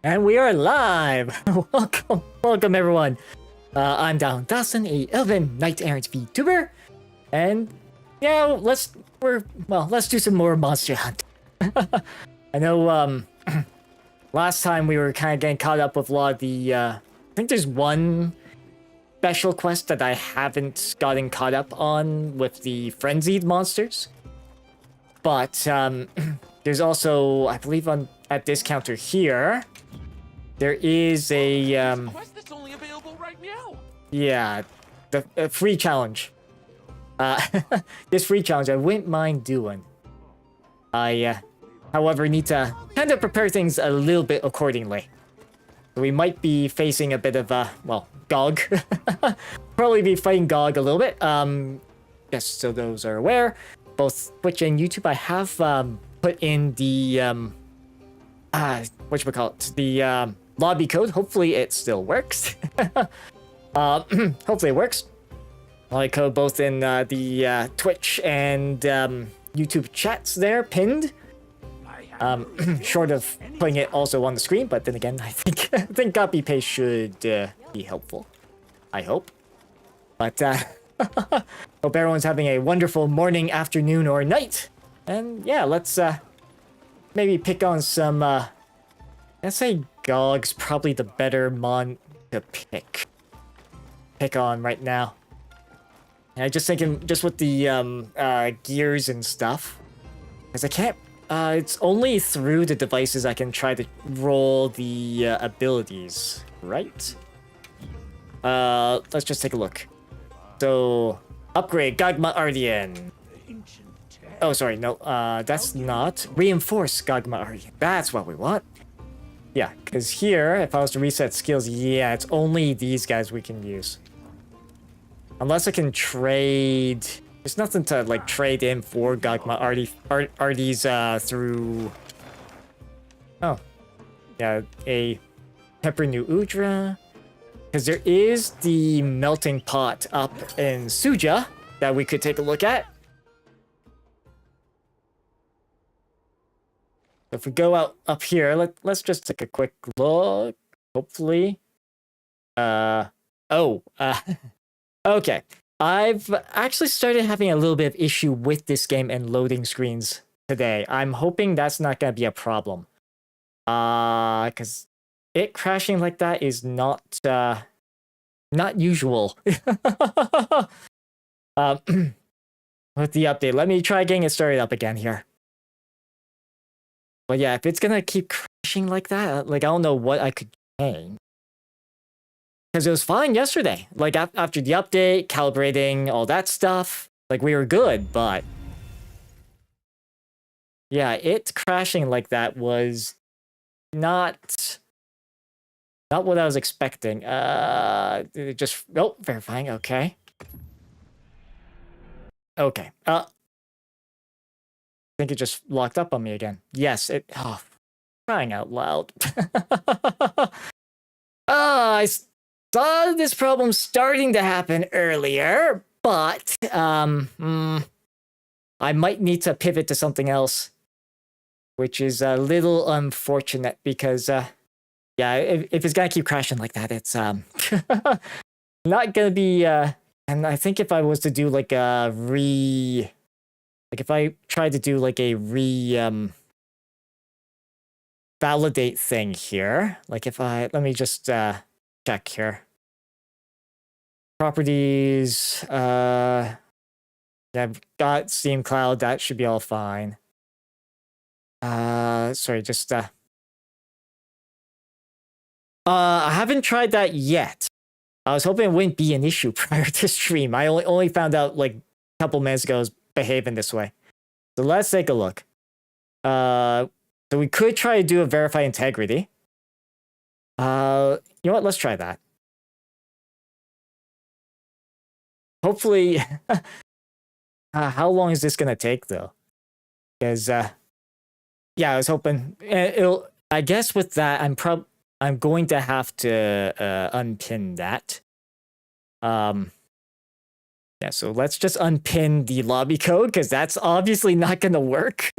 And we are live! welcome everyone. I'm Thalstan, a Elven Knight Errant VTuber. And yeah, let's do some more monster hunt. I know last time we were kind of getting caught up with a lot of the I think there's one special quest that I haven't gotten caught up on with the frenzied monsters. But there's also, I believe at this counter here, there is a quest that's only available right now. Yeah, the free challenge. This free challenge I wouldn't mind doing. I however need to kind of prepare things a little bit accordingly. We might be facing a bit of GOG. Probably be fighting GOG a little bit. Yes, so those are aware. Both Twitch and YouTube, I have put in the whatchamacallit, the lobby code. Hopefully it still works. Hopefully it works. Lobby code both in the Twitch and YouTube chats there, pinned. Short of putting it also on the screen, but then again, I think copy paste should be helpful. I hope. But hope everyone's having a wonderful morning, afternoon, or night. And yeah, let's maybe pick on some. Let's say GOG's probably the better mon to pick on right now. And I just thinking just with the gears and stuff, because I can't. It's only through the devices I can try to roll the abilities, right? Let's just take a look. So, upgrade Gagma Ardian. Oh, sorry, no, that's not. Reinforce Gagma Ardian. That's what we want. Yeah, because here, if I was to reset skills, yeah, it's only these guys we can use. Unless I can trade. There's nothing to like trade in for Gagma Ardies through. Oh, yeah, a Pepper New Udra. Because there is the melting pot up in Suja that we could take a look at. If we go out up here, let's just take a quick look. Hopefully. Okay. I've actually started having a little bit of issue with this game and loading screens today. I'm hoping that's not going to be a problem. Because it crashing like that is not usual. With the update, let me try getting it started up again here. But yeah, if it's gonna keep crashing like that, like I don't know what I could change. Because it was fine yesterday. Like after the update, calibrating, all that stuff, like we were good, but yeah, it crashing like that was not what I was expecting. Just verifying. Okay. Okay. I think it just locked up on me again. Yes. It. Oh, crying out loud. I saw this problem starting to happen earlier, but I might need to pivot to something else, which is a little unfortunate because. Yeah, if it's gonna keep crashing like that, it's not gonna be. And I think if I was to do like a if I tried to do like a validate thing here, like if let me just check here. Properties. Yeah, I've got Steam Cloud. That should be all fine. Sorry, just I haven't tried that yet. I was hoping it wouldn't be an issue prior to stream. I only found out like a couple minutes ago it was behaving this way. So let's take a look. So we could try to do a verify integrity. You know what? Let's try that. Hopefully, how long is this gonna take though? Because yeah, I was hoping it'll. I guess with that, I'm going to have to unpin that. Yeah, so let's just unpin the lobby code because that's obviously not going to work.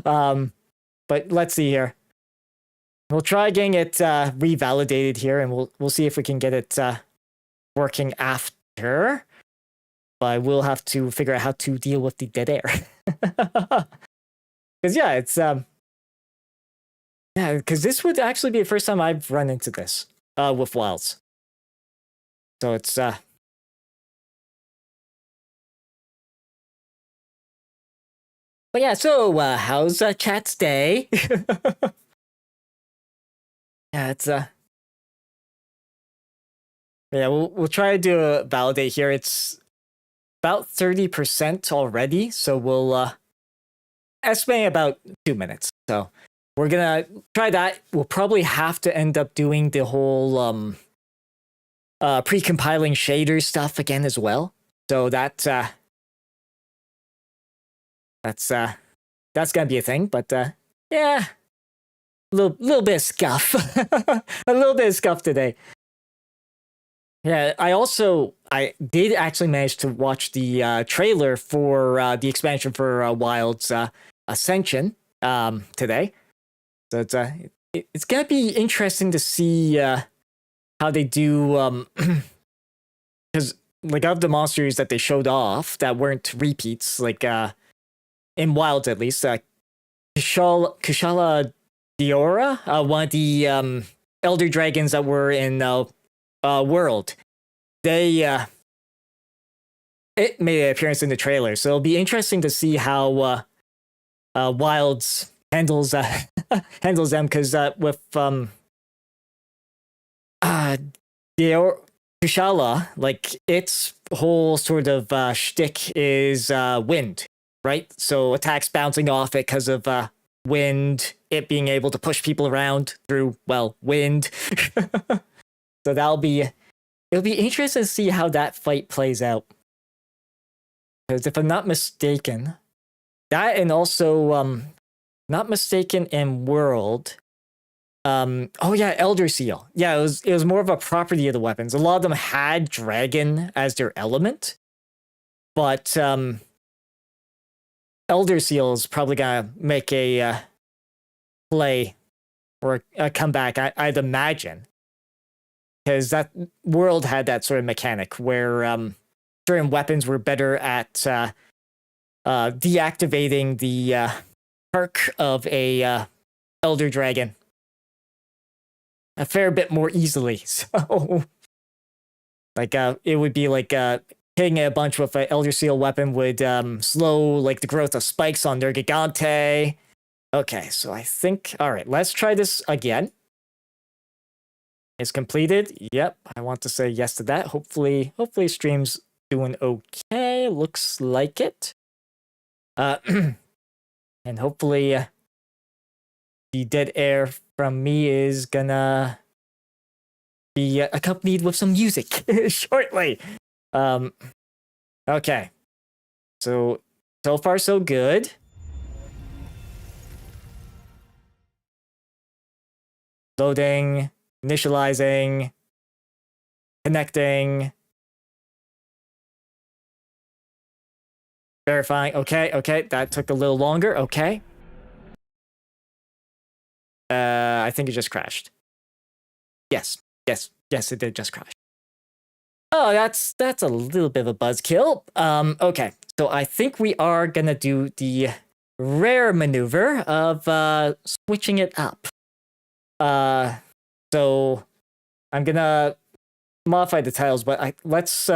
But let's see here. we'll try getting it revalidated here, and we'll see if we can get it working after. But we'll have to figure out how to deal with the dead air. Because yeah, it's yeah, because this would actually be the first time I've run into this with wilds. So it's but yeah, so how's chat's day? Yeah, it's yeah, we'll try to do a validate here. It's about 30% already, so we'll estimate about 2 minutes. So we're gonna try that. We'll probably have to end up doing the whole pre-compiling shader stuff again as well. So that's gonna be a thing. But yeah, a little bit of scuff, a little bit of scuff today. Yeah, I did actually manage to watch the trailer for the expansion for Wild's Ascension today. So it's gonna be interesting to see how they do, because like of the monsters that they showed off that weren't repeats, like in Wilds at least, Kushala Diora, one of the elder dragons that were in World, it made an appearance in the trailer, so it'll be interesting to see how Wilds handles handles them, because with Kushala, like its whole sort of shtick is wind, right? So attacks bouncing off it because of wind, it being able to push people around through, well, wind. So it'll be interesting to see how that fight plays out. Because if I'm not mistaken, that, and also not mistaken in World, oh yeah, Elder Seal. Yeah, it was more of a property of the weapons. A lot of them had dragon as their element, but Elder Seal is probably gonna make a play or a comeback, I'd imagine. Because that World had that sort of mechanic where certain weapons were better at deactivating the perk of a Elder Dragon a fair bit more easily. So, like, it would be like hitting a bunch with an Elder Seal weapon would slow like the growth of spikes on their Gigante. Okay, so I think, all right, let's try this again. It's completed. Yep, I want to say yes to that. Hopefully stream's doing okay. Looks like it. And hopefully the dead air from me is gonna be accompanied with some music shortly. Okay. So far so good. Loading. Initializing, connecting, verifying. Okay, that took a little longer. Okay. I think it just crashed. Yes, it did just crash. Oh, that's a little bit of a buzzkill. Okay, so I think we are gonna do the rare maneuver of switching it up. So I'm gonna modify the titles, but let's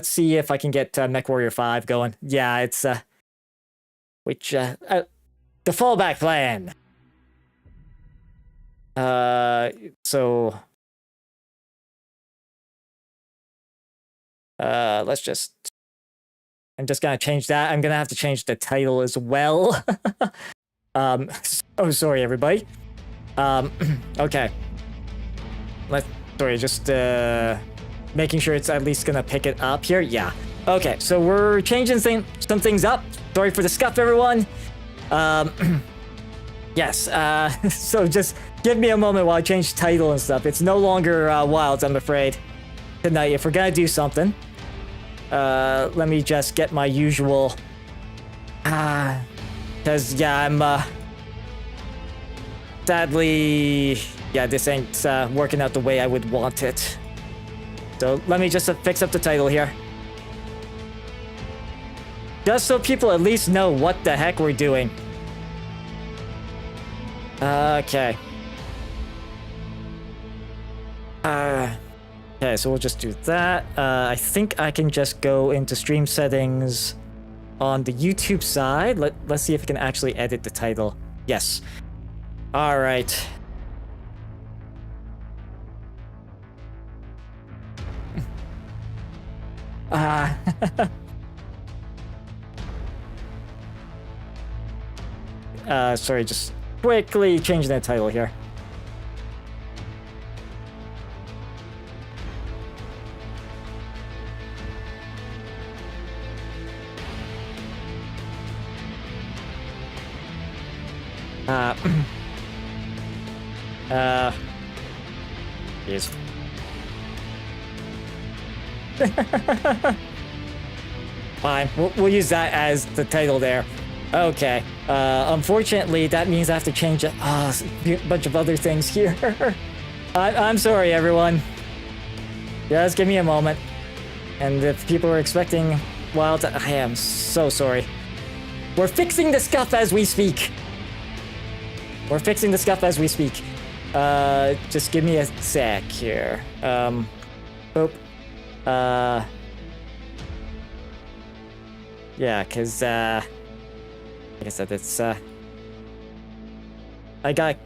see if I can get MechWarrior 5 going. Yeah, it's the fallback plan. So let's just, I'm just gonna change that. I'm gonna have to change the title as well. Oh, sorry everybody. Okay. Just making sure it's at least gonna pick it up here. Yeah. Okay, so we're changing some things up. Sorry for the scuff, everyone. Yes. So just give me a moment while I change title and stuff. It's no longer Wilds, I'm afraid. Tonight, if we're gonna do something, let me just get my usual. Because yeah, sadly, yeah, this ain't working out the way I would want it. So let me just fix up the title here. Just so people at least know what the heck we're doing. Okay. Okay, so we'll just do that. I think I can just go into stream settings on the YouTube side. Let's see if I can actually edit the title. Yes. All right. Sorry, just quickly changing that title here. Jeez. Fine, we'll use that as the title there. Okay. Unfortunately, that means I have to change a bunch of other things here. I'm sorry, everyone. Just give me a moment. And if people are expecting wild, I am so sorry. We're fixing the scuff as we speak. We're fixing the scuff as we speak. Just give me a sec here. Boop. Yeah, cause like I said, it's I got a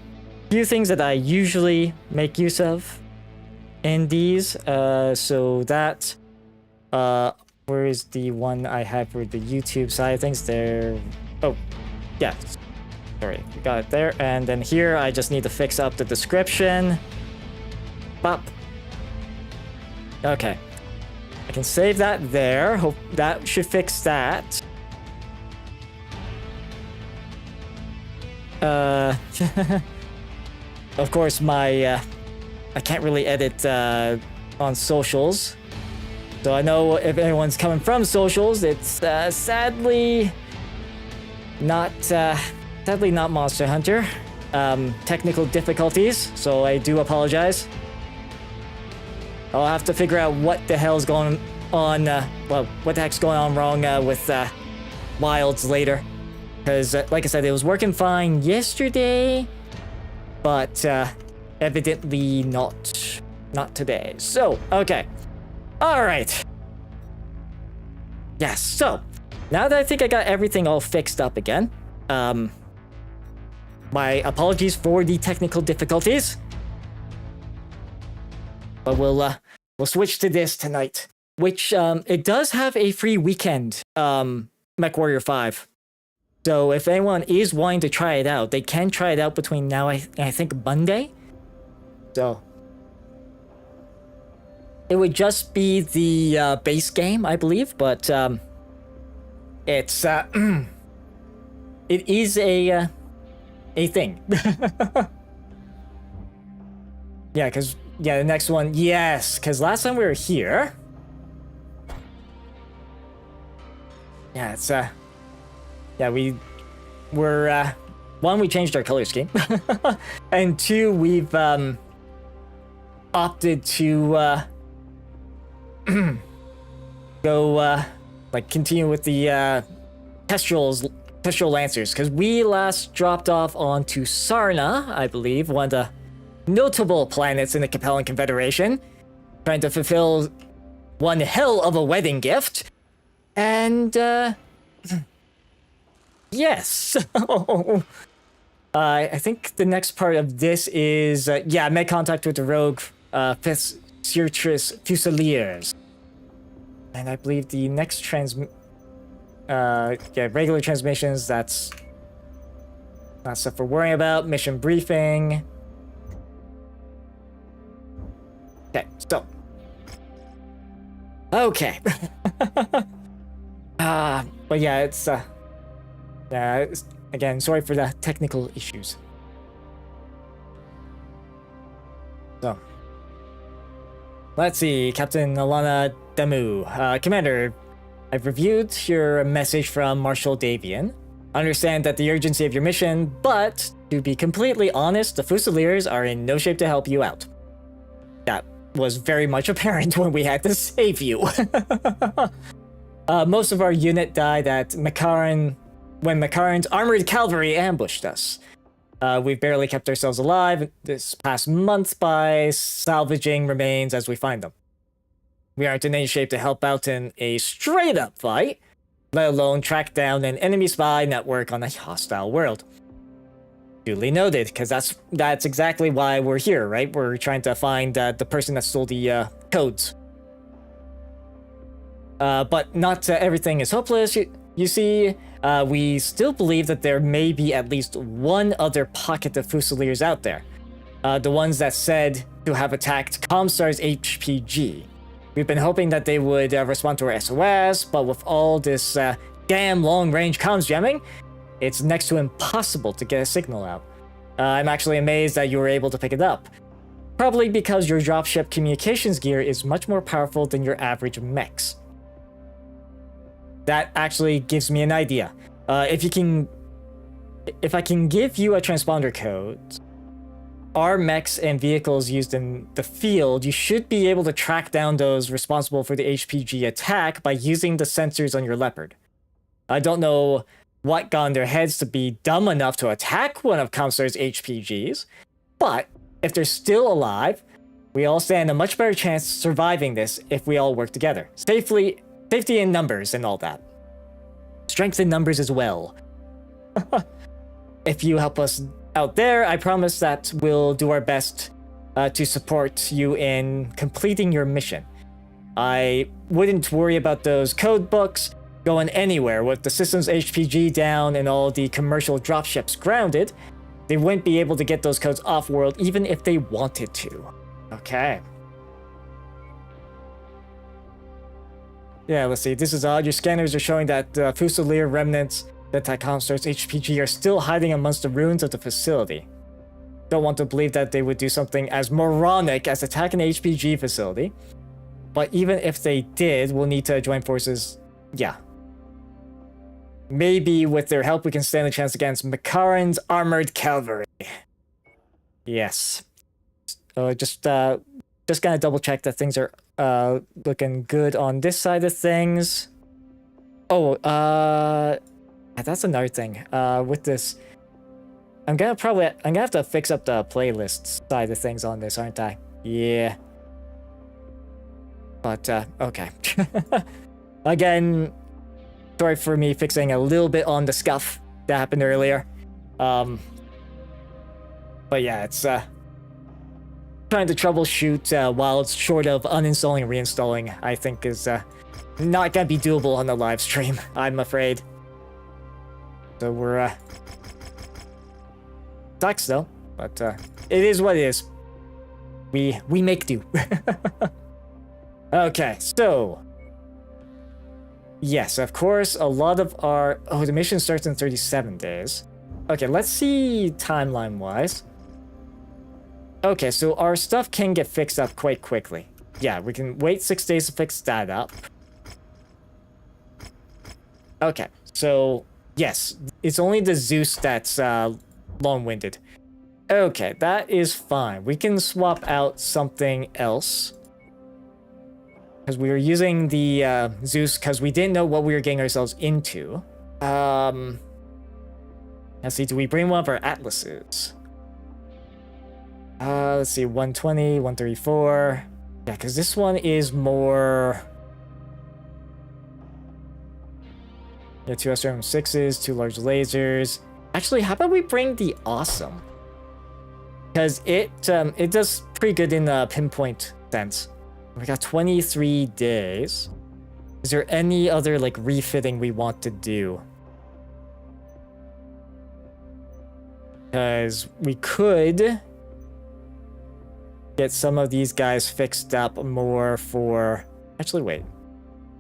few things that I usually make use of in these. So that where is the one I have for the YouTube side of things? There. Oh, yeah. Sorry, we got it there. And then here, I just need to fix up the description. Bop. Okay. I can save that there. Hope that should fix that. Of course, my I can't really edit on socials. So I know if anyone's coming from socials, it's sadly not Monster Hunter. Technical difficulties, so I do apologize. I'll have to figure out what the hell's going on, well, what the heck's going on wrong with Wilds later. Because, like I said, it was working fine yesterday, but evidently not today. So, okay. Alright. Yes, so, now that I think I got everything all fixed up again, my apologies for the technical difficulties. But we'll switch to this tonight, which it does have a free weekend, MechWarrior 5. So if anyone is wanting to try it out, they can try it out between now and I think Monday. So it would just be the base game, I believe, but it's it is a thing. Yeah, because the next one, yes, because last time we were here, yeah, it's yeah, we were one, we changed our color scheme, and two, we've opted to go like continue with the Kestrel Lancers, because we last dropped off onto Sarna, I believe, one of the notable planets in the Capellan Confederation, trying to fulfill one hell of a wedding gift, and yes. I think the next part of this is yeah, make contact with the rogue Fifth Citrus Fusiliers, and I believe the next regular transmissions, that's not stuff we're worrying about. Mission briefing. Okay, so. Okay. But yeah, it's again, sorry for the technical issues. So. Let's see, Captain Alana Damu. Commander, I've reviewed your message from Marshal Davian. I understand that the urgency of your mission, but to be completely honest, the Fusiliers are in no shape to help you out. That was very much apparent when we had to save you. Most of our unit died at Makaran when Makaran's armored cavalry ambushed us. We've barely kept ourselves alive this past month by salvaging remains as we find them. We aren't in any shape to help out in a straight-up fight, let alone track down an enemy spy network on a hostile world. Duly noted, because that's exactly why we're here, right? We're trying to find the person that stole the codes. But not everything is hopeless. You see, we still believe that there may be at least one other pocket of Fusiliers out there. The ones that said to have attacked Comstar's HPG. We've been hoping that they would respond to our SOS, but with all this damn long-range comms jamming, it's next to impossible to get a signal out. I'm actually amazed that you were able to pick it up. Probably because your dropship communications gear is much more powerful than your average mechs. That actually gives me an idea. If I can give you a transponder code, our mechs and vehicles used in the field, you should be able to track down those responsible for the HPG attack by using the sensors on your Leopard. I don't know what got in their heads to be dumb enough to attack one of Comstar's HPGs, but if they're still alive, we all stand a much better chance of surviving this if we all work together. Safety in numbers and all that. Strength in numbers as well. If you help us out there, I promise that we'll do our best to support you in completing your mission. I wouldn't worry about those code books going anywhere. With the system's HPG down and all the commercial dropships grounded, they wouldn't be able to get those codes off-world even if they wanted to. Okay. Yeah, let's see. This is odd. Your scanners are showing that Fusilier remnants that Comstar's HPG are still hiding amongst the ruins of the facility. Don't want to believe that they would do something as moronic as attack an HPG facility. But even if they did, we'll need to join forces. Yeah. Maybe with their help we can stand a chance against Makaran's armored cavalry. Yes. Just gonna double check that things are looking good on this side of things. Oh, that's another thing. With this, I'm gonna have to fix up the playlist side of things on this, aren't I? Yeah. But okay. Again, sorry for me fixing a little bit on the scuff that happened earlier. But yeah, it's trying to troubleshoot while it's short of uninstalling and reinstalling, I think is not gonna be doable on the live stream, I'm afraid. So we're sucks though, but it is what it is. We make do. Okay, so yes, of course, a lot of our the mission starts in 37 days. Okay, let's see timeline wise. Okay, so our stuff can get fixed up quite quickly. Yeah, we can wait 6 days to fix that up. Okay, so yes, it's only the Zeus that's long-winded. Okay, that is fine. We can swap out something else. Because we were using the Zeus because we didn't know what we were getting ourselves into. Let's see, do we bring one of our Atlases? Let's see, 120, 134. Yeah, because this one is more... Yeah, 2 SRM-6s, 2 large lasers. Actually, how about we bring the Awesome? Because it does pretty good in the pinpoint sense. We got 23 days. Is there any other, like, refitting we want to do? Because we could get some of these guys fixed up more for... Actually, wait.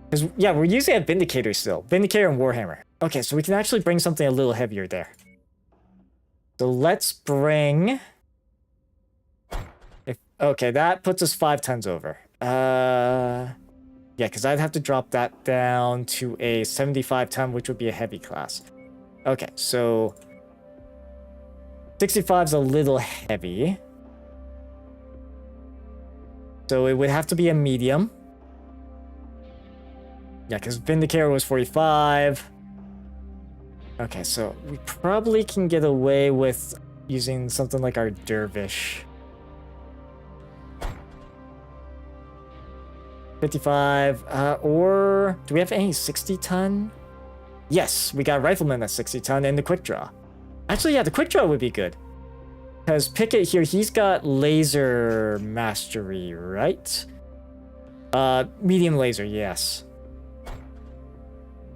Because, yeah, we're using a Vindicator still. Vindicator and Warhammer. Okay, so we can actually bring something a little heavier there. So let's bring... Okay, that puts us 5 tons over. Yeah, because I'd have to drop that down to a 75 ton, which would be a heavy class. Okay, so... 65's a little heavy. So it would have to be a medium. Yeah, because Vindicator was 45. Okay, so we probably can get away with using something like our Dervish. 55, or do we have any 60-ton? Yes, we got Rifleman at 60-ton and the Quick Draw. Actually, yeah, the Quick Draw would be good. Because Pickett here, he's got Laser Mastery, right? Medium Laser, yes.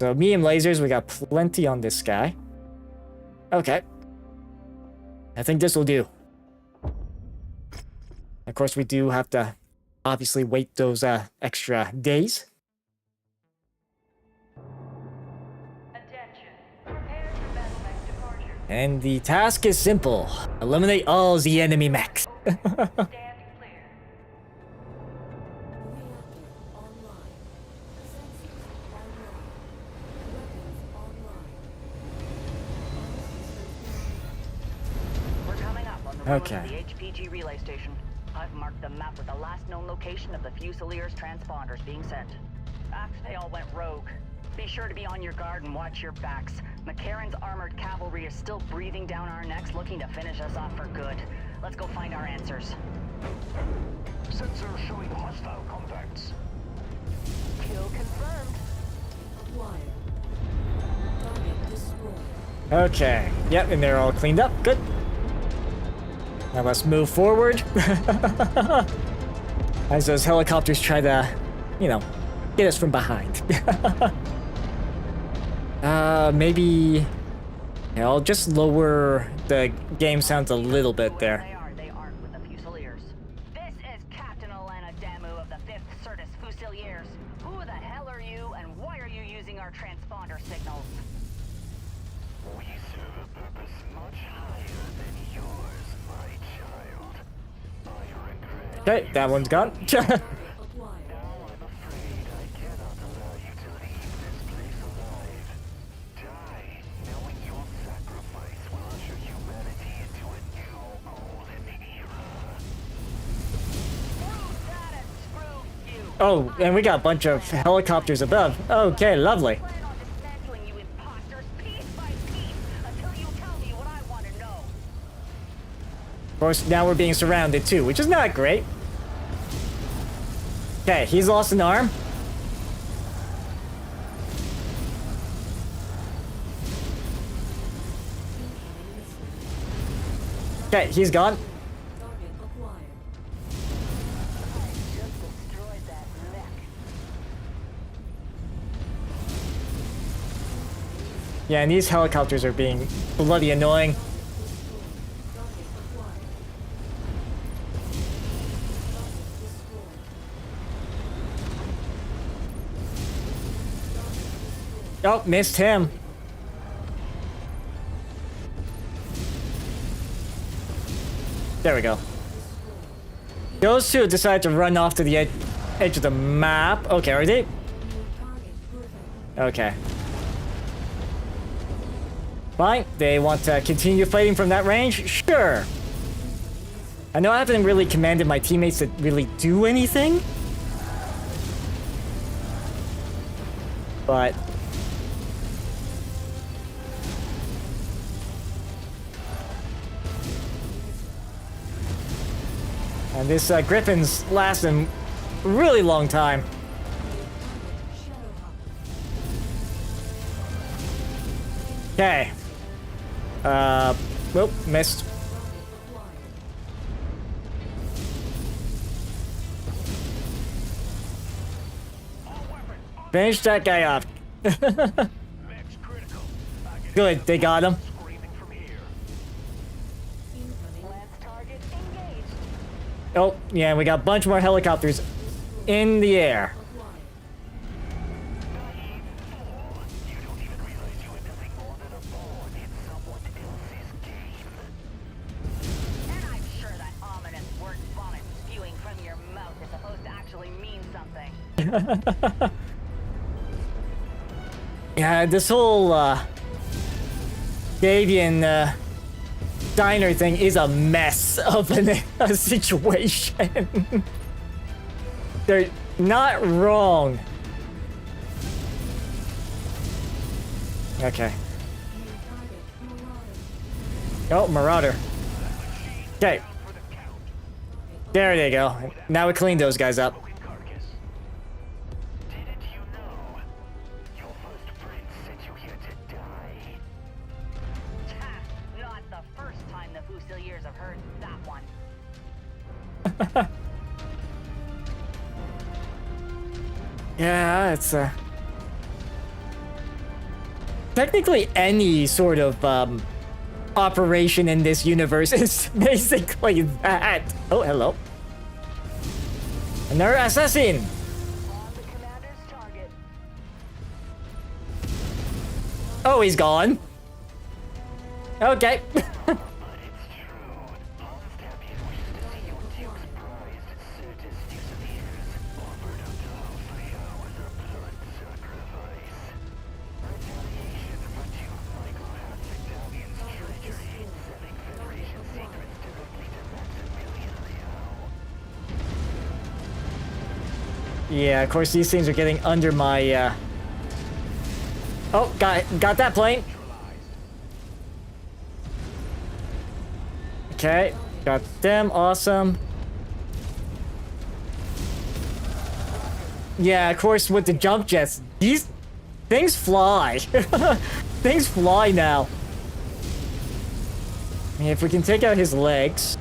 So medium lasers, we got plenty on this guy. Okay. I think this will do. Of course, we do have to obviously wait those extra days. Attention. Prepare for battle mech departure. And the task is simple. Eliminate all the enemy mechs. Stand clear. We're coming up on the road Okay. to the HPG relay station. I've marked the map with the last known location of the Fusiliers transponders being sent. They all went rogue. Be sure to be on your guard and watch your backs. McCarran's armored cavalry is still breathing down our necks, looking to finish us off for good. Let's go find our answers. Sensor showing hostile contacts. Kill confirmed. Okay. Yep, and they're all cleaned up. Good. Now let's move forward. As those helicopters try to, you know, get us from behind. Maybe... Yeah, I'll just lower the game sounds a little bit there. They aren't with the Fusiliers. This is Captain Alana Damu of the 5th Certus Fusiliers. Who the hell are you, and why are you using our transponder signals? We serve a purpose much higher than yours, my child. I regret. Okay, that one's gone. Now I'm afraid I cannot allow you to leave this place alive. Die, knowing your sacrifice will usher humanity into a new golden era. Screw that and screw you. Oh, and we got a bunch of helicopters above. Okay, lovely. Plan on dismantling you imposters piece by piece until you tell me what I want to know. Of course, now we're being surrounded too, which is not great. Okay, he's lost an arm. Okay, he's gone. Just destroyed that mech. Yeah, and these helicopters are being bloody annoying. Oh, missed him. There we go. Those two decide to run off to the edge of the map. Okay, are they? Okay. Fine. They want to continue fighting from that range? Sure. I know I haven't really commanded my teammates to really do anything. But... And this Griffin's lasting a really long time. Okay. Whoop, missed. Finish that guy off. Mech's critical. Good, they got him. Screaming from here. Lance target engaged. Oh, yeah, we got a bunch more helicopters in the air. You don't even realize you were nothing more than a pawn in someone else's game. And I'm sure that ominous word vomit spewing from your mouth is supposed to actually mean something. Yeah, this whole Davian diner thing is a mess of a situation. They're not wrong. Okay. Oh, Marauder. Okay. There they go. Now we clean those guys up. Didn't you know? Your first friend sent you here to die. Ha! Not the first time the Fusiliers have heard that one. Yeah, it's technically any sort of operation in this universe is basically that. Oh, hello. Another assassin. On the commander's target. Oh, he's gone. Okay. But it's true. Honest Happy wishes to see you and Duke's prized Certus Fusiliers offered up to Hellfire as a blood sacrifice. Retaliation for Duke Michael Hatt's Italian's treachery, selling Federation secrets directly to Maximilian Leo. Yeah, of course these things are getting under my Oh, got that plane. Okay, got them, awesome. Yeah, of course with the jump jets, these things fly. Things fly now. I mean, if we can take out his legs.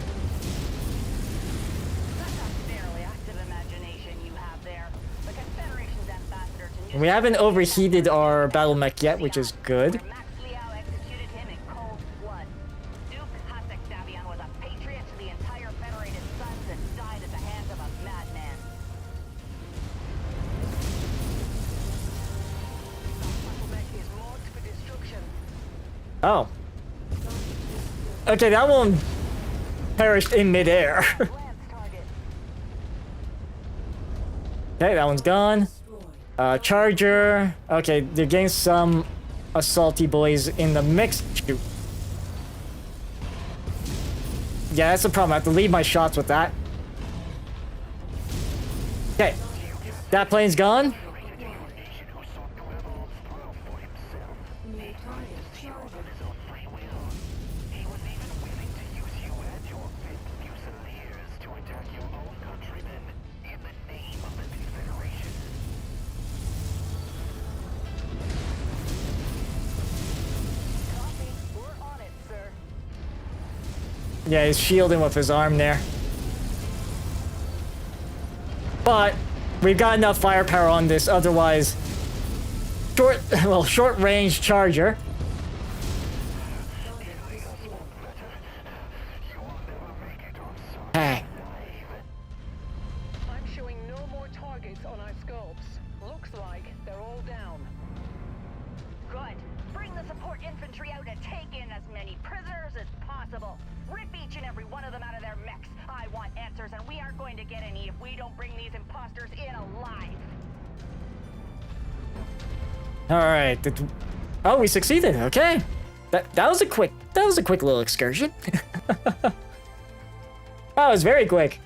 That's a fairly active imagination you have there. The Confederation's ambassador to We haven't overheated our battle mech yet, which is good. Max Liao executed him in cold blood. Duke Hasek was a patriot to the entire Federated Sons and died at the hands of a madman. Mech is marked for destruction. Oh. Okay, that one perished in midair. Lance target. Okay, that one's gone. Charger. Okay, they're getting some assaulty boys in the mix. Shoot. Yeah, that's the problem. I have to lead my shots with that. Okay. That plane's gone. Copy. We're on it, sir. Yeah, he's shielding with his arm there. But we've got enough firepower on this, otherwise short range charger. Hey. I'm showing no more targets on our scopes. Looks like they're all down. Good. Bring the support infantry out and take in as many prisoners as possible. Rip each and every one of them out of their mechs. I want answers, and we aren't going to get any if we don't bring these imposters in alive. All right. Oh, we succeeded. Okay. That was a quick little excursion. That was very quick.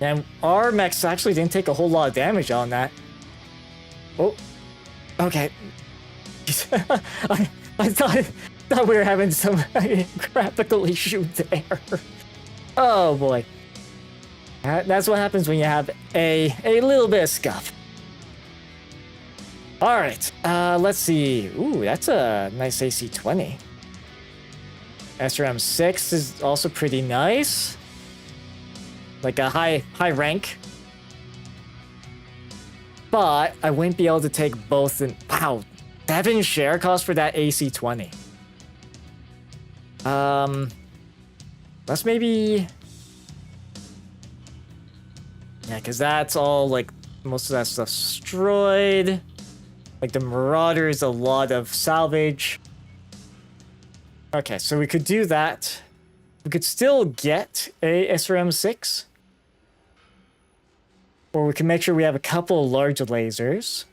And our mechs actually didn't take a whole lot of damage on that. Oh, okay. I thought we were having some graphical issue there. Oh boy. That's what happens when you have a little bit of scuff. All right, let's see. Ooh, that's a nice AC-20. SRM-6 is also pretty nice. Like a high rank. But I wouldn't be able to take both in... Wow, 7 share cost for that AC-20. Let's maybe... Yeah, because that's all, like, most of that stuff's destroyed. Like, the Marauder is a lot of salvage. Okay, so we could do that. We could still get a SRM-6. Or we can make sure we have a couple of large lasers.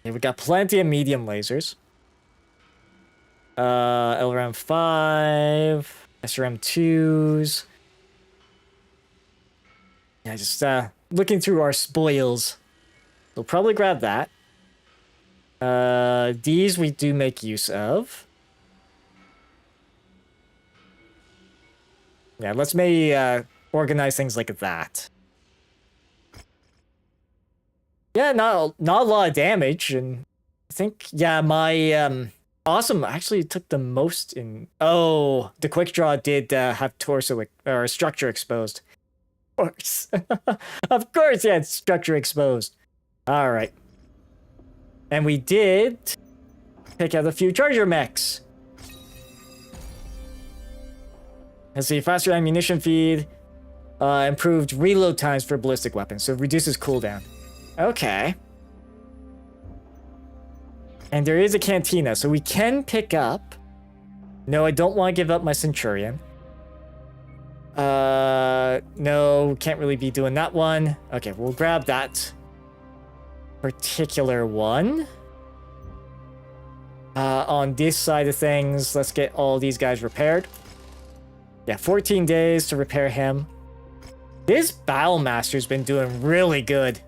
Yeah, we got plenty of medium lasers. LRM 5, SRM 2s. Yeah, just looking through our spoils. We'll probably grab that. These we do make use of. Yeah, let's maybe organize things like that. Yeah, not a lot of damage, and I think my awesome actually took the most in. Oh, the quick draw did have torso or structure exposed. Of course, of course, yeah, it's structure exposed. All right, and we did pick out a few charger mechs. Let's see, faster ammunition feed, improved reload times for ballistic weapons, so reduces cooldown. Okay. And there is a cantina, so we can pick up. No, I don't want to give up my Centurion. No, can't really be doing that one. Okay, we'll grab that particular one. On this side of things, let's get all these guys repaired. Yeah, 14 days to repair him. This Battlemaster's been doing really good.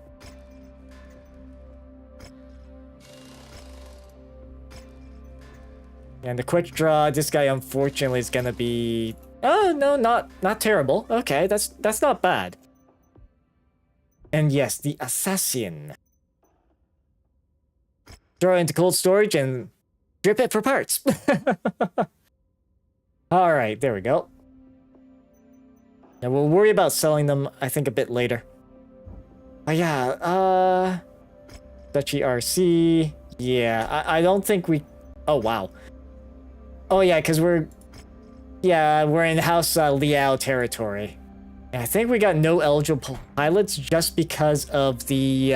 And the quick draw, this guy unfortunately is gonna be... Oh, no, not terrible. Okay, that's not bad. And yes, the Assassin. Throw it into cold storage and drip it for parts. Alright, there we go. Now we'll worry about selling them, I think, a bit later. But yeah, Duchy RC. Yeah, I don't think we... Oh, wow. Oh, yeah, because we're in House Liao territory. And I think we got no eligible pilots just because of the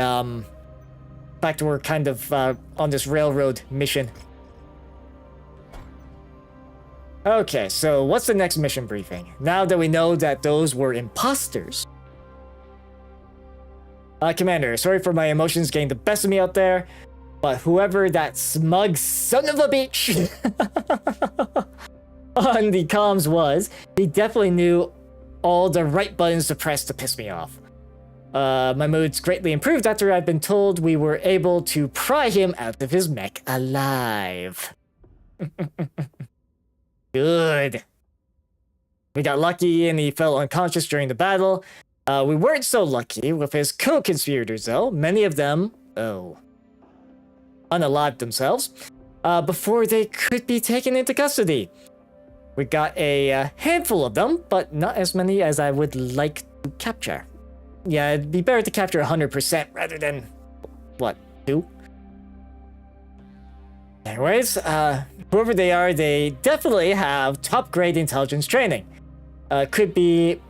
fact that we're kind of on this railroad mission. Okay, so what's the next mission briefing? Now that we know that those were imposters. Commander, sorry for my emotions getting the best of me out there, but whoever that smug son of a bitch on the comms was, he definitely knew all the right buttons to press to piss me off. My mood's greatly improved after I've been told we were able to pry him out of his mech alive. Good. We got lucky and he fell unconscious during the battle. We weren't so lucky with his co-conspirators though. Many of them, unalived themselves before they could be taken into custody. We got a handful of them, but not as many as I would like to capture. Yeah, it'd be better to capture 100% rather than, what, 2? Anyways, whoever they are, they definitely have top-grade intelligence training. Could be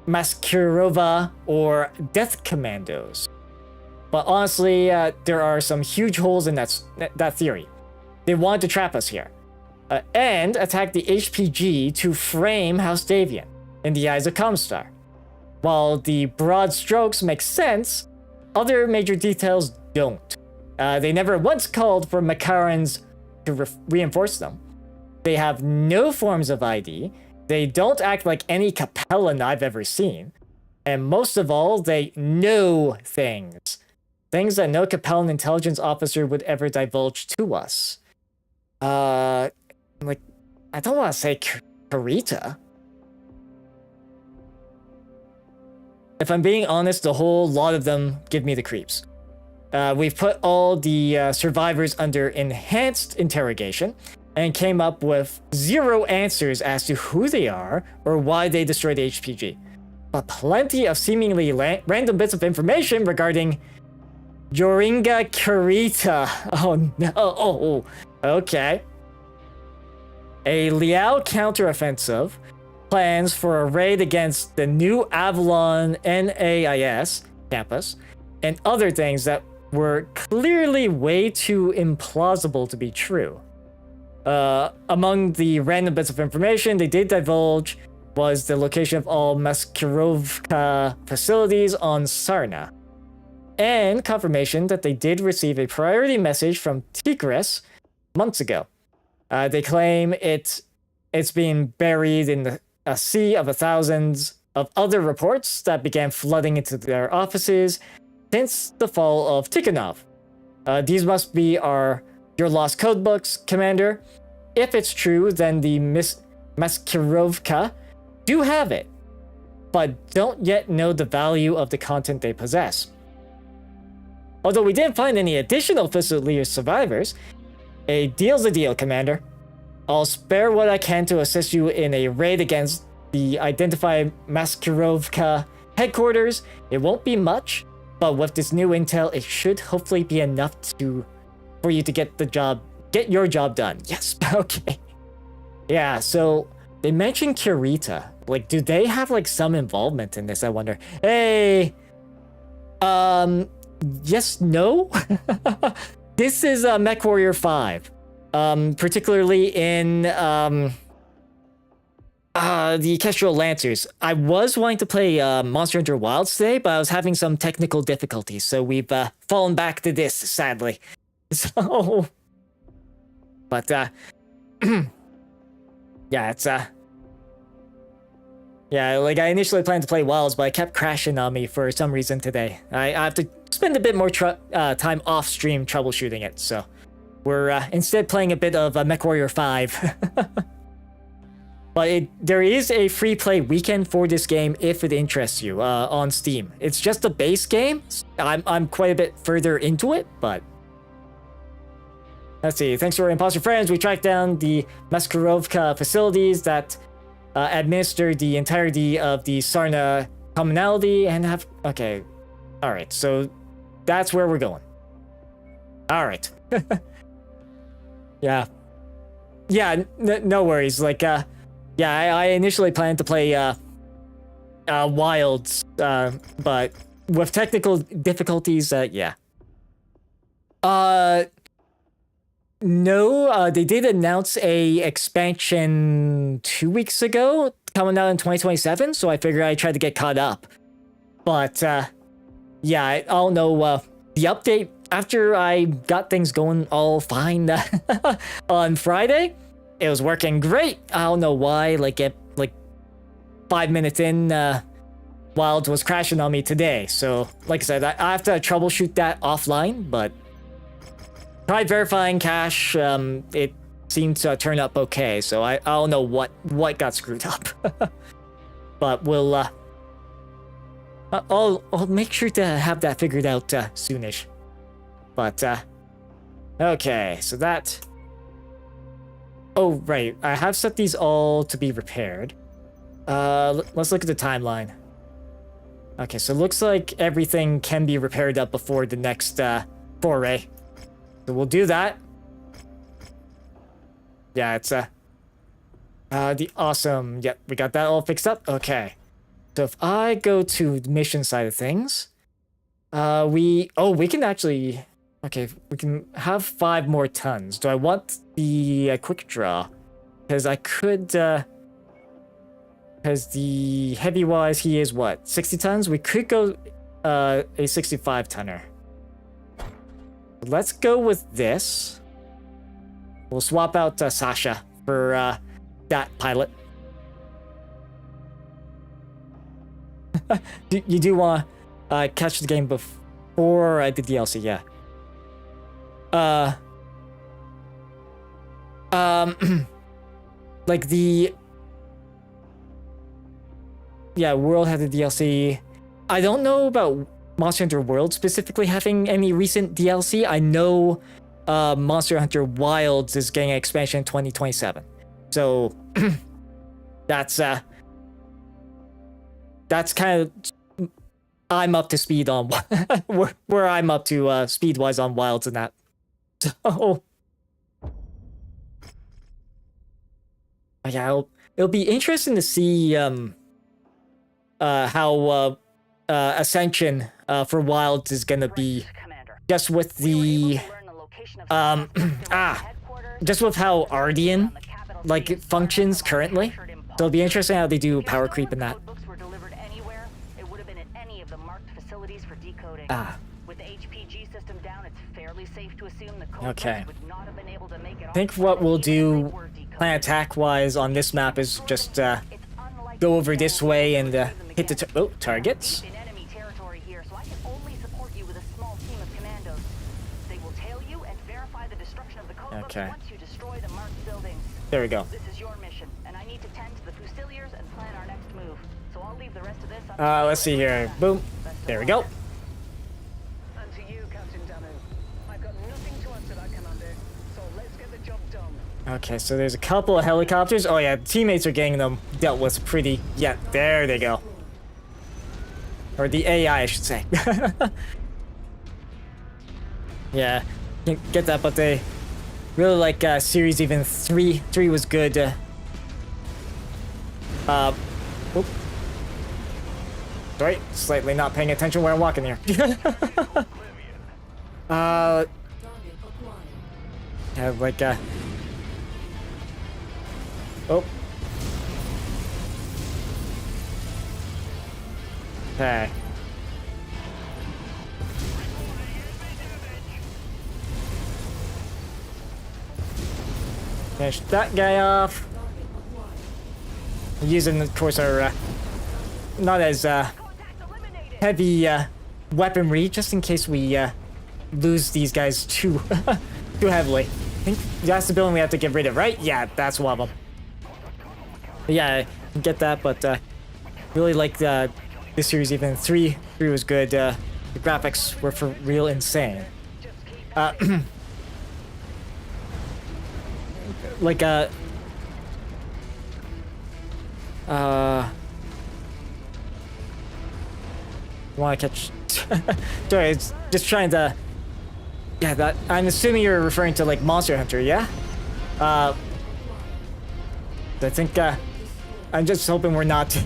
Maskarova or Death Commandos. But honestly, there are some huge holes in that theory. They wanted to trap us here. And attack the HPG to frame House Davian in the eyes of Comstar. While the broad strokes make sense, other major details don't. They never once called for Makarans to reinforce them. They have no forms of ID. They don't act like any Capellan I've ever seen. And most of all, they know things. Things that no Capellan intelligence officer would ever divulge to us. I don't want to say Karita. If I'm being honest, the whole lot of them give me the creeps. We've put all the survivors under enhanced interrogation and came up with 0 answers as to who they are or why they destroyed the HPG. But plenty of seemingly random bits of information regarding Yoringa Karita. Oh no, oh, okay. A Liao counteroffensive, plans for a raid against the new Avalon NAIS campus, and other things that were clearly way too implausible to be true. Among the random bits of information they did divulge was the location of all Maskirovka facilities on Sarna. and confirmation that they did receive a priority message from Tigris months ago. They claim it's being buried in a sea of thousands of other reports that began flooding into their offices since the fall of Tikhonov. These must be your lost codebooks, Commander. If it's true, then the Maskirovka do have it, but don't yet know the value of the content they possess. Although we didn't find any additional Fusilier survivors, a deal's a deal, Commander. I'll spare what I can to assist you in a raid against the identified Maskirovka headquarters. It won't be much, but with this new intel, it should hopefully be enough for you to get your job done. Yes, okay. Yeah, so they mentioned Kirita. Like, do they have like some involvement in this? I wonder. Hey, yes, no. This is MechWarrior 5. Particularly in the Kestrel Lancers. I was wanting to play Monster Hunter Wilds today, but I was having some technical difficulties, so we've fallen back to this, sadly. So, but yeah, it's yeah, like I initially planned to play Wilds, but it kept crashing on me for some reason today. I have to spend a bit more time off stream troubleshooting it, so we're instead playing a bit of MechWarrior 5. But there is a free play weekend for this game if it interests you on Steam. It's just a base game. I'm quite a bit further into it, but let's see. Thanks to our imposter friends, we tracked down the Maskirovka facilities that administer the entirety of the Sarna commonality and have... Okay. Alright, so that's where we're going. Alright. Yeah. Yeah, no worries. Like, yeah, I initially planned to play Wilds, but with technical difficulties, yeah. No, they did announce a expansion 2 weeks ago, coming out in 2027, so I figured I'd try to get caught up. But, yeah, I don't know, the update, after I got things going all fine on Friday, it was working great. I don't know why, like 5 minutes in, Wild was crashing on me today. So, like I said, I have to troubleshoot that offline, but tried verifying cache, it seemed to turn up okay, so I don't know what got screwed up. But we'll, I'll make sure to have that figured out soonish. But, okay, so that... Oh, right, I have set these all to be repaired. Let's look at the timeline. Okay, so it looks like everything can be repaired up before the next foray. So we'll do that. Yeah, it's the awesome. Yep, we got that all fixed up. Okay. So if I go to the mission side of things, we can actually... Okay, we can have 5 more tons. Do I want the quick draw? Because I could... Because the heavy-wise, he is what? 60 tons? We could go a 65-tonner. Let's go with this. We'll swap out Sasha for that pilot. You do want to catch the game before the DLC, yeah. Like the... Yeah, World had the DLC. I don't know about Monster Hunter World specifically having any recent DLC. I know Monster Hunter Wilds is getting an expansion in 2027. So that's kind of... I'm up to speed on where I'm up to speed-wise on Wilds and that. So... Yeah, it'll be interesting to see how Ascension for Wilds is gonna be, just with the just with how Ardean like functions currently. So it'll be interesting how they do power creep in that. safe to assume the code Okay. would not have been able to make it I think off what we'll planet even if do, they were decoded. plan attack-wise on this map is just It's unlikely go over that this they'll way be and able to use them hit the again. targets. We've been enemy territory here, so I can only support you with a small team of commandos. They will tail you and verify the destruction of the code books Okay. once you destroy the marked buildings. There we go. This is your mission, and I need to tend to the Fusiliers and plan our next move. So I'll leave the rest of this up to you. Let's see here. Boom. Best of There we luck. go. And to you, Captain Danu. I've got nothing to add to that, Commander. So let's get the job done. Okay, so there's a couple of helicopters. Oh yeah, teammates are getting them dealt with pretty... Yeah, there they go. Or the AI, I should say. Yeah, can't get that, but they really like series even 3. 3 was good. Oop. Sorry, slightly not paying attention where I'm walking here. Yeah, like oh. Okay. Finish that guy off. Using, of course, our not as heavy weaponry, just in case we lose these guys too too heavily. I think that's the building we have to get rid of, right? Yeah, that's one of them. Yeah, I get that, but really like this series. Even 3 was good. The graphics were for real insane. Like want to catch sorry, it's just trying to, yeah, that, I'm assuming you're referring to like Monster Hunter, yeah? I think I'm just hoping we're not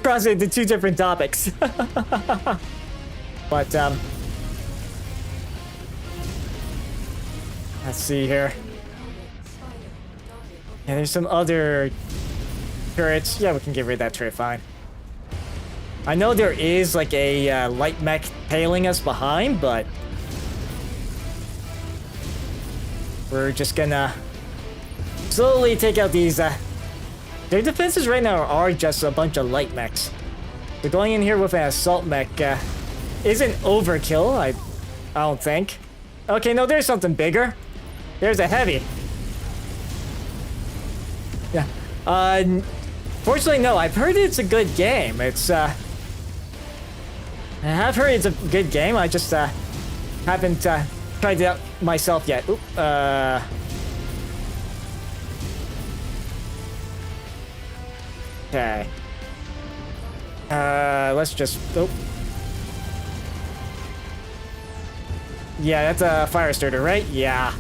crossing the 2 different topics. But let's see here. Yeah, there's some other turrets. Yeah, we can get rid of that turret, fine. I know there is like a light mech tailing us behind, but we're just gonna slowly take out these. Their defenses right now are just a bunch of light mechs. So going in here with an assault mech isn't overkill, I don't think. Okay, no, there's something bigger. There's a heavy. Yeah. Fortunately, no. I've heard it's a good game. It's I have heard it's a good game. I just haven't tried it out myself yet. Oop, okay. Let's just. Oh. Yeah, that's a fire starter, right? Yeah.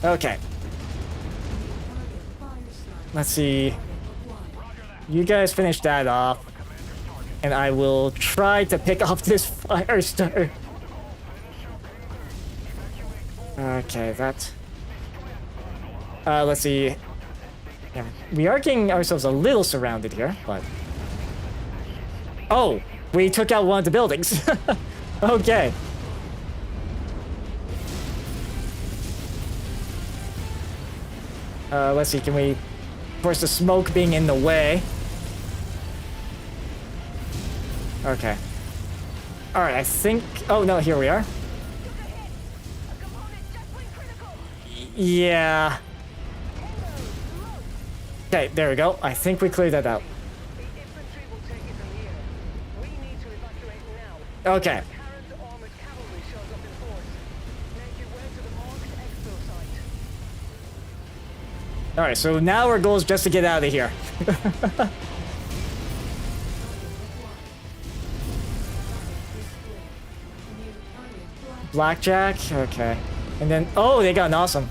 Okay. Let's see. You guys finish that off. And I will try to pick off this fire starter. Okay, that. Let's see. Yeah, we are getting ourselves a little surrounded here, but. Oh! We took out one of the buildings. Okay. Let's see, can we... Of course, the smoke being in the way. Okay. Alright, I think... Oh, no, here we are. Yeah. Okay, there we go. I think we cleared that out. Infantry will take it from here. We need to evacuate now. Okay. Current armored cavalry shows up in force. Make your way to the marked expo site. Alright, so now our goal is just to get out of here. Blackjack? Okay. And then... Oh, they got an awesome.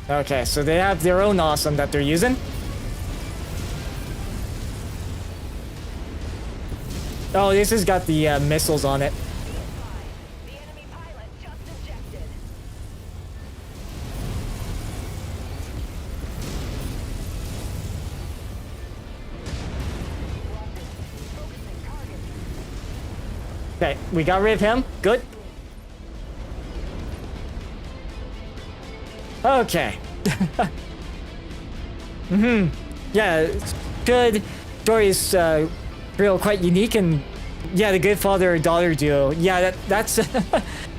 Okay, so they have their own awesome that they're using. Oh, this has got the missiles on it. The enemy pilot just ejected. Okay, we got rid of him. Good. Okay. Yeah, it's good. Story is real quite unique, and yeah, the good father-daughter duo. Yeah, that's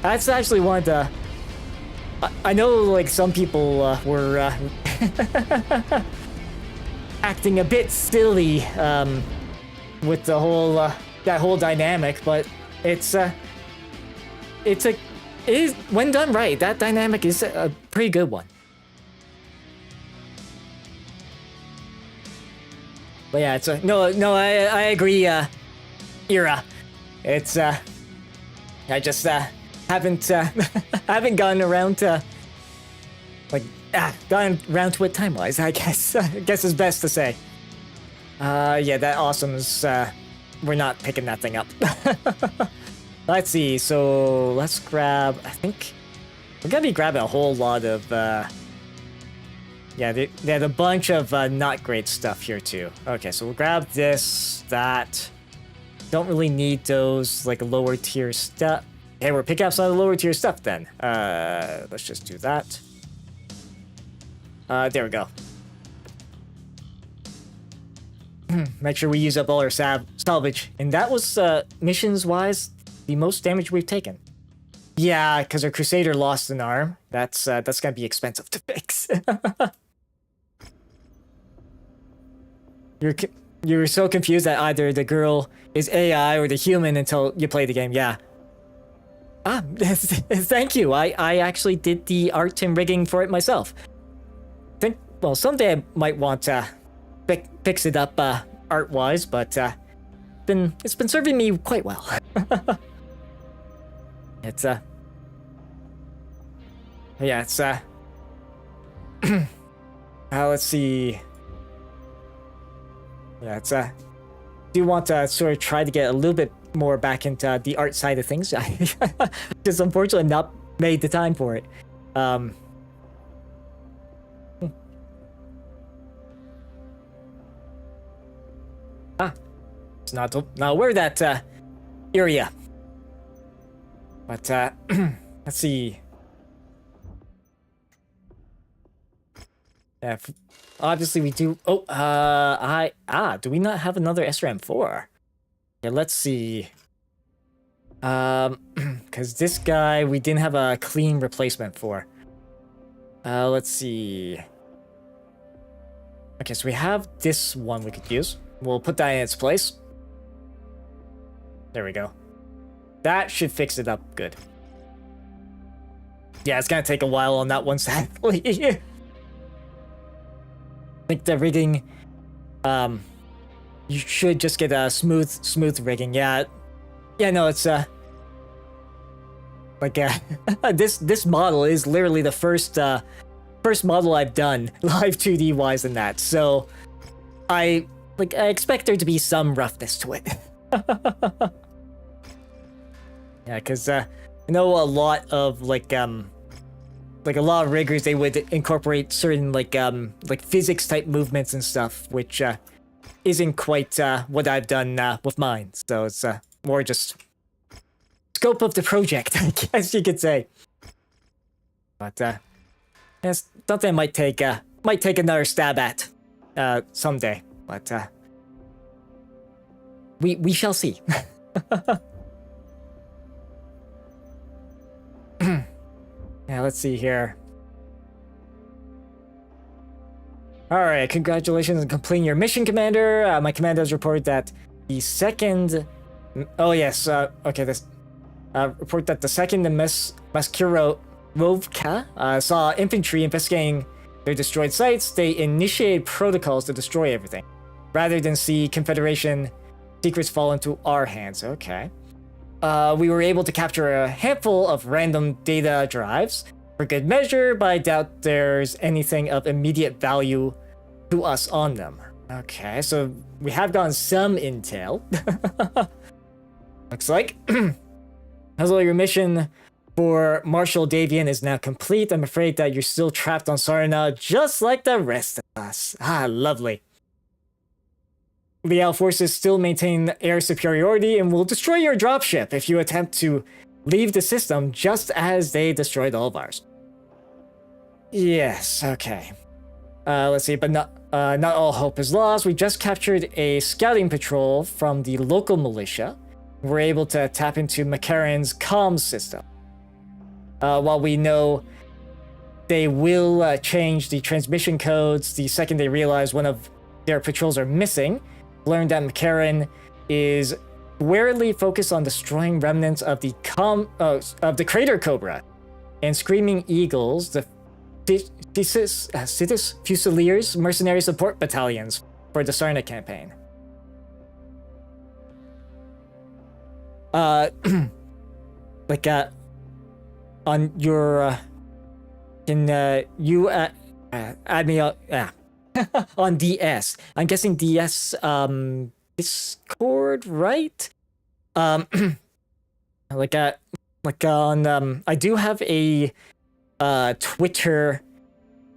that's actually one of the. I know, like, some people were acting a bit silly with the whole that whole dynamic, but it is, when done right, that dynamic is a pretty good one. But yeah, it's a no. I agree, Ira. It's I just haven't haven't gotten around to gotten around to it time-wise. I guess is best to say. Yeah, that awesome's we're not picking that thing up. Let's see. So let's grab. I think we're gonna be grabbing a whole lot of. Yeah, there's a bunch of not great stuff here too. Okay, so we'll grab this, that. Don't really need those like lower tier stuff. Hey, we're picking up some of the lower tier stuff then. Let's just do that. There we go. Make sure we use up all our salvage. And that was, missions-wise, the most damage we've taken. Yeah, because our Crusader lost an arm. That's gonna be expensive to fix. You're so confused that either the girl is AI or the human until you play the game. Yeah. Thank you. I actually did the art and rigging for it myself. Well, someday I might want to fix it up art-wise, but it's been serving me quite well. It's yeah, it's let's see. Yeah, it's do want to sort of try to get a little bit more back into the art side of things. I just unfortunately not made the time for it. It's not aware that area. But let's see. Yeah, obviously we do. Oh, do we not have another SRM4? Yeah, let's see. Because this guy we didn't have a clean replacement for. Let's see. Okay, so we have this one we could use. We'll put that in its place. There we go. That should fix it up good. Yeah, it's gonna take a while on that one, sadly. I think the rigging, you should just get a smooth rigging. Yeah, no, it's like this model is literally the first model I've done live 2D wise in that. So I expect there to be some roughness to it. Yeah, because I know a lot of like a lot of riggers, they would incorporate certain like physics type movements and stuff, which isn't quite what I've done with mine. So it's more just scope of the project, I guess you could say. But it's something I might take another stab at someday. But we shall see. Yeah, let's see here. Alright, congratulations on completing your mission, Commander. My commander has reported that the second... Oh, yes, okay, this... report that the second Maskurovka saw infantry investigating their destroyed sites. They initiated protocols to destroy everything, rather than see Confederation secrets fall into our hands. Okay. We were able to capture a handful of random data drives for good measure, but I doubt there's anything of immediate value to us on them. Okay, so we have gotten some intel. Looks like. Hello, your mission for Marshal Davian is now complete. I'm afraid that you're still trapped on Sarna, just like the rest of us. Ah, lovely. The Al forces still maintain air superiority and will destroy your dropship if you attempt to leave the system, just as they destroyed all of ours. Yes, okay. Let's see, but not all hope is lost. We just captured a scouting patrol from the local militia. We're able to tap into McCarran's comms system. While we know they will change the transmission codes the second they realize one of their patrols are missing, learned that McCarran is warily focused on destroying remnants of the Crater Cobra and Screaming Eagles, the Citus Fusiliers mercenary support battalions for the Sarna campaign. On your can you add me on DS? I'm guessing DS Discord, right? I do have a Twitter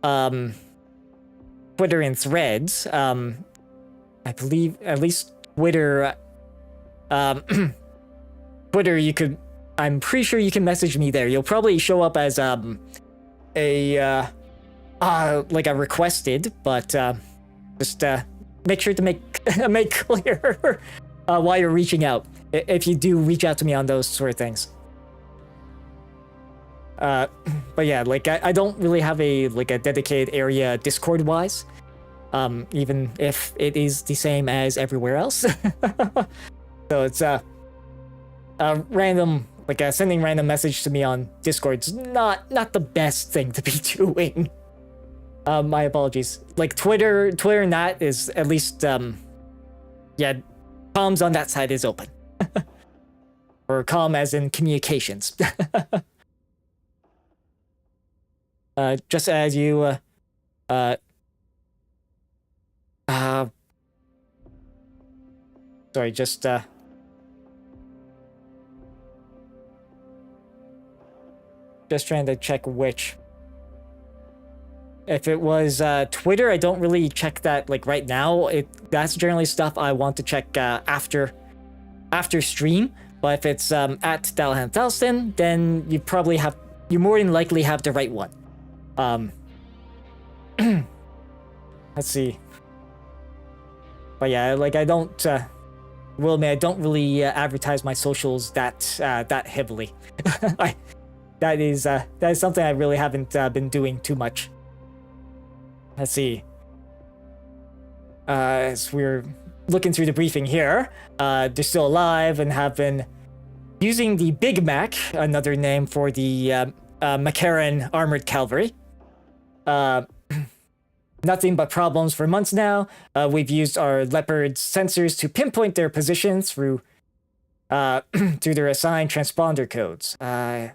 and Threads. I believe at least Twitter Twitter you could, I'm pretty sure you can message me there. You'll probably show up as a requested, but just make sure to make clear why you're reaching out if you do reach out to me on those sort of things. But yeah, I don't really have a dedicated area Discord wise, even if it is the same as everywhere else. So it's random, sending random message to me on Discord's not the best thing to be doing. My apologies. Twitter and that is at least comms on that side is open. Or comm as in communications. Just as you sorry, just trying to check which. If it was Twitter, I don't really check that like right now. That's generally stuff I want to check after stream. But if it's at Dalahan Thalstan, then you more than likely have the right one. Let's see. But yeah, I don't will admit I don't really advertise my socials that heavily. That is something I really haven't been doing too much. Let's see. As we're looking through the briefing here, they're still alive and have been using the Big Mac, another name for the McCarran Armored Cavalry. Nothing but problems for months now. We've used our Leopard sensors to pinpoint their position through their assigned transponder codes. Okay,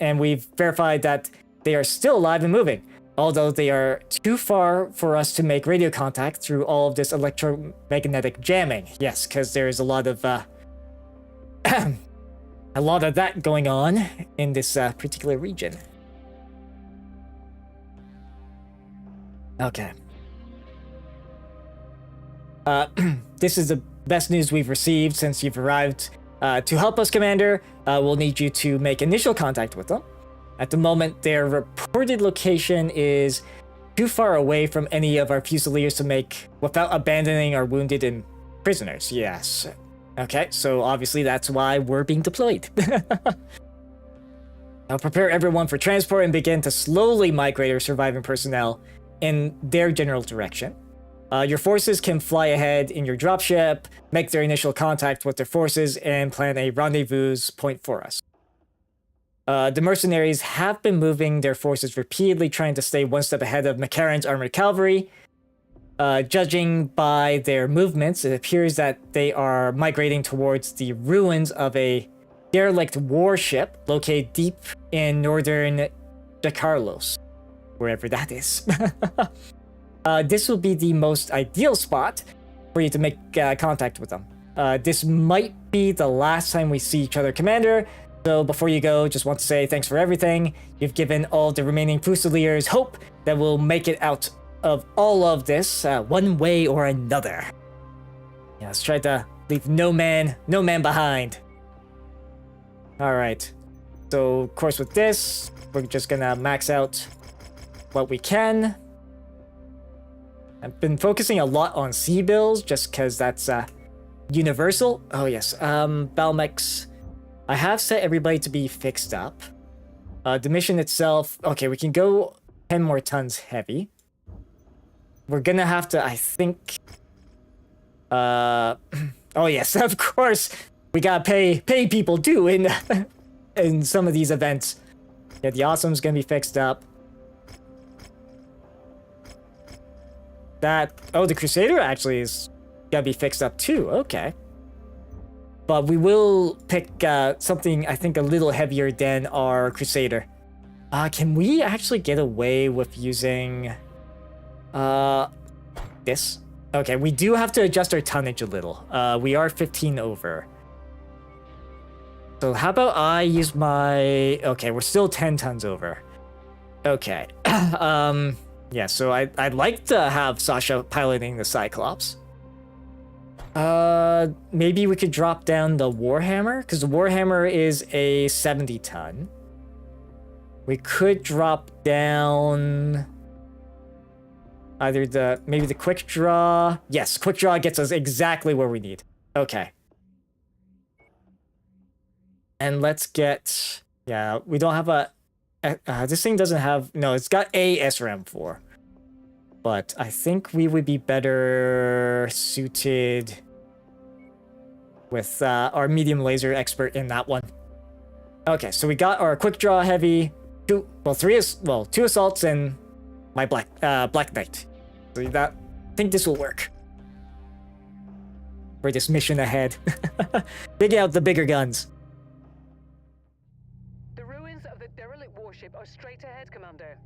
and we've verified that they are still alive and moving, although they are too far for us to make radio contact through all of this electromagnetic jamming. Yes, because there's a lot of that going on in this particular region. Okay. This is the best news we've received since you've arrived. To help us, Commander, we'll need you to make initial contact with them. At the moment, their reported location is too far away from any of our Fusiliers to make without abandoning our wounded and prisoners. Yes. Okay, so obviously that's why we're being deployed. Now prepare everyone for transport and begin to slowly migrate our surviving personnel in their general direction. Your forces can fly ahead in your dropship, make their initial contact with their forces, and plan a rendezvous point for us. The mercenaries have been moving their forces repeatedly, trying to stay one step ahead of McCarran's armored cavalry. Judging by their movements, it appears that they are migrating towards the ruins of a derelict warship located deep in northern DeCarlos, wherever that is. This will be the most ideal spot for you to make contact with them. This might be the last time we see each other, Commander. So before you go, just want to say thanks for everything. You've given all the remaining Fusiliers hope that we'll make it out of all of this one way or another. Yeah, let's try to leave no man behind. All right. So of course with this, we're just gonna max out what we can. I've been focusing a lot on sea bills just because that's universal. Oh yes, Balmex. I have set everybody to be fixed up. The mission itself, okay, we can go 10 more tons heavy. We're gonna have to, I think... oh yes, of course, we gotta pay people too in, in some of these events. Yeah, the Awesome's gonna be fixed up. The Crusader actually is gonna be fixed up too, okay. But we will pick something, I think, a little heavier than our Crusader. Can we actually get away with using... this? Okay, we do have to adjust our tonnage a little. We are 15 over. So how about I use my... Okay, we're still 10 tons over. Okay. Yeah, so I'd like to have Sasha piloting the Cyclops. Maybe we could drop down the Warhammer, because the Warhammer is a 70 ton. We could drop down either maybe the Quick Draw. Yes, Quick Draw gets us exactly where we need. Okay. And let's get, yeah, we don't have a, this thing doesn't have, no, it's got a SRAM 4. But I think we would be better suited with our medium laser expert in that one. Okay, so we got our quick draw heavy, two assaults and my Black Knight. So I think this will work for this mission ahead. Dig out the bigger guns. The ruins of the derelict warship are straight ahead, Commander.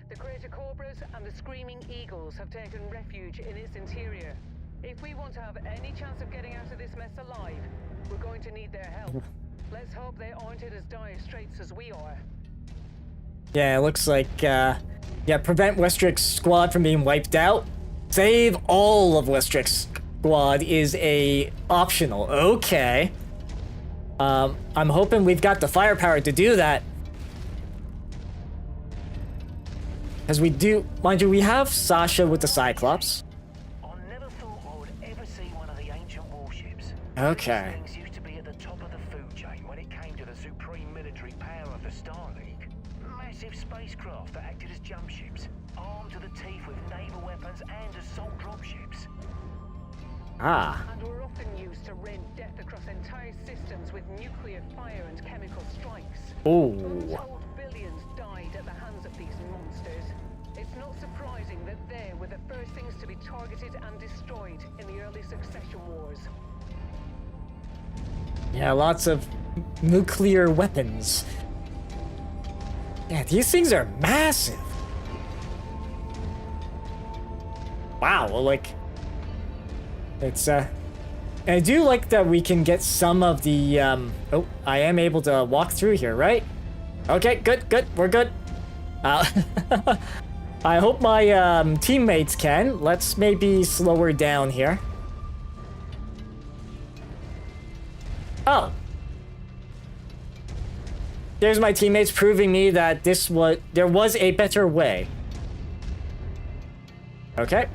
The greater Cobras and the Screaming Eagles have taken refuge in its interior. If we want to have any chance of getting out of this mess alive, we're going to need their help. Let's hope they aren't in as dire straits as we are. Yeah, it looks like, yeah, prevent Westrick's squad from being wiped out. Save all of Westrick's squad is a optional. Okay. I'm hoping we've got the firepower to do that. As we do, mind you, we have Sasha with the Cyclops. I never thought I would ever see one of the ancient warships. Okay. These things used to be at the top of the food chain when it came to the supreme military power of the Star League. Massive spacecraft that acted as jump ships, armed to the teeth with naval weapons and assault dropships. Ah. And were often used to rend death across entire systems with nuclear fire and chemical strikes. Ooh. Untold billions died at the hands of these monsters. It's not surprising that they were the first things to be targeted and destroyed in the early succession wars. Yeah, lots of nuclear weapons. Yeah, these things are massive. Wow, well, like, it's, I do like that we can get some of the, oh, I am able to walk through here, right? Okay, good, we're good. I hope my, teammates can. Let's maybe slow her down here. Oh. There's my teammates proving me that there was a better way. Okay.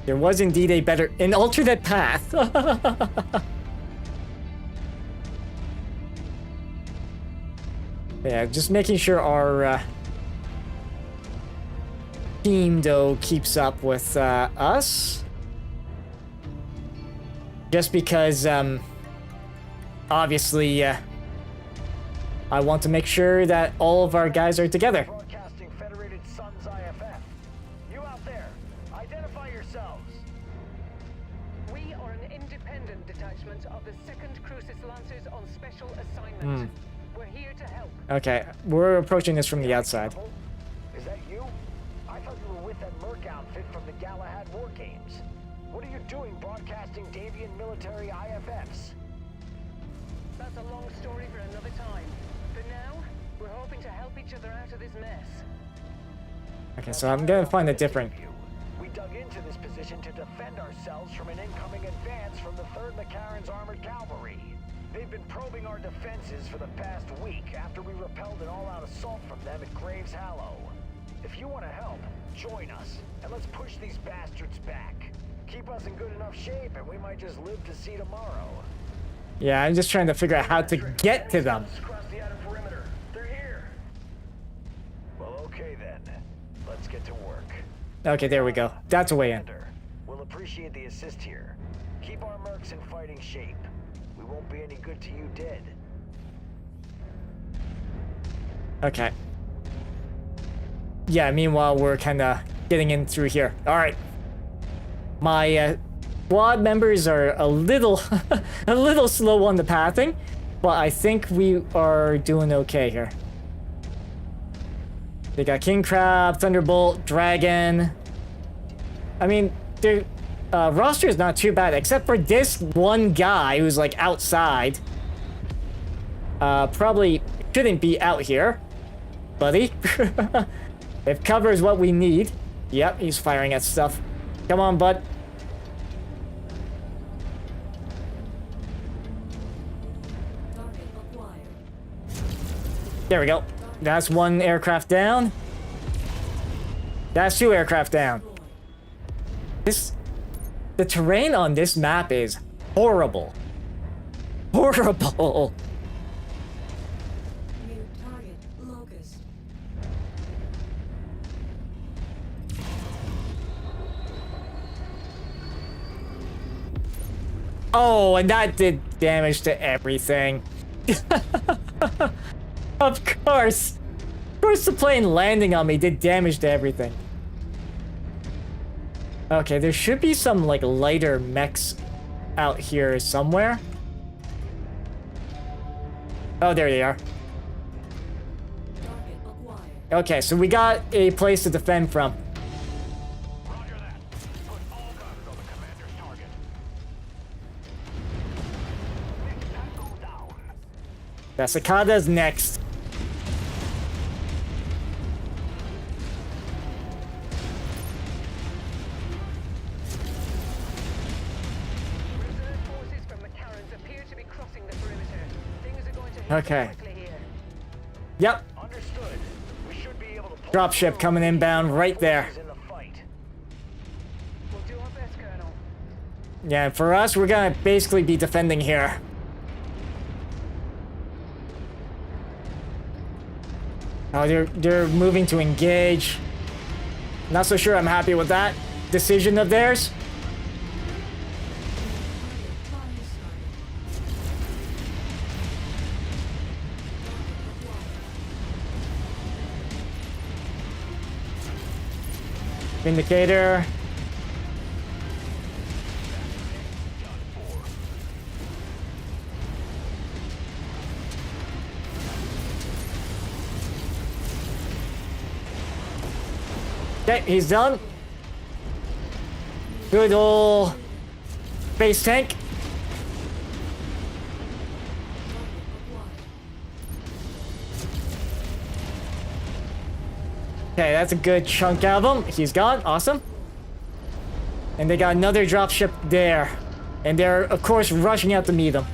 There was indeed an alternate path. Yeah, just making sure our team though keeps up with us. Just because obviously I want to make sure that all of our guys are together. Broadcasting Federated Suns IFF. You out there, identify yourselves. We are an independent detachment of the 2nd Crucis Lancers on special assignment. We're here to help. Okay, we're approaching this from the outside. Is that you? I thought you were with that Merc outfit from the Galahad War Games. What are you doing broadcasting Davian military IFFs? That's a long story for another time. For now, we're hoping to help each other out of this mess. Okay, so I'm gonna find a different. We dug into this position to defend ourselves from an incoming advance from the 3rd McCarran's Armored Cavalry. They've been probing our defenses for the past week after we repelled an all-out assault from them at Graves Hallow. If you want to help, join us, and let's push these bastards back. Keep us in good enough shape, and we might just live to see tomorrow. Yeah, I'm just trying to figure out how to get to them. Across the outer perimeter. They're here. Well, okay then. Let's get to work. Okay, there we go. That's a way in. We'll appreciate the assist here. Keep our mercs in fighting shape. We won't be any good to you dead. Okay. Yeah, meanwhile, we're kind of getting in through here. All right. My squad members are a little a little slow on the pathing, but I think we are doing okay here. They got King Crab, Thunderbolt, Dragon. I mean, their roster is not too bad, except for this one guy who's like outside. Probably shouldn't be out here, buddy. If cover is what we need. Yep, he's firing at stuff. Come on, bud. There we go. That's one aircraft down. That's two aircraft down. The terrain on this map is horrible. Horrible. New target, Locust. Oh, and that did damage to everything. Of course. Of course the plane landing on me did damage to everything. Okay, there should be some, like, lighter mechs out here somewhere. Oh, there they are. Target acquired. Okay, so we got a place to defend from. Roger that. Put all guns on the commander's target. Next go down. The Cicada's next. Reserve forces from McCarran's appear to be crossing the perimeter. Things are going to hit Okay. quickly here. Yep. Understood. We should be able to pull Dropship coming inbound right there. in the fight. We'll do our best, Colonel. Yeah, for us, we're gonna basically be defending here. Oh, they're moving to engage. Not so sure I'm happy with that decision of theirs. Vindicator. Okay, he's done. Good old base tank. Okay, that's a good chunk out of him. He's gone. Awesome. And they got another dropship there. And they're, of course, rushing out to meet them.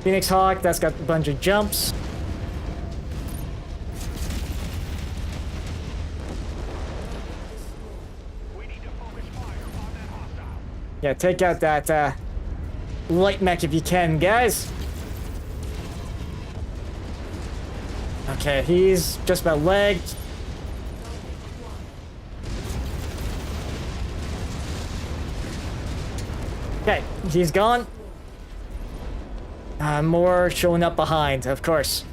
Phoenix Hawk, that's got a bunch of jumps. We need to focus fire on that hostile. Yeah, take out that light mech if you can, guys. Okay, he's just about legged. Okay, he's gone. More showing up behind, of course.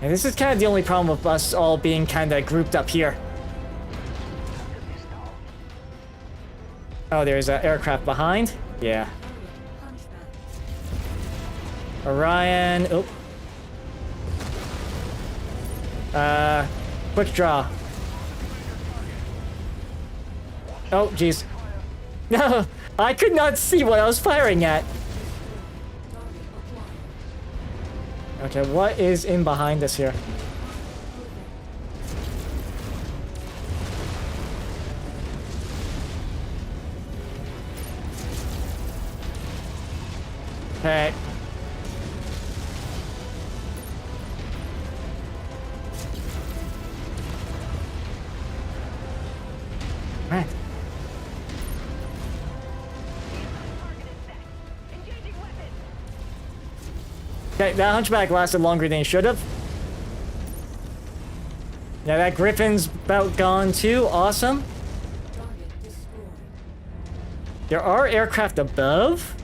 And this is kind of the only problem with us all being kind of grouped up here. Oh, there's an aircraft behind. Yeah. Orion. Oh. Quick draw. Oh, jeez. No, I could not see what I was firing at. Okay, what is in behind us here? Okay. Right. Okay, that hunchback lasted longer than he should have. Yeah, that griffin's about gone too. Awesome. Target destroyed. There are aircraft above.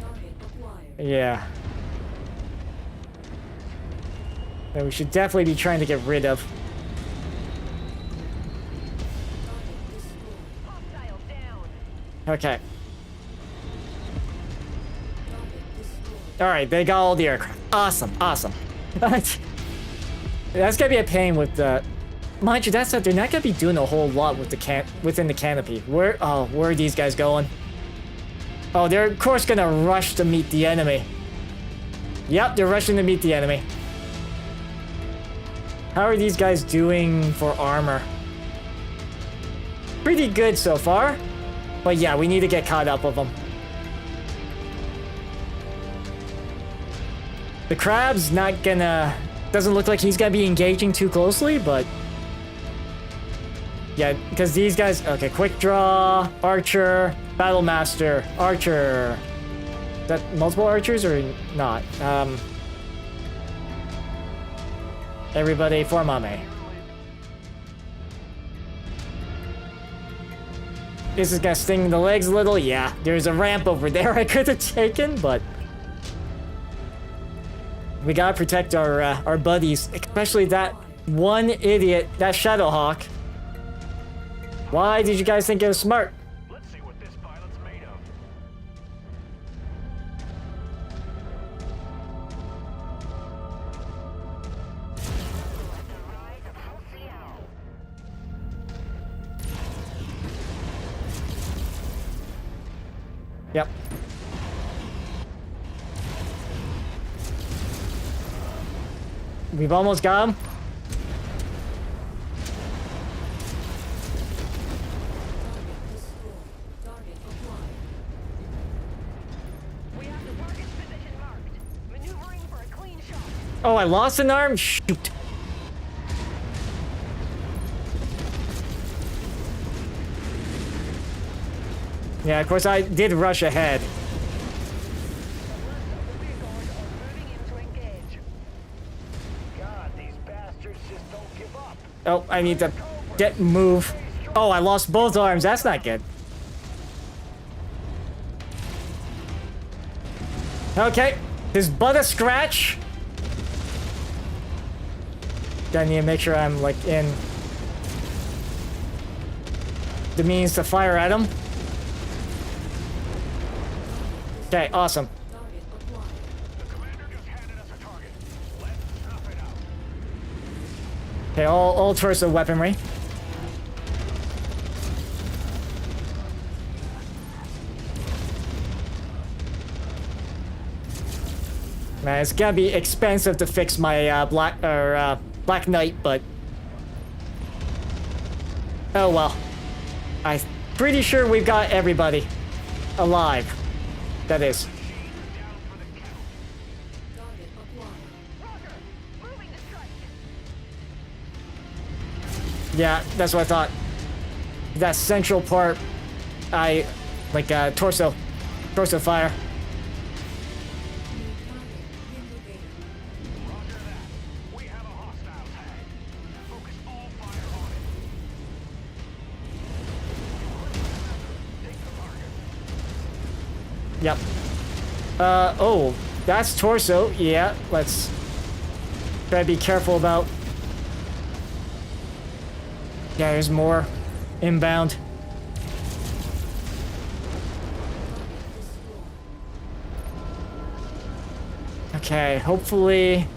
Target acquired. Yeah. That we should definitely be trying to get rid of. Target destroyed. Okay. Target destroyed. Alright, they got all the aircraft. Awesome, awesome. That's gonna be a pain with the... Mind you, that's not, they're not gonna be doing a whole lot with the within the canopy. Where are these guys going? Oh, they're of course gonna rush to meet the enemy. Yep, they're rushing to meet the enemy. How are these guys doing for armor? Pretty good so far. But yeah, we need to get caught up with them. The crab's not gonna... Doesn't look like he's gonna be engaging too closely, but... Yeah, because these guys... Okay, quick draw, archer, battle master, archer. Is that multiple archers or not? Everybody form on me. This is gonna sting the legs a little. Yeah, there's a ramp over there I could have taken, but... We gotta protect our buddies, especially that one idiot, that Shadowhawk. Why did you guys think it was smart? Let's see what this pilot's made of. Yep. We've almost got him. Target destroyed. Target acquired. We have the target's position marked. Maneuvering for a clean shot. Oh, I lost an arm? Shoot. Yeah, of course I did rush ahead. Moving in to engage. God, these bastards just don't give up. Oh, I need to move. Oh, I lost both arms. That's not good. Okay, his butt a scratch. Gotta need to make sure I'm like in the means to fire at him. Okay, awesome. Target acquired. The commander just handed us a target. Let's snuff it out. Okay, all torso weaponry. Man, it's gonna be expensive to fix my Black Knight, but oh well. I'm pretty sure we've got everybody alive. That is. Target acquired. Roger. Moving to strike. Yeah, that's what I thought. That central part, torso fire. New target indicated. Roger that. We have a hostile tag. Focus all fire on it. Take the target. Yep. Oh, that's torso. Yeah, let's try to be careful about. Yeah, there's more inbound. Okay, hopefully.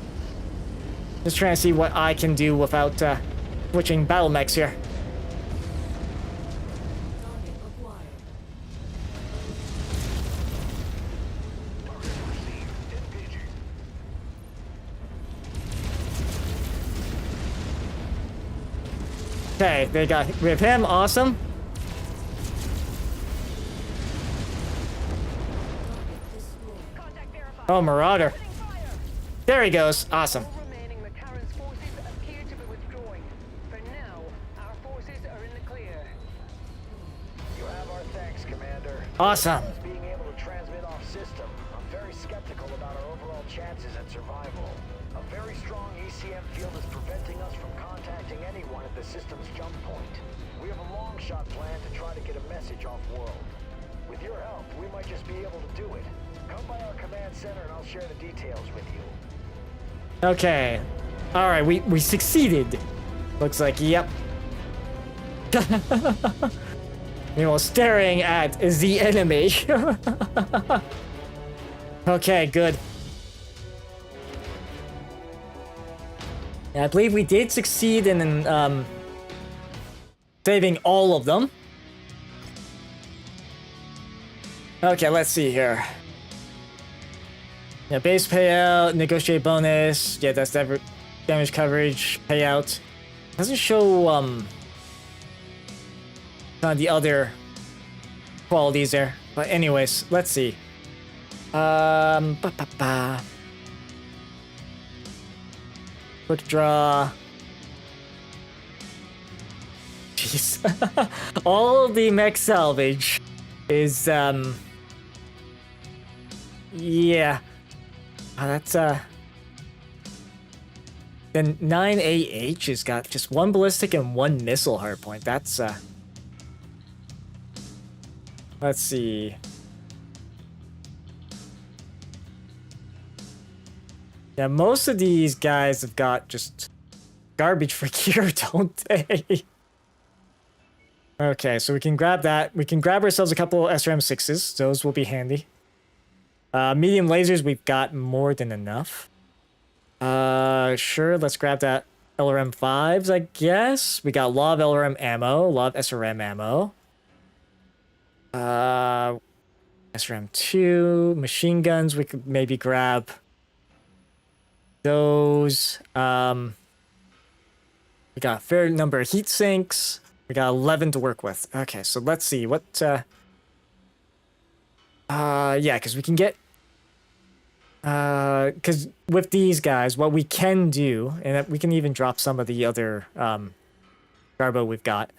Just trying to see what I can do without switching battle mechs here. Target acquired. Target received. Engaging. Okay, they got rid of him. Awesome. Oh, Marauder. There he goes. Awesome. All remaining McCarran's forces appear to be withdrawing. For now, our forces are in the clear. You have our thanks, Commander. Awesome. Being able to transmit off system, I'm very skeptical about our overall chances at survival. A very strong ECM field is preventing us from contacting anyone at the system's jump point. We have a long shot plan to try to get a message off world. With your help, we might just be able to do it. Come by our command center and I'll share the details with you. Okay. Alright, we succeeded. Looks like, yep. Meanwhile, staring at the enemy. Okay, good. Yeah, I believe we did succeed in saving all of them. Okay, let's see here. Yeah, base payout, negotiate bonus. Yeah, that's damage coverage payout. Doesn't show some of the other qualities there. But anyways, let's see. Quick draw. Jeez. All the mech salvage is yeah. That's then 9AH has got just one ballistic and one missile hardpoint. That's let's see. Yeah, most of these guys have got just garbage for gear, don't they? Okay, so we can grab that. We can grab ourselves a couple SRM-6s. Those will be handy. Medium lasers, we've got more than enough. Sure, let's grab that LRM-5s, I guess. We got a lot of LRM ammo, a lot of SRM ammo. SRM-2, machine guns, we could maybe grab those. We got a fair number of heat sinks. We got 11 to work with. Okay, so let's see what. Yeah, because we can get. Because with these guys, what we can do, and we can even drop some of the other garbo we've got.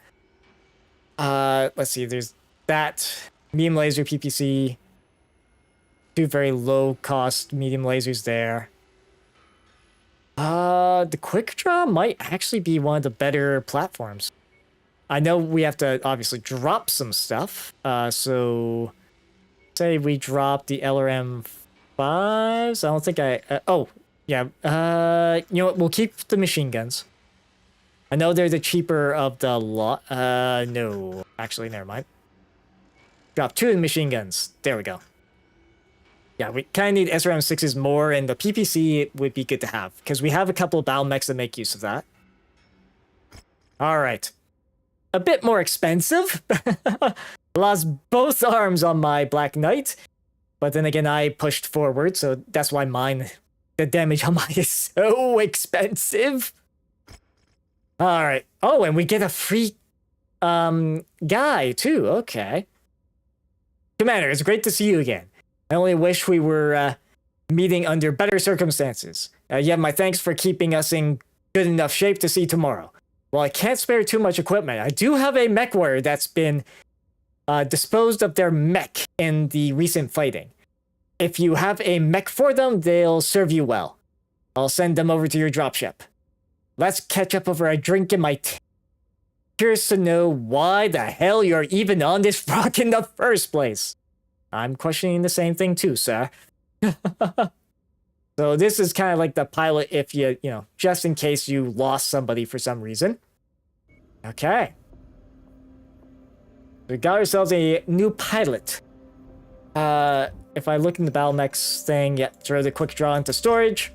Let's see. There's that medium laser PPC. Two very low cost medium lasers there. The quick draw might actually be one of the better platforms. I know we have to obviously drop some stuff. So say we drop the LRM-5s. I don't think oh, yeah. You know what? We'll keep the machine guns. I know they're the cheaper of the lot. No. Actually, never mind. Drop 2 machine guns. There we go. Yeah, we kind of need SRM-6s more, and the PPC would be good to have, because we have a couple of battle mechs that make use of that. Alright. A bit more expensive. Lost both arms on my Black Knight, but then again, I pushed forward, so that's why the damage on mine is so expensive. Alright. Oh, and we get a free guy, too. Okay. Commander, it's great to see you again. I only wish we were meeting under better circumstances. You have my thanks for keeping us in good enough shape to see tomorrow. Well, I can't spare too much equipment. I do have a MechWarrior that's been disposed of their mech in the recent fighting. If you have a mech for them, they'll serve you well. I'll send them over to your dropship. Let's catch up over a drink in my tea. Curious to know why the hell you're even on this rock in the first place. I'm questioning the same thing too, sir. So this is kind of like the pilot if you know, just in case you lost somebody for some reason. Okay. We got ourselves a new pilot. If I look in the battle mechs thing, yeah, throw the quick draw into storage.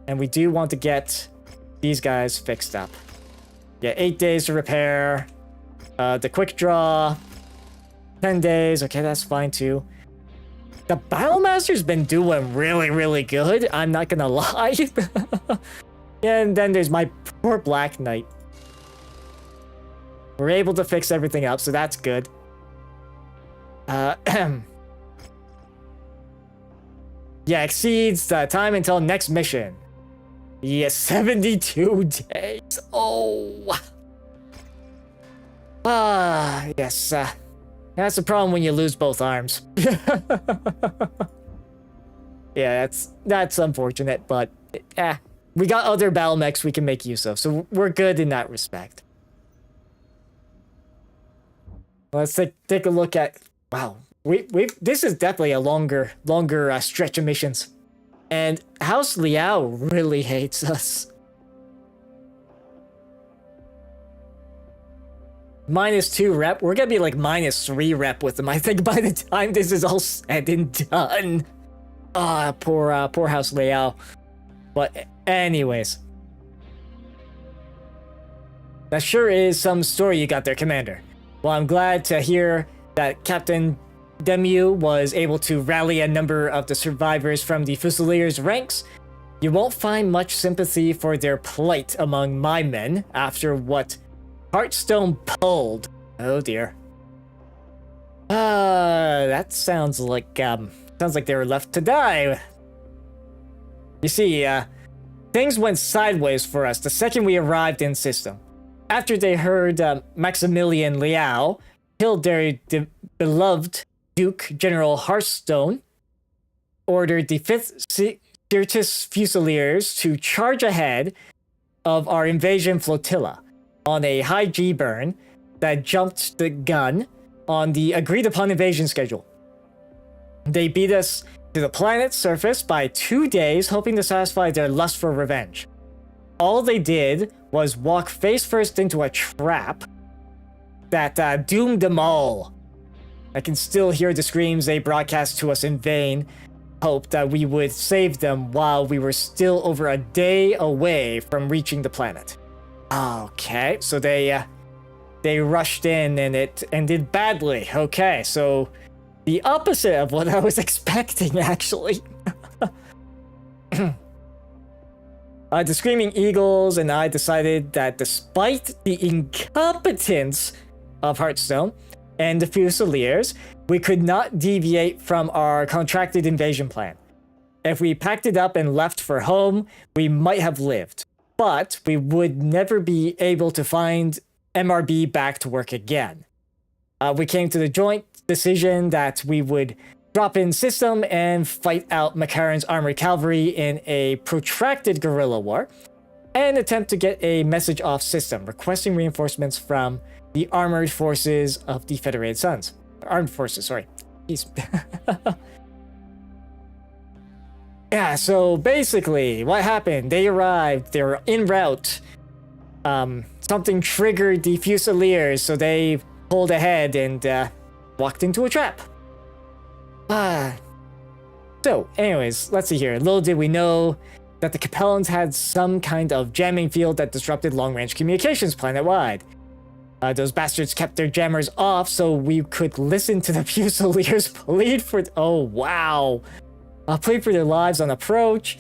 And we do want to get these guys fixed up. Yeah, 8 days to repair. The quick draw, 10 days. Okay, that's fine too. The Battlemaster's been doing really, really good. I'm not gonna lie. Yeah, and then there's my poor Black Knight. We're able to fix everything up, so that's good. Yeah, exceeds the time until next mission. Yes, 72 days. Oh. Yes. That's the problem when you lose both arms. Yeah, that's unfortunate, but we got other battle mechs we can make use of, so we're good in that respect. Let's take a look at. Wow, this is definitely a longer stretch of missions, and House Liao really hates us. -2 rep. We're gonna be like -3 rep with them, I think, by the time this is all said and done. Poor House Liao. But anyways, that sure is some story you got there, Commander. Well, I'm glad to hear that Captain Demu was able to rally a number of the survivors from the Fusiliers' ranks. You won't find much sympathy for their plight among my men after what Hearthstone pulled. Oh dear. That sounds like they were left to die. You see, things went sideways for us the second we arrived in system. After they heard Maximilian Liao killed their beloved Duke General Hearthstone, ordered the 5th Syrtis Fusiliers to charge ahead of our invasion flotilla on a high G-burn that jumped the gun on the agreed-upon invasion schedule. They beat us to the planet's surface by 2 days, hoping to satisfy their lust for revenge. All they did was walk face-first into a trap that doomed them all. I can still hear the screams they broadcast to us in vain, hope that we would save them while we were still over a day away from reaching the planet. Okay, so they rushed in and it ended badly. Okay, so the opposite of what I was expecting, actually. The Screaming Eagles and I decided that despite the incompetence of Hearthstone and the Fusiliers, we could not deviate from our contracted invasion plan. If we packed it up and left for home, we might have lived, but we would never be able to find MRB back to work again. We came to the joint decision that we would drop in system and fight out Makaran's armored cavalry in a protracted guerrilla war, and attempt to get a message off system requesting reinforcements from the armored forces of the Federated Suns. Armed forces, sorry. Jeez. Yeah, so basically, what happened? They arrived, they were en route. Something triggered the Fusiliers, so they pulled ahead and walked into a trap. So, anyways, let's see here. Little did we know that the Capellans had some kind of jamming field that disrupted long-range communications planet-wide. Those bastards kept their jammers off so we could listen to the Fusiliers plead for... Oh, wow. Plead for their lives on approach.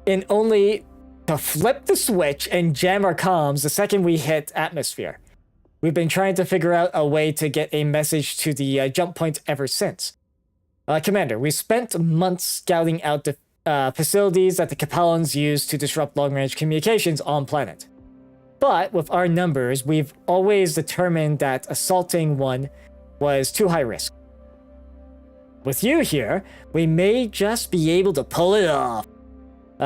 And only to flip the switch and jam our comms the second we hit atmosphere. We've been trying to figure out a way to get a message to the jump point ever since. Commander, we spent months scouting out the facilities that the Capellans use to disrupt long-range communications on planet. But with our numbers, we've always determined that assaulting one was too high risk. With you here, we may just be able to pull it off.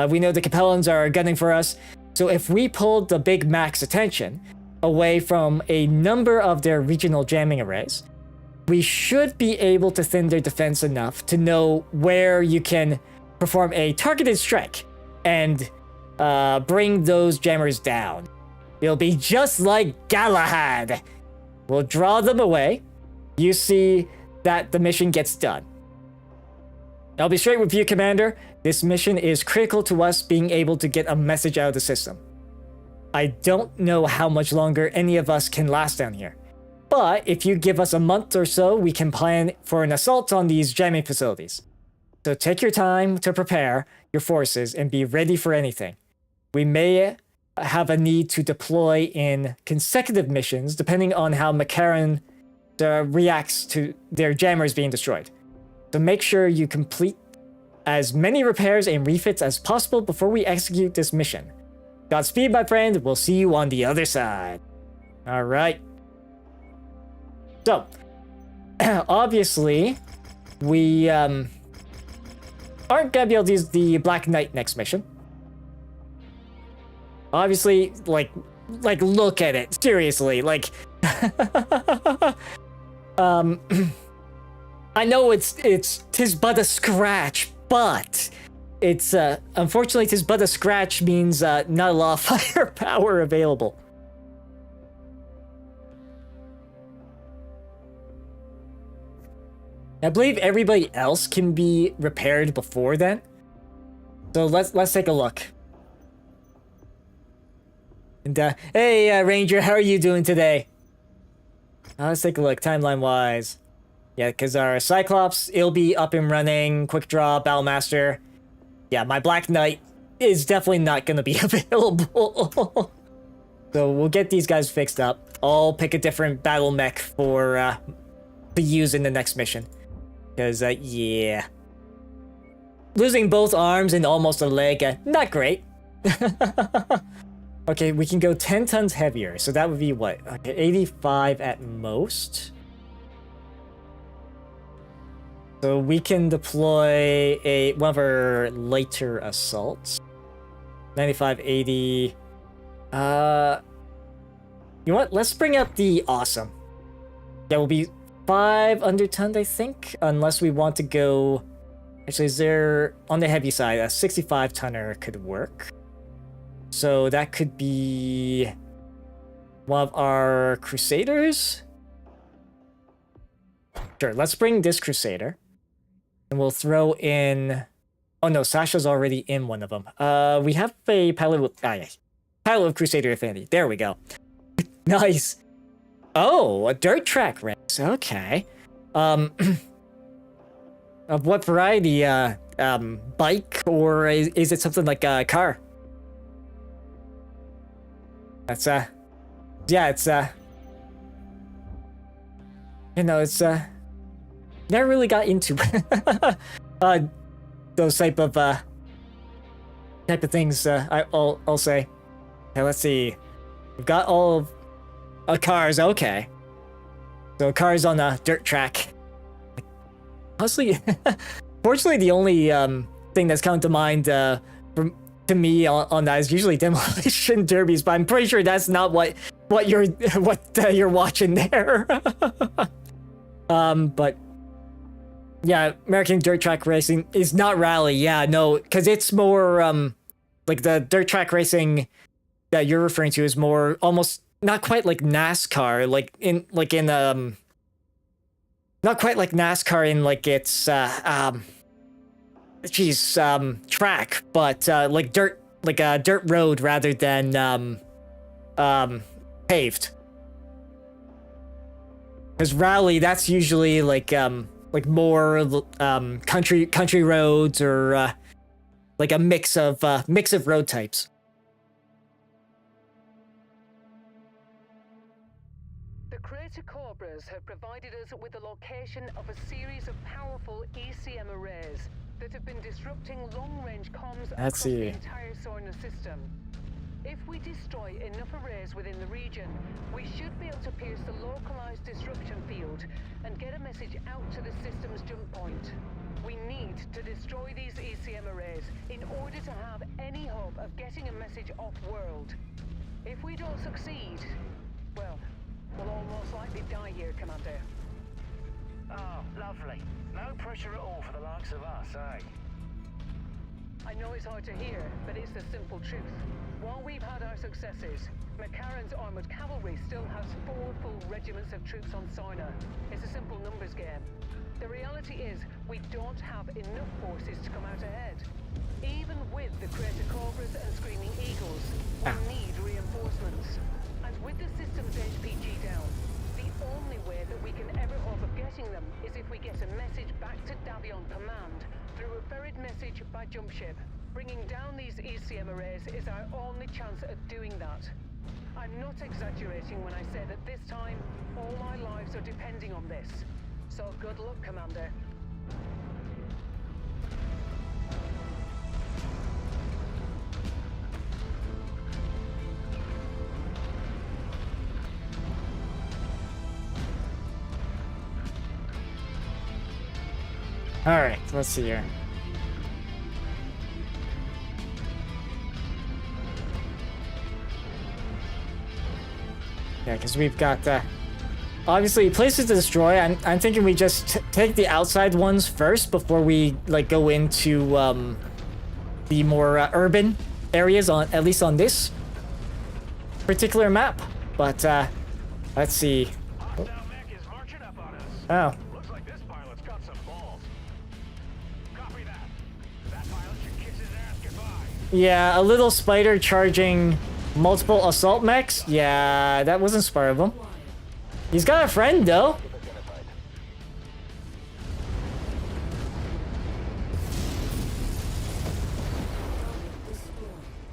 We know the Capellans are gunning for us, so if we pulled the Big Mac's attention away from a number of their regional jamming arrays, we should be able to thin their defense enough to know where you can perform a targeted strike and bring those jammers down. It'll be just like Galahad. We'll draw them away. You see that the mission gets done. I'll be straight with you, Commander. This mission is critical to us being able to get a message out of the system. I don't know how much longer any of us can last down here. But if you give us a month or so, we can plan for an assault on these jamming facilities. So take your time to prepare your forces and be ready for anything. We may have a need to deploy in consecutive missions depending on how Makaran reacts to their jammers being destroyed. So make sure you complete as many repairs and refits as possible before we execute this mission. Godspeed, my friend. We'll see you on the other side. All right. So, obviously, we aren't gonna be able to use the Black Knight next mission. Obviously, like look at it. Seriously, like, I know tis but a scratch, but it's unfortunately tis but a scratch means not a lot of firepower available. I believe everybody else can be repaired before then. So let's take a look. And hey Ranger, how are you doing today? Let's take a look timeline-wise. Yeah, because our Cyclops, it'll be up and running. Quick Draw, Battlemaster. Yeah, my Black Knight is definitely not going to be available. So we'll get these guys fixed up. I'll pick a different battle mech for to use in the next mission. Because, yeah. Losing both arms and almost a leg, not great. Okay, we can go 10 tons heavier. So that would be what? Okay, 85 at most. So we can deploy one of our lighter assaults. 95, 80. You know what? Let's bring up the Awesome. Yeah, we'll be 5 under ton, I think. Unless we want to go... Actually, is there... On the heavy side, a 65 tonner could work. So that could be... one of our Crusaders? Sure, let's bring this Crusader. And we'll throw in... Oh no, Sasha's already in one of them. We have a pilot with... yeah. Pilot of Crusader Affinity. There we go. Nice. Oh, a dirt track race. Okay. Of what variety? Bike? Or is it something like a car? That's, yeah, it's, you know, it's, never really got into, those type of things, I'll say. Okay, let's see. We've got all of cars, okay. So cars on a dirt track. Honestly, fortunately, the only, thing that's come to mind, to me on that is usually demolition derbies, but I'm pretty sure that's not what you're watching there. But yeah, American dirt track racing is not rally. Yeah, no, because it's more like the dirt track racing that you're referring to is more almost not quite like NASCAR, not quite like NASCAR in like its track, but like a dirt road rather than paved. Because rally, that's usually like more country roads or like a mix of road types. The Crater Cobras have provided us with the location of a series of powerful ECM arrays that have been disrupting long-range comms across the entire Sorna system. If we destroy enough arrays within the region, we should be able to pierce the localized disruption field and get a message out to the system's jump point. We need to destroy these ECM arrays in order to have any hope of getting a message off-world. If we don't succeed, well, we'll all most likely die here, Commander. Oh, lovely. No pressure at all for the likes of us, eh? I know it's hard to hear, but it's the simple truth. While we've had our successes, McCarran's armored cavalry still has 4 full regiments of troops on Sorna. It's a simple numbers game. The reality is, we don't have enough forces to come out ahead. Even with the Crater Cobras and Screaming Eagles, we need reinforcements. And with the system's HPG down, the only way that we can ever hope of getting them is if we get a message back to Davion Command through a ferried message by jump ship. Bringing down these ECM arrays is our only chance at doing that. I'm not exaggerating when I say that this time, all our lives are depending on this. So good luck, Commander. Alright, let's see here. Yeah, because we've got, obviously, places to destroy. I'm thinking we just take the outside ones first before we, like, go into, the more urban areas, at least on this particular map. But, let's see. Hostile mech is marching up on us. Oh. Looks like this pilot's got some balls. Copy that. That pilot should kiss his ass goodbye. Yeah, a little spider charging multiple assault mechs. Yeah, that wasn't smart of him. He's got a friend, though.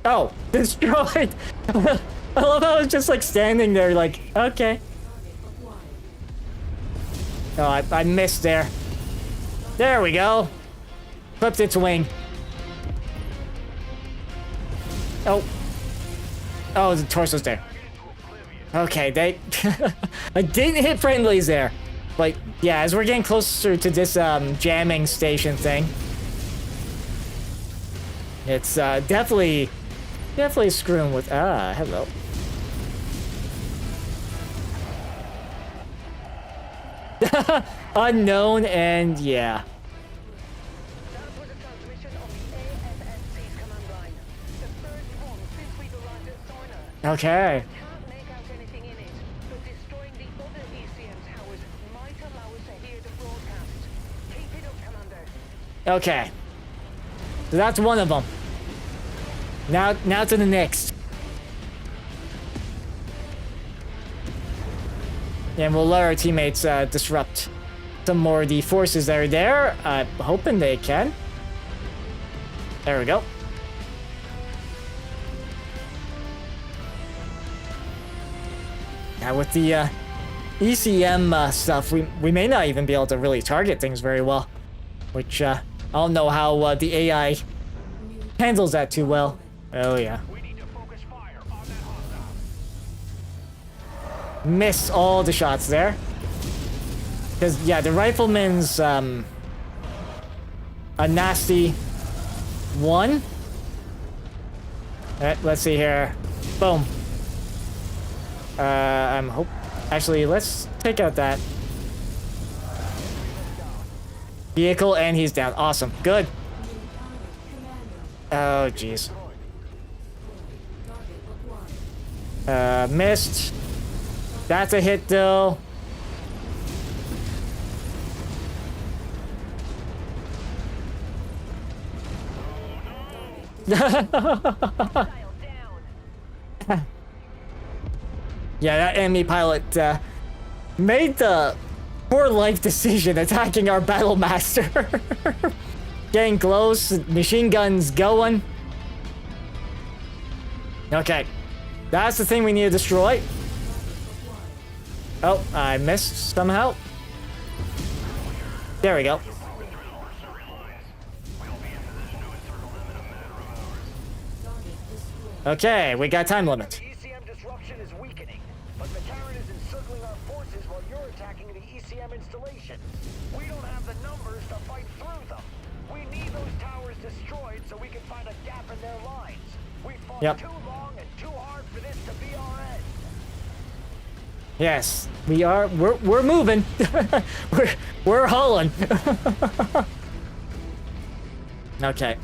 Oh, destroyed. I love how it's just like standing there like, okay. Oh, I missed there. There we go. Clipped its wing. Oh. Oh, the torso's there. Okay, they... I didn't hit friendlies there. But, yeah, as we're getting closer to this jamming station thing, it's definitely screwing with... Ah, hello. Unknown, and yeah. That was a transmission on the AFSC's command line. The first one since we've arrived at Soina. Okay. Can't make out anything in it, but destroying the other ECM towers might allow us to hear the broadcast. Keep it up, Commander. Okay. So that's one of them. Now to the next. And we'll let our teammates disrupt some more of the forces that are there. I'm hoping they can. There we go. Now with the ECM stuff, we may not even be able to really target things very well. Which, I don't know how the AI handles that too well. Oh yeah. We need to focus fire on that hostile. Miss all the shots there. Because, yeah, the rifleman's a nasty one. Alright, let's see here. Boom. Actually, let's take out that vehicle, and he's down. Awesome. Good. Oh, jeez. Missed. That's a hit, though. Yeah, that enemy pilot made the poor life decision attacking our battle master. Getting close, machine guns going. Okay, that's the thing we need to destroy. Oh, I missed somehow. There we go. Okay, we got time limit. ECM disruption is weakening, but McCarran is encircling our forces while you're attacking the ECM installation. We don't have the numbers to fight through them. We need those towers destroyed so we can find a gap in their lines. We fought too long and too hard for this to be our end. Yes, we are. We're moving. we're hauling. Okay.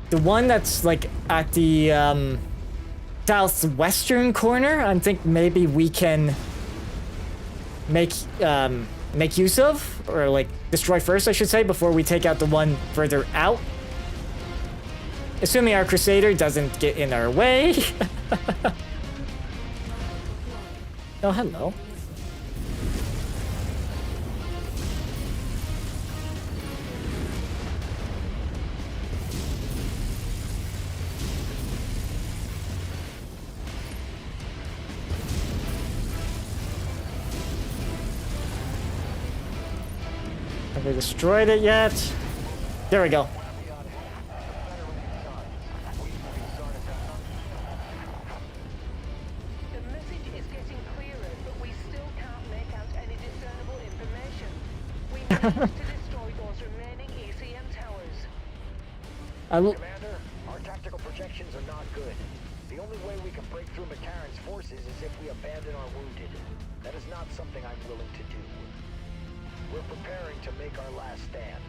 The one that's like at the southwestern corner, I think maybe we can make use of, or like destroy first, I should say, before we take out the one further out. Assuming our Crusader doesn't get in our way. Oh, hello. Have we destroyed it yet? There we go. The message is getting clearer, but we still can't make out any discernible information. We managed to destroy those Commander, our tactical projections are not good. The only way we can break through McCarran's forces is if we abandon our wounded. That is not something I'm willing to do. We're preparing to make our last stand.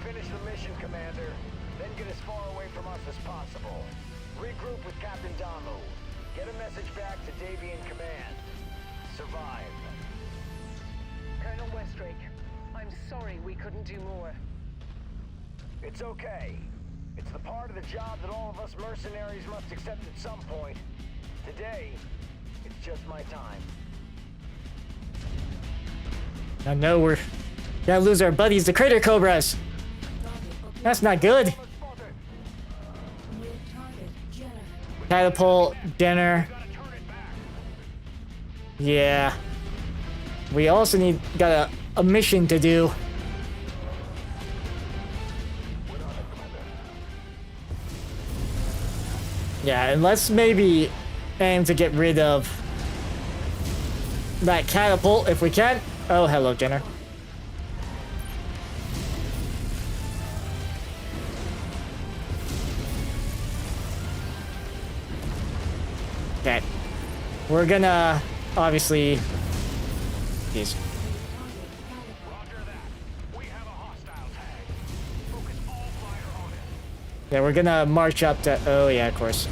Finish the mission, Commander. Then get as far away from us as possible. Regroup with Captain Damu. Get a message back to Davy in command. Survive. Colonel Westrake, I'm sorry we couldn't do more. It's okay. It's the part of the job that all of us mercenaries must accept at some point. Today, it's just my time. I know we're gonna lose our buddies, the Crater Cobras. That's not good. New target, Jenner. Catapult, Jenner. Yeah. We also got a mission to do. Yeah, and let's maybe aim to get rid of that catapult if we can. Oh, hello, Jenner. Okay. We're gonna obviously. Jeez. Roger that. We have a hostile tag. Focus all fire on it. Yeah, we're gonna march up to. Oh, yeah, of course.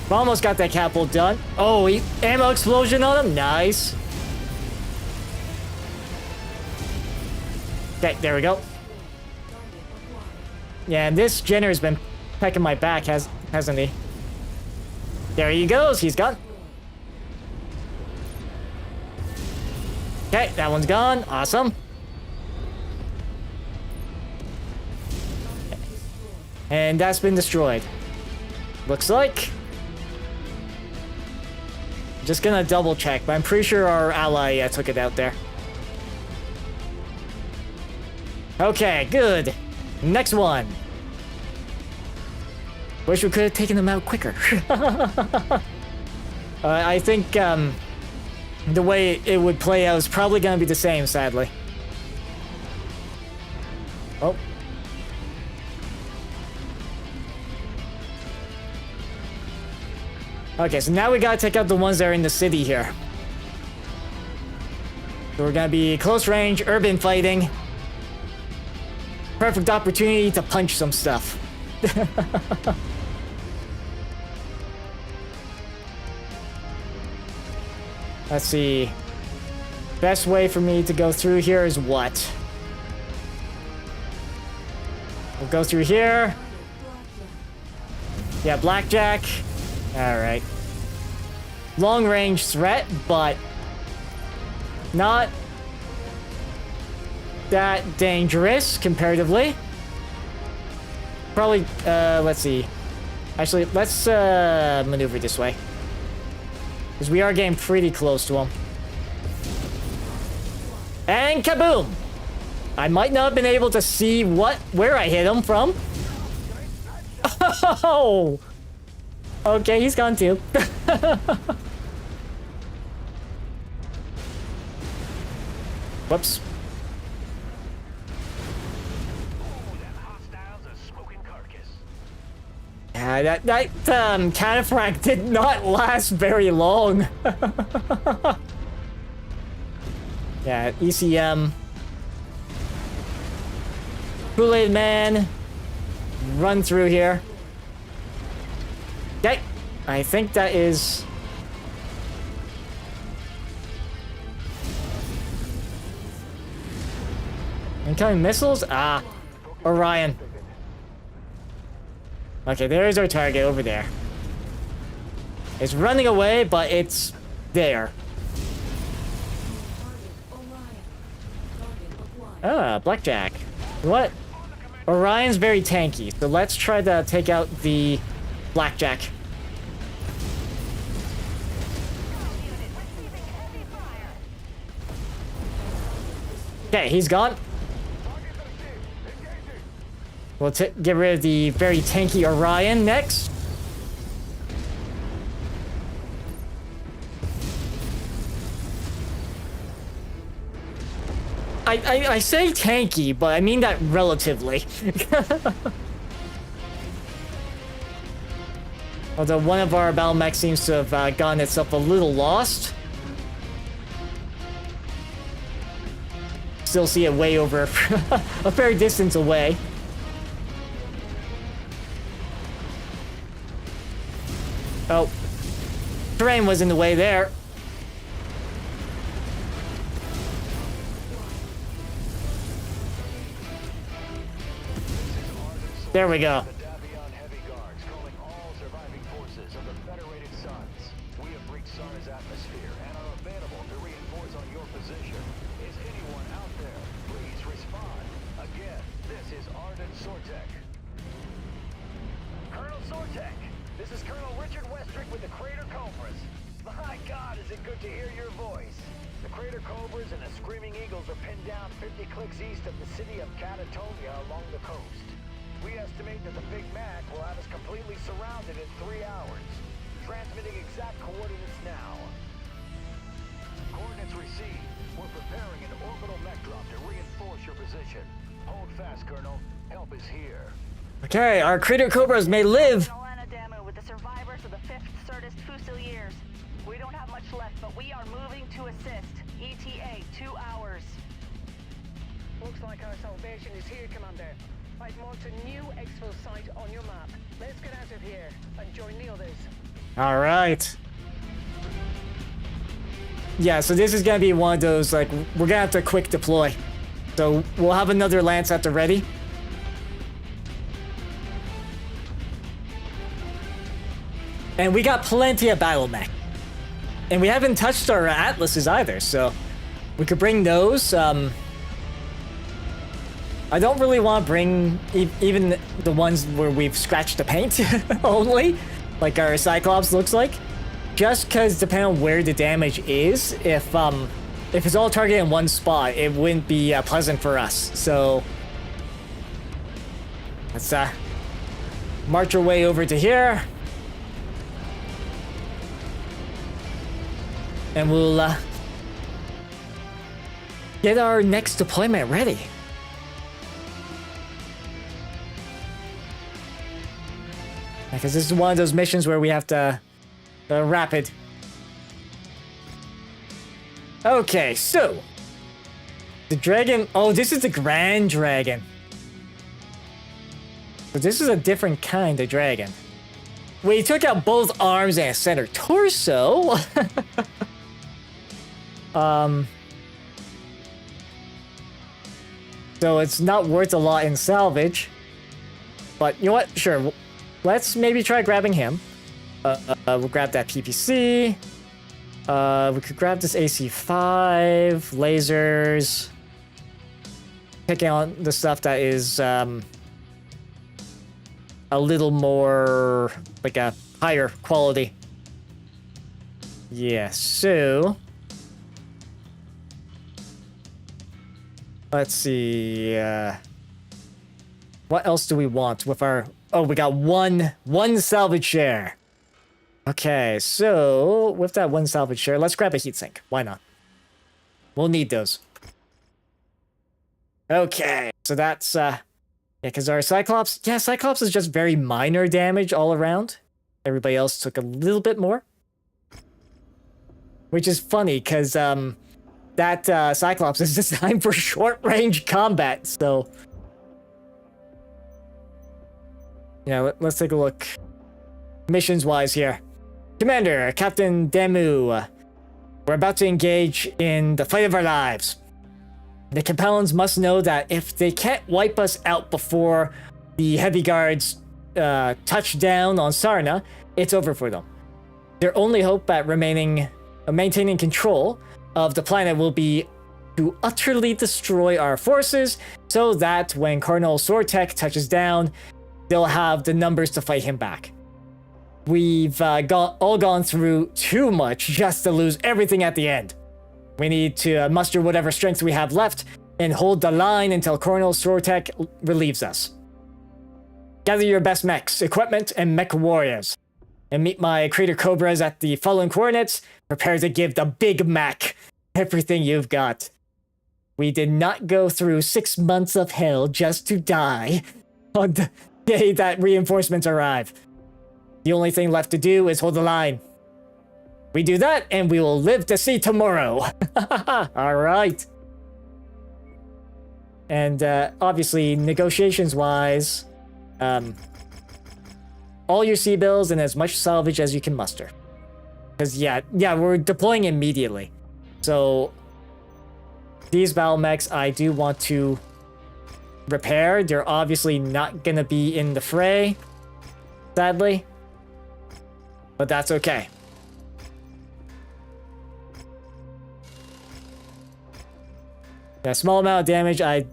Almost got that catapult done. Oh, ammo explosion on him. Nice. Okay, there we go. Yeah, and this Jenner has been pecking my back, hasn't he? There he goes. He's gone. Okay, that one's gone. Awesome. And that's been destroyed. Looks like. Just gonna double check, but I'm pretty sure our ally took it out there. Okay, good. Next one. Wish we could have taken them out quicker. I think the way it would play out is probably gonna be the same, sadly. Oh. Okay, so now we gotta take out the ones that are in the city here. So we're gonna be close range, urban fighting. Perfect opportunity to punch some stuff. Let's see. Best way for me to go through here is what? We'll go through here. Yeah, blackjack. Alright. Long range threat, but not that dangerous comparatively. Probably, let's see. Actually, let's maneuver this way. Because we are getting pretty close to him. And kaboom! I might not have been able to see where I hit him from. Oh! Okay, he's gone too. Whoops. Yeah, that cataphract did not last very long. Yeah, ECM. Kool-Aid Man. Run through here. Okay, I think that is... Incoming missiles? Ah, Orion. Okay, there's our target over there. It's running away, but it's there. Ah, blackjack. What? Orion's very tanky, so let's try to take out the blackjack. Okay, he's gone. We'll get rid of the very tanky Orion next. I say tanky, but I mean that relatively. Although one of our battle mechs seems to have gotten itself a little lost. Still see it way over a fair distance away. Oh. Terrain was in the way there. There we go. The Dalahan heavy guards calling all surviving forces of the Federated Suns. We have breached Sarna's atmosphere and are available to reinforce on your position. Is anyone out there? Please respond. Again, this is Arden Sortek. Colonel Sortek, this is Colonel Richard Westrick with the Crater Cobras. My God, is it good to hear your voice. The Crater Cobras and the Screaming Eagles are pinned down 50 clicks east of the city of Catatonia along the coast. We estimate that the Big Mac will have us completely surrounded in 3 hours. Transmitting exact coordinates now. Coordinates received. We're preparing an orbital mech drop to reinforce your position. Hold fast, Colonel. Help is here. Okay, our Crater Cobras may live. Demo with the survivors of the 5th Certus Fusiliers. We don't have much left, but we are moving to assist. ETA 2 hours. Looks like our salvation is here, Commander. I've marked a new exfil site on your map. Let's get out of here and join the others. All right. Yeah, so this is gonna be one of those, like, we're gonna have to quick deploy. So we'll have another Lance at the ready. And we got plenty of battle mech. And we haven't touched our Atlases either, so we could bring those. I don't really want to bring even the ones where we've scratched the paint only, like our Cyclops looks like. Just because depending on where the damage is, if it's all targeted in one spot, it wouldn't be pleasant for us. So let's march our way over to here. And we'll get our next deployment ready. Because this is one of those missions where we have to rapid. Okay, so the dragon. Oh, this is the Grand Dragon. So this is a different kind of dragon. We took out both arms and center torso. So it's not worth a lot in salvage. But you know what? Sure. Let's maybe try grabbing him. We'll grab that PPC. We could grab this AC5, lasers. Picking on the stuff that is a little more like a higher quality. Yeah, so let's see. What else do we want with our? Oh, we got one salvage share. Okay, so with that one salvage share, let's grab a heatsink. Why not? We'll need those. Okay, so that's yeah, because our Cyclops, yeah, Cyclops is just very minor damage all around. Everybody else took a little bit more, which is funny because that Cyclops is designed for short range combat. So yeah, let's take a look. Missions wise here. Commander, Captain Demu, we're about to engage in the fight of our lives. The Capellans must know that if they can't wipe us out before the heavy guards touch down on Sarna, it's over for them. Their only hope at maintaining control of the planet will be to utterly destroy our forces so that when Colonel Sortek touches down, they'll have the numbers to fight him back. We've all gone through too much just to lose everything at the end. We need to muster whatever strength we have left and hold the line until Colonel Sortek relieves us. Gather your best mechs, equipment, and MechWarriors, and meet my Crater Cobras at the following coordinates. Prepare to give the Big Mac everything you've got. We did not go through 6 months of hell just to die on the day that reinforcements arrive. The only thing left to do is hold the line. We do that, and we will live to see tomorrow. Alright. And obviously, negotiations-wise, all your sea bills and as much salvage as you can muster. Because, yeah, we're deploying immediately. So, these battle mechs I do want to repair. They're obviously not gonna be in the fray, sadly. But that's okay. A small amount of damage, I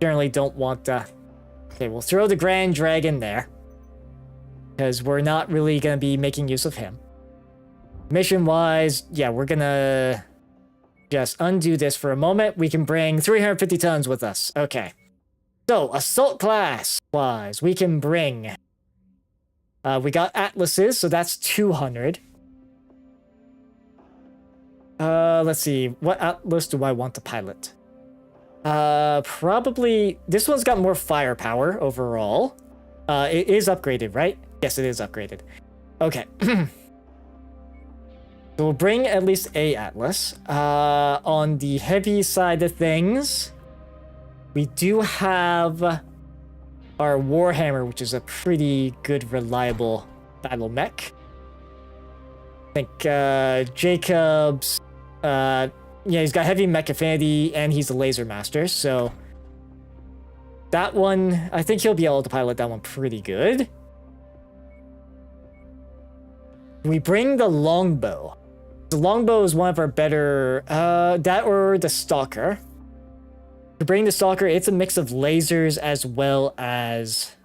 generally don't want to... Okay, we'll throw the Grand Dragon there. Because we're not really going to be making use of him. Mission-wise, yeah, we're going to just undo this for a moment. We can bring 350 tons with us. Okay. So, Assault Class-wise, we can bring... we got Atlases, so that's 200. Let's see. What Atlas do I want to pilot? Probably... This one's got more firepower overall. It is upgraded, right? Yes, it is upgraded. Okay. So we'll bring at least a Atlas. On the heavy side of things, we do have our Warhammer, which is a pretty good, reliable battle mech. I think Jacob's... yeah, he's got heavy mech affinity, and he's a laser master, so... That one, I think he'll be able to pilot that one pretty good. We bring the longbow. The longbow is one of our better... that or the stalker. To bring the stalker, it's a mix of lasers as well as...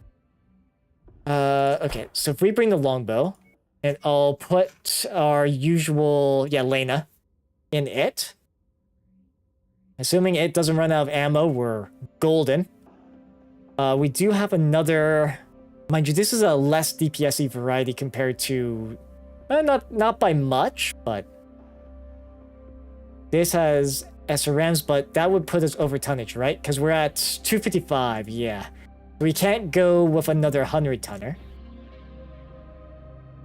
okay, so if we bring the longbow, and I'll put our usual... Yeah, Lena in it. Assuming it doesn't run out of ammo, we're golden. We do have another... Mind you, this is a less DPS-y variety compared to... not by much, but... This has SRMs, but that would put us over tonnage, right? Because we're at 255, yeah. We can't go with another 100-tonner.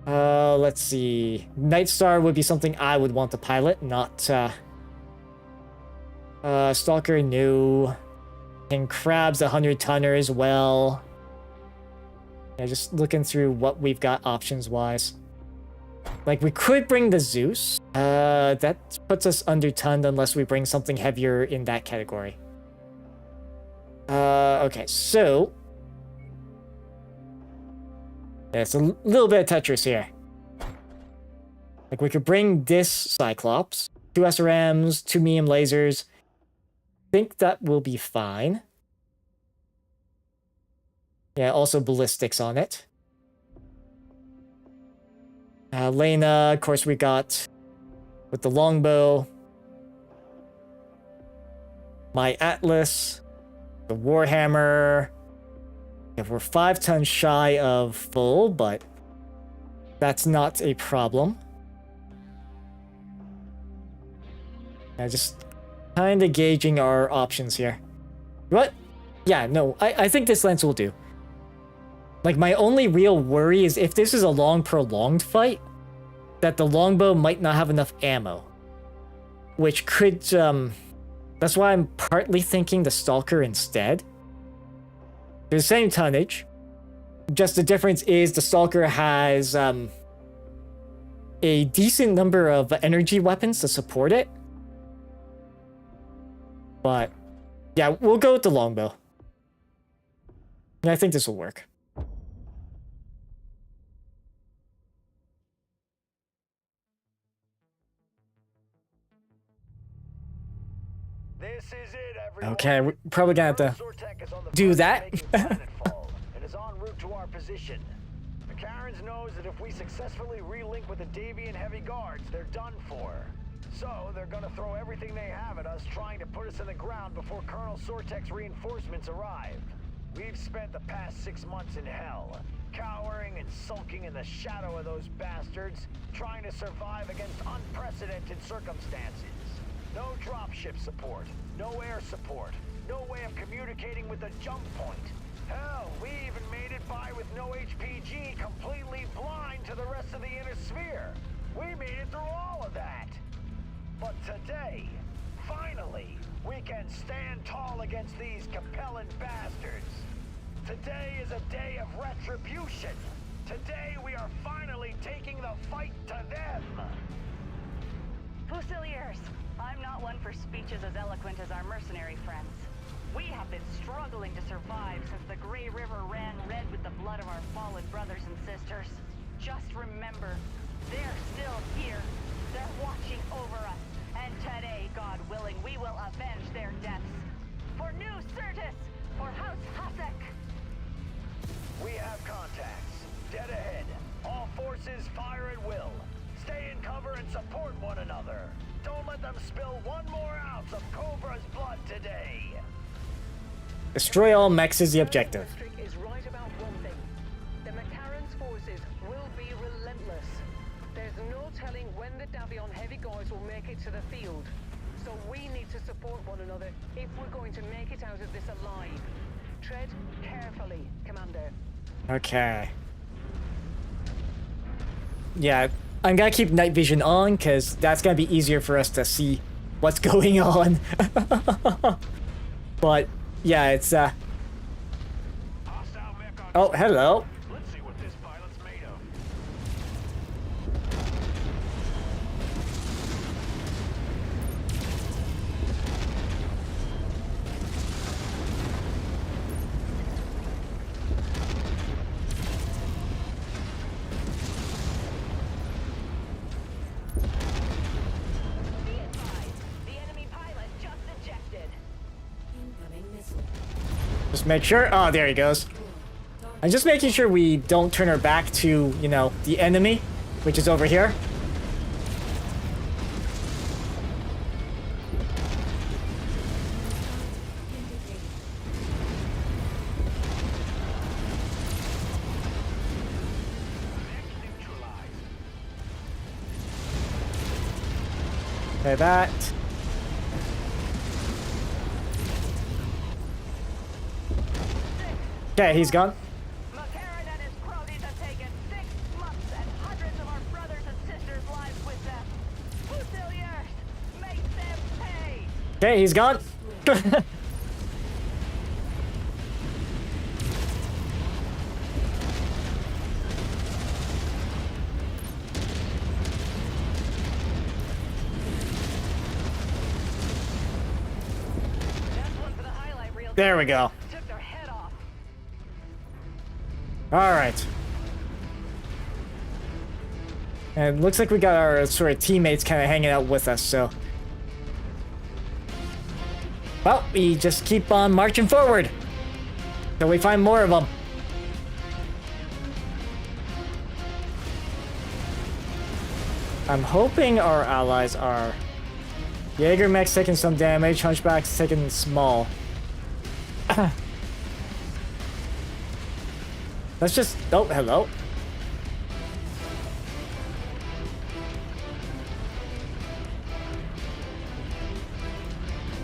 Let's see. Night Star would be something I would want to pilot, not... Stalker, no. And Crab's a 100-tonner as well. Yeah, just looking through what we've got options-wise. Like, we could bring the Zeus. That puts us under-tonned unless we bring something heavier in that category. Okay, so... Yeah, it's a little bit of Tetris here. Like, we could bring this Cyclops. 2 SRMs, 2 medium lasers. I think that will be fine. Yeah, also ballistics on it. Lena, of course, we got with the longbow. My Atlas. The Warhammer. Yeah, we're 5 tons shy of full, but that's not a problem. Yeah, just kind of gauging our options here. What? Yeah, no, I think this lance will do. Like, my only real worry is if this is a long, prolonged fight, that the longbow might not have enough ammo. Which could, that's why I'm partly thinking the Stalker instead. They're the same tonnage. Just the difference is the Stalker has, a decent number of energy weapons to support it. But, yeah, we'll go with the longbow. Yeah, I think this will work. This is it, everyone. Okay, we're probably gonna have to do that. and is en route to our position. McCarran's knows that if we successfully relink with the Davian heavy guards, they're done for. So they're gonna throw everything they have at us, trying to put us in the ground before Colonel Sortek's reinforcements arrive. We've spent the past 6 months in hell, cowering and sulking in the shadow of those bastards, trying to survive against unprecedented circumstances. No dropship support, no air support, no way of communicating with the jump point. Hell, we even made it by with no HPG, completely blind to the rest of the inner sphere. We made it through all of that. But today, finally, we can stand tall against these compelling bastards. Today is a day of retribution. Today we are finally taking the fight to them. Fusiliers, I'm not one for speeches as eloquent as our mercenary friends. We have been struggling to survive since the Grey River ran red with the blood of our fallen brothers and sisters. Just remember, they're still here. They're watching over us. And today, God willing, we will avenge their deaths. For New Certus, for House Hasek. We have contacts. Dead ahead. All forces fire at will. Stay in cover and support one another. Don't let them spill one more ounce of Cobra's blood today. Destroy all mechs is the objective. District is right about one thing. The Macaron's forces will be relentless. There's no telling when the Davion heavy guards will make it to the field. So we need to support one another if we're going to make it out of this alive. Tread carefully, Commander. Okay. Yeah, I'm gonna keep night vision on because that's gonna be easier for us to see what's going on. But yeah, it's Hostile mech on. oh, hello. Let's see what this pilot's made of. Be advised, the enemy pilot just ejected. Incoming missile. Just make sure. Oh, there he goes. I'm just making sure we don't turn our back to, you know, the enemy, which is over here. Okay, that. Okay, he's gone. Macaron and his cronies have taken 6 months and hundreds of our brothers and sisters' lives with them. Fusiliers, make them pay! Okay, he's gone. That's one for the highlight reel. There we go. Took their head off. All right. And it looks like we got our sort of teammates kind of hanging out with us, so. Well, we just keep on marching forward till we find more of them. I'm hoping our allies are Jaeger mech's taking some damage, Hunchback's taking small. Let's just. Oh, hello.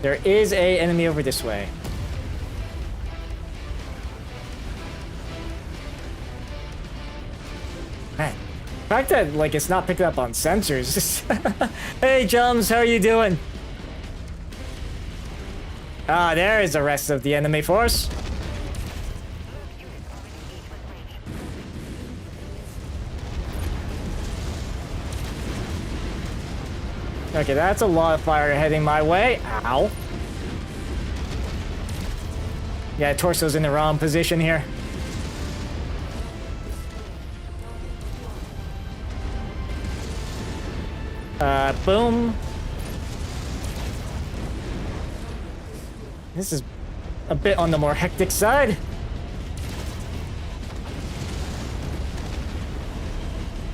There is a enemy over this way. Man, the fact that like it's not picking up on sensors. Hey, Jums, how are you doing? Ah, there is the rest of the enemy force. Okay, that's a lot of fire heading my way. Ow. Yeah, torso's in the wrong position here. Boom. This is a bit on the more hectic side.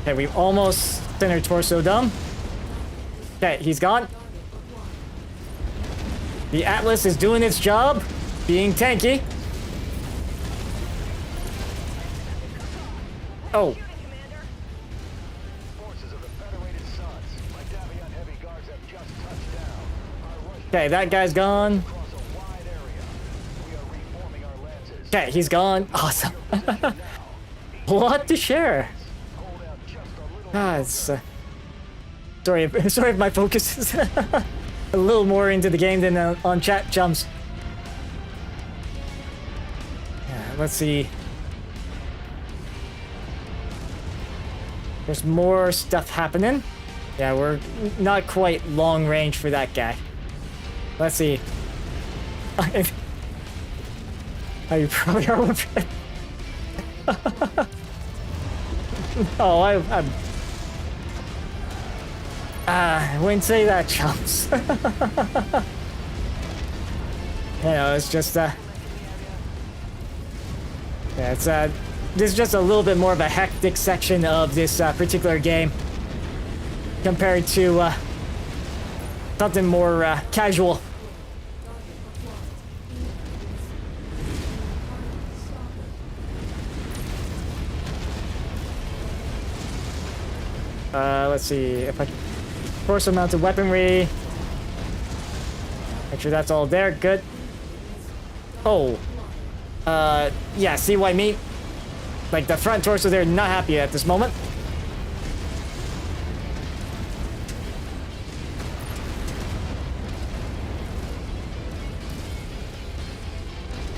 Okay, we've almost sent our torso down. Okay, he's gone. The Atlas is doing its job, being tanky. Oh. Forces of the Federated Suns. My Davion heavy guards have just touched down. Okay, that guy's gone. Across a wide area. We are reforming our lances. Okay, he's gone. Awesome. What to share? Hold out just a little. Ah, it's sorry if my focus is a little more into the game than on chat chums. Yeah, let's see. There's more stuff happening. Yeah, we're not quite long range for that guy. Let's see. Oh, you probably are with it. Oh, I'm... I wouldn't say that, chumps. You know, it's just, yeah, it's, this is just a little bit more of a hectic section of this particular game compared to something more casual. Let's see if I can force mounted weaponry. Make sure that's all there. Good. Oh. Yeah, see what I mean? Like the front torso, they're not happy at this moment.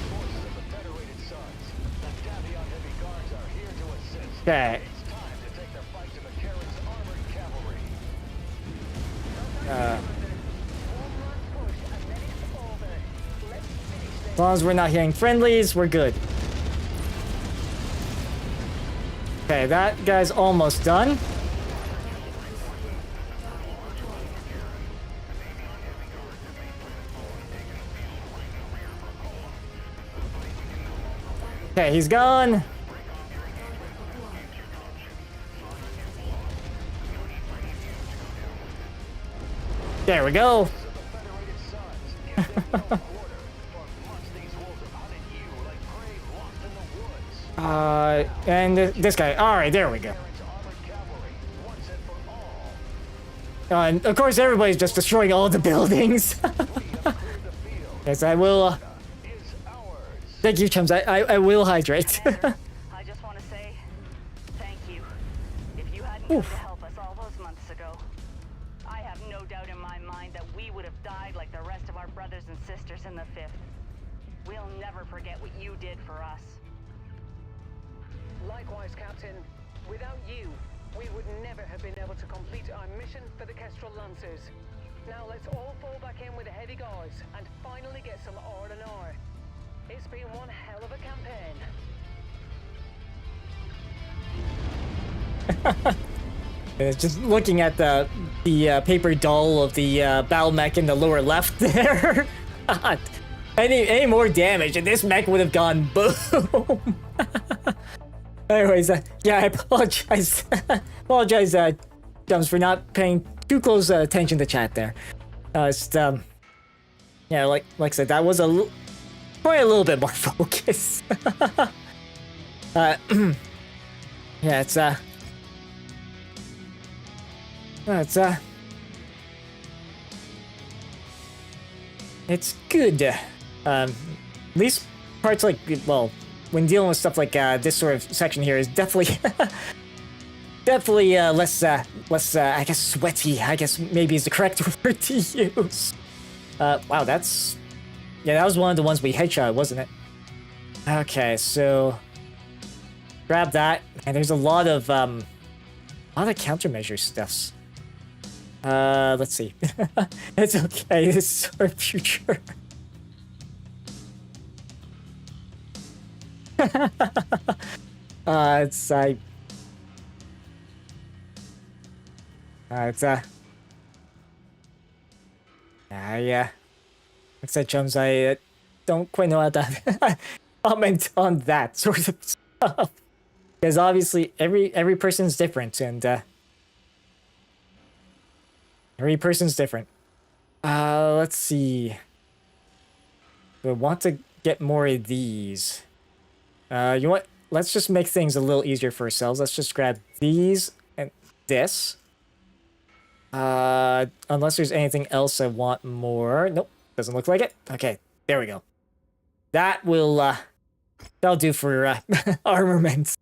Forces of the Federated Sons. The Dalahan heavy guards are here to assist. Okay. It's time to take the fight to McCarran's armored cavalry. As long as we're not hitting friendlies, we're good. Okay, that guy's almost done. Okay, he's gone. There we go. And this guy. All right, there we go. And of course, everybody's just destroying all the buildings. Yes, I will. Thank you, chums. I will hydrate. I just want to say thank you. If you hadn't come to help us all those months ago, I have no doubt in my mind that we would have died like the rest of our brothers and sisters in the 5th. We'll never forget what you did for us. Likewise, Captain. Without you, we would never have been able to complete our mission for the Kestrel Lancers. Now let's all fall back in with the heavy guards and finally get some R&R. It's been one hell of a campaign. Just looking at the paper doll of the battle mech in the lower left there. any more damage and this mech would have gone boom. Anyways, yeah, I apologize. Apologize, Dums, for not paying too close attention to chat there. It's, yeah, like I said, that was probably a little bit more focus. Yeah, it's good. At least parts like, well, when dealing with stuff like this sort of section here is definitely less I guess sweaty, I guess maybe is the correct word to use. Wow, that was one of the ones we headshot, wasn't it? Okay, so grab that, and there's a lot of countermeasure stuffs. Let's see. It's okay, this is sort of future. It's like I said, chums, I don't quite know how to comment on that sort of stuff, because obviously every person's different, and every person's different. Let's see. We want to get more of these. You know what? Let's just make things a little easier for ourselves. Let's just grab these and this. Unless there's anything else I want more. Nope, doesn't look like it. Okay, there we go. That will, that'll do for, armaments.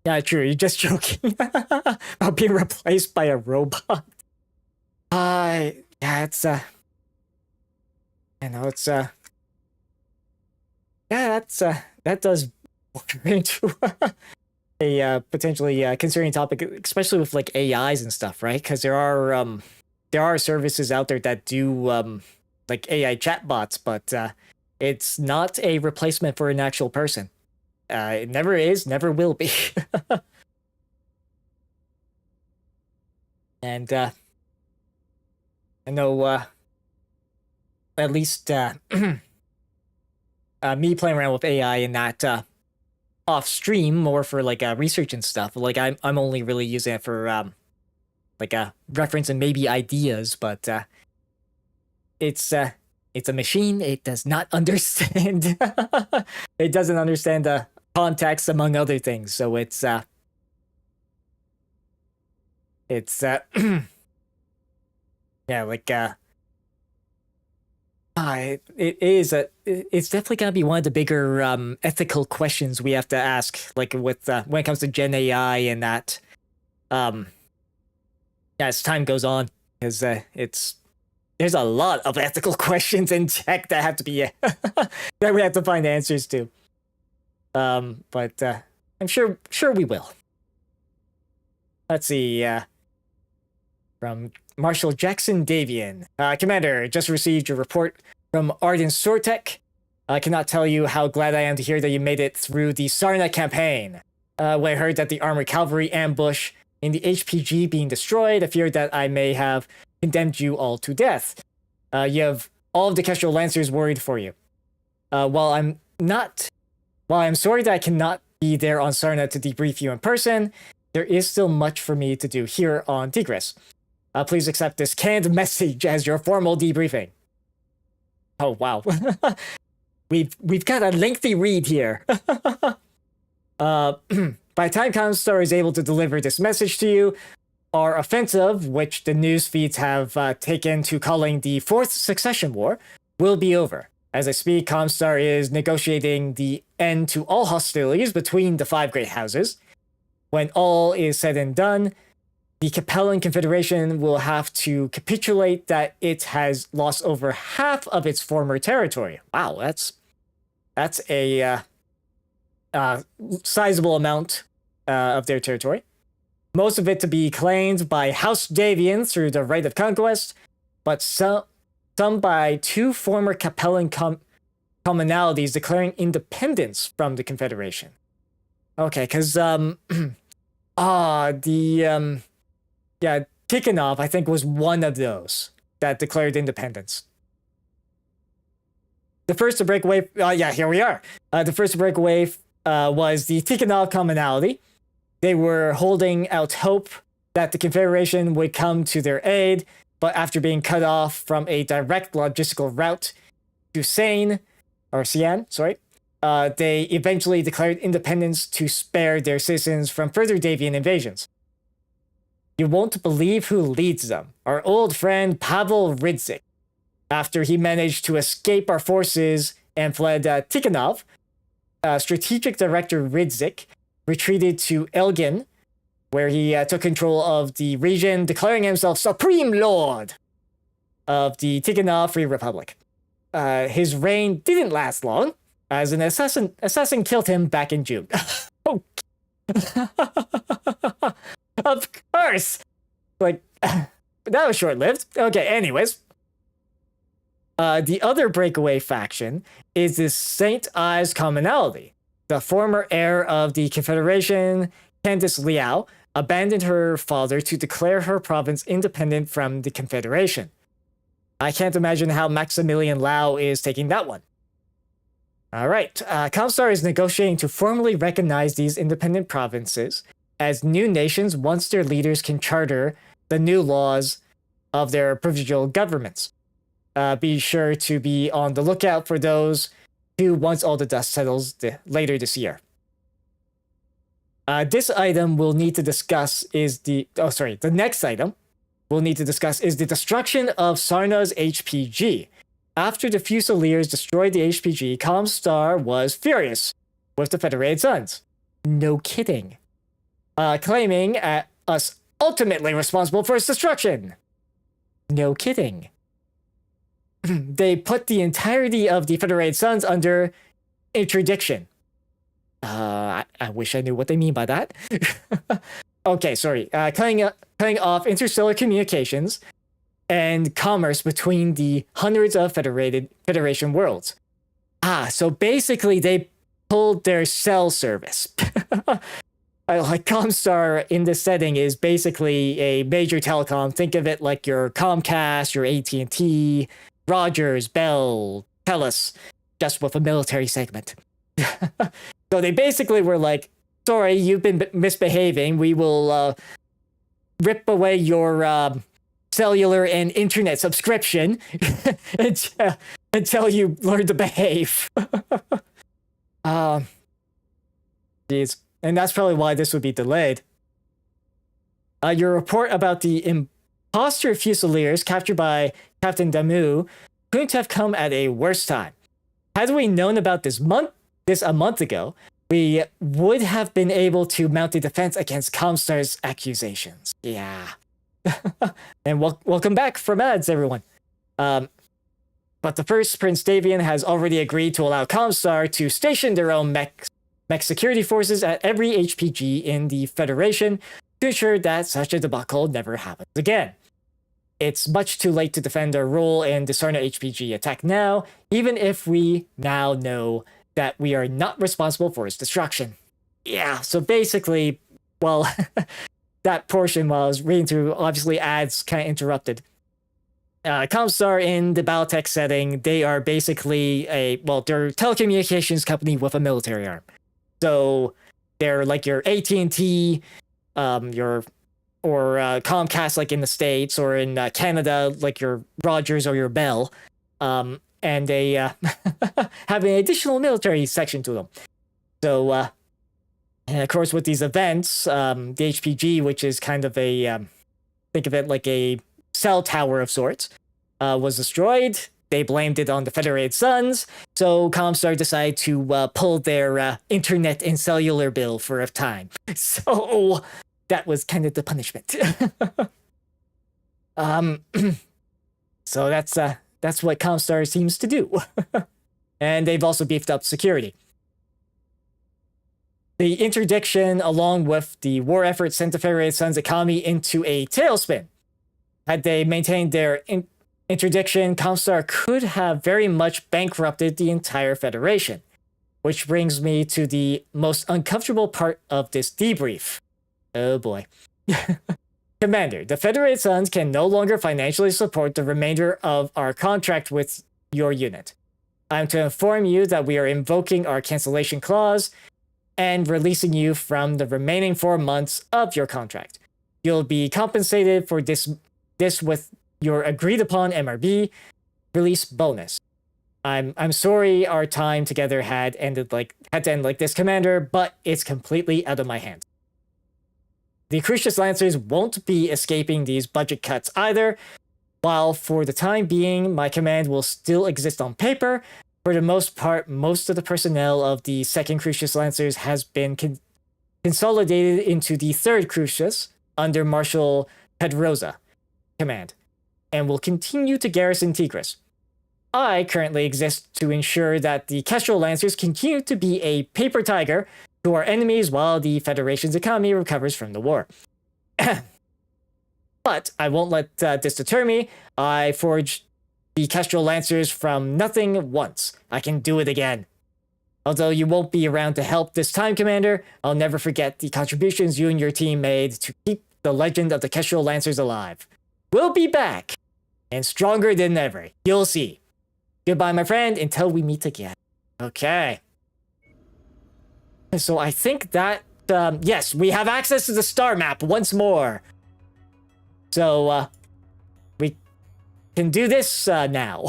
Yeah, true, you're just joking. About being replaced by a robot. Yeah, it's, you know, it's, yeah, that does walk into a potentially concerning topic, especially with like AIs and stuff, right? Because there are services out there that do like AI chatbots, but it's not a replacement for an actual person. It never is, never will be. And I know at least me playing around with AI in that off stream more for like research and stuff. Like I'm only really using it for like reference and maybe ideas, but it's a machine. It does not understand. It doesn't understand the context among other things. So it's yeah, like it's definitely gonna be one of the bigger ethical questions we have to ask, like with when it comes to Gen AI and that. Yeah, as time goes on, because there's a lot of ethical questions in tech that have to be that we have to find answers to. But I'm sure we will. Let's see. From Marshal Jackson Davian. Commander, just received your report from Arden Sortek. I cannot tell you how glad I am to hear that you made it through the Sarna campaign. When I heard that the armored cavalry ambush in the HPG being destroyed, I feared that I may have condemned you all to death. You have all of the Kestrel Lancers worried for you. While I'm sorry that I cannot be there on Sarna to debrief you in person, there is still much for me to do here on Tigris. Please accept this canned message as your formal debriefing. Oh, wow. We've got a lengthy read here. By the time Comstar is able to deliver this message to you, our offensive, which the news feeds have taken to calling the Fourth Succession War, will be over. As I speak, Comstar is negotiating the end to all hostilities between the five great houses. When all is said and done, the Capellan Confederation will have to capitulate that it has lost over half of its former territory. Wow, that's a sizable amount of their territory. Most of it to be claimed by House Davian through the right of conquest, but some by two former Capellan commonalities declaring independence from the Confederation. Okay, because yeah, Tikhonov, I think, was one of those that declared independence. The first to break away, yeah, here we are. The first to break away was the Tikhonov commonality. They were holding out hope that the Confederation would come to their aid, but after being cut off from a direct logistical route to Cian, they eventually declared independence to spare their citizens from further Davian invasions. You won't believe who leads them. Our old friend Pavel Ridzik. After he managed to escape our forces and fled Tikhonov, Strategic Director Ridzik retreated to Elgin, where he took control of the region, declaring himself Supreme Lord of the Tikhonov Free Republic. His reign didn't last long, as an assassin killed him back in June. Oh. Of course! Like, that was short-lived. Okay, anyways. The other breakaway faction is the St. Ives commonality. The former heir of the Confederation, Candice Liao, abandoned her father to declare her province independent from the Confederation. I can't imagine how Maximilian Lau is taking that one. Alright, Comstar is negotiating to formally recognize these independent provinces as new nations once their leaders can charter the new laws of their provincial governments. Be sure to be on the lookout for those two once all the dust settles later this year. This item we'll need to discuss is the next item we'll need to discuss is the destruction of Sarna's HPG. After the Fusiliers destroyed the HPG, Comstar was furious with the Federated Suns. No kidding. Claiming us ultimately responsible for its destruction. No kidding. They put the entirety of the Federated Suns under interdiction. I wish I knew what they mean by that. Okay, sorry. Cutting off interstellar communications and commerce between the hundreds of Federation worlds. So basically they pulled their cell service. Like Comstar in this setting is basically a major telecom. Think of it like your Comcast, your AT&T, Rogers, Bell, Telus, just with a military segment. So they basically were like, sorry, you've been misbehaving. We will rip away your cellular and internet subscription until you learn to behave. Jeez. And that's probably why this would be delayed. Your report about the imposter Fusiliers captured by Captain Damu couldn't have come at a worse time. Had we known about this a month ago, we would have been able to mount a defense against Comstar's accusations. Yeah. And welcome back from ads, everyone. But the first Prince Davian has already agreed to allow Comstar to station their own mech security forces at every HPG in the Federation to ensure that such a debacle never happens again. It's much too late to defend our role in the Sarna HPG attack now, even if we now know that we are not responsible for its destruction. Yeah, so basically, well, that portion while I was reading through, obviously ads kind of interrupted. Comstar in the Battletech setting, they are basically they're a telecommunications company with a military arm. So they're like your AT&T, or Comcast, like in the States, or in Canada, like your Rogers or your Bell, and they have an additional military section to them. So, and of course, with these events, the HPG, which is kind of think of it like a cell tower of sorts, was destroyed. They blamed it on the Federated Suns, so Comstar decided to pull their internet and cellular bill for a time. So that was kind of the punishment. So that's what Comstar seems to do. And they've also beefed up security. The interdiction, along with the war effort, sent the Federated Suns economy into a tailspin. Had they maintained their interdiction, Comstar could have very much bankrupted the entire Federation. Which brings me to the most uncomfortable part of this debrief. Oh boy. Commander, the Federated Suns can no longer financially support the remainder of our contract with your unit. I'm to inform you that we are invoking our cancellation clause and releasing you from the remaining 4 months of your contract. You'll be compensated for this with your agreed upon MRB release bonus. I'm sorry our time together had to end like this, Commander, but it's completely out of my hands. The Crucius Lancers won't be escaping these budget cuts either. While for the time being, my command will still exist on paper, for the most part, most of the personnel of the 2nd Crucius Lancers has been consolidated into the 3rd Crucius under Marshal Pedroza command, and will continue to garrison Tigris. I currently exist to ensure that the Kestrel Lancers continue to be a paper tiger to our enemies while the Federation's economy recovers from the war. But I won't let this deter me. I forged the Kestrel Lancers from nothing once. I can do it again. Although you won't be around to help this time, Commander, I'll never forget the contributions you and your team made to keep the legend of the Kestrel Lancers alive. We'll be back, and stronger than ever. You'll see. Goodbye, my friend, until we meet again. Okay. So I think that, yes, we have access to the star map once more. So, we can do this now.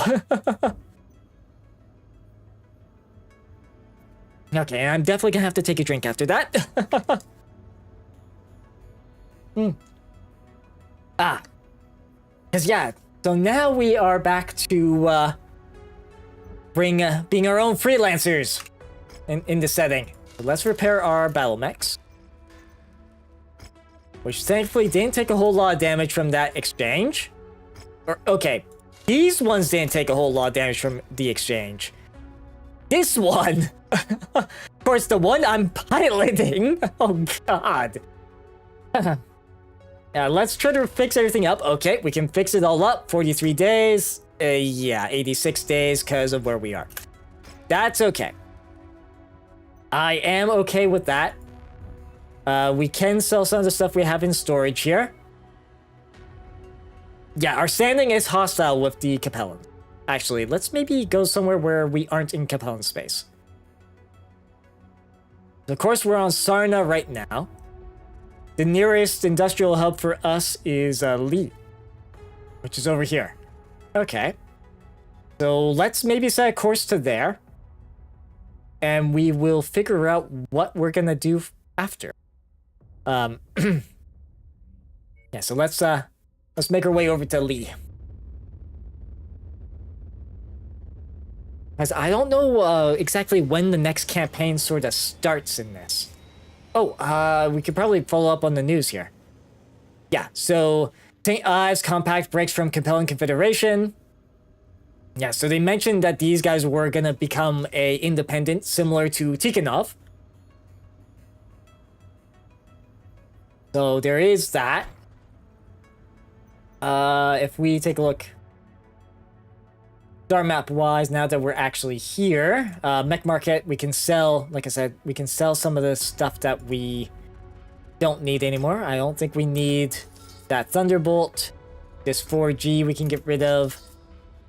Okay, I'm definitely gonna have to take a drink after that. Because yeah, so now we are back to being our own freelancers in the setting. So let's repair our battle mechs, which thankfully didn't take a whole lot of damage from that exchange. Or okay, these ones didn't take a whole lot of damage from the exchange. This one, of course, the one I'm piloting. Oh god. Yeah, let's try to fix everything up. Okay, we can fix it all up. 43 days. Yeah, 86 days because of where we are. That's okay. I am okay with that. We can sell some of the stuff we have in storage here. Yeah, our standing is hostile with the Capellan. Actually, let's maybe go somewhere where we aren't in Capellan space. Of course, we're on Sarna right now. The nearest industrial hub for us is Lee, which is over here. Okay. So let's maybe set a course to there. And we will figure out what we're gonna do after. Yeah, so let's make our way over to Lee. As I don't know exactly when the next campaign sort of starts in this. Oh, we could probably follow up on the news here. Yeah, so St. Ives Compact breaks from compelling confederation. Yeah, so they mentioned that these guys were gonna become a independent similar to Tikhonov. So there is that. If we take a look star map wise, now that we're actually here, Mech Market, we can sell, like I said, we can sell some of the stuff that we don't need anymore. I don't think we need that Thunderbolt. This 4G we can get rid of.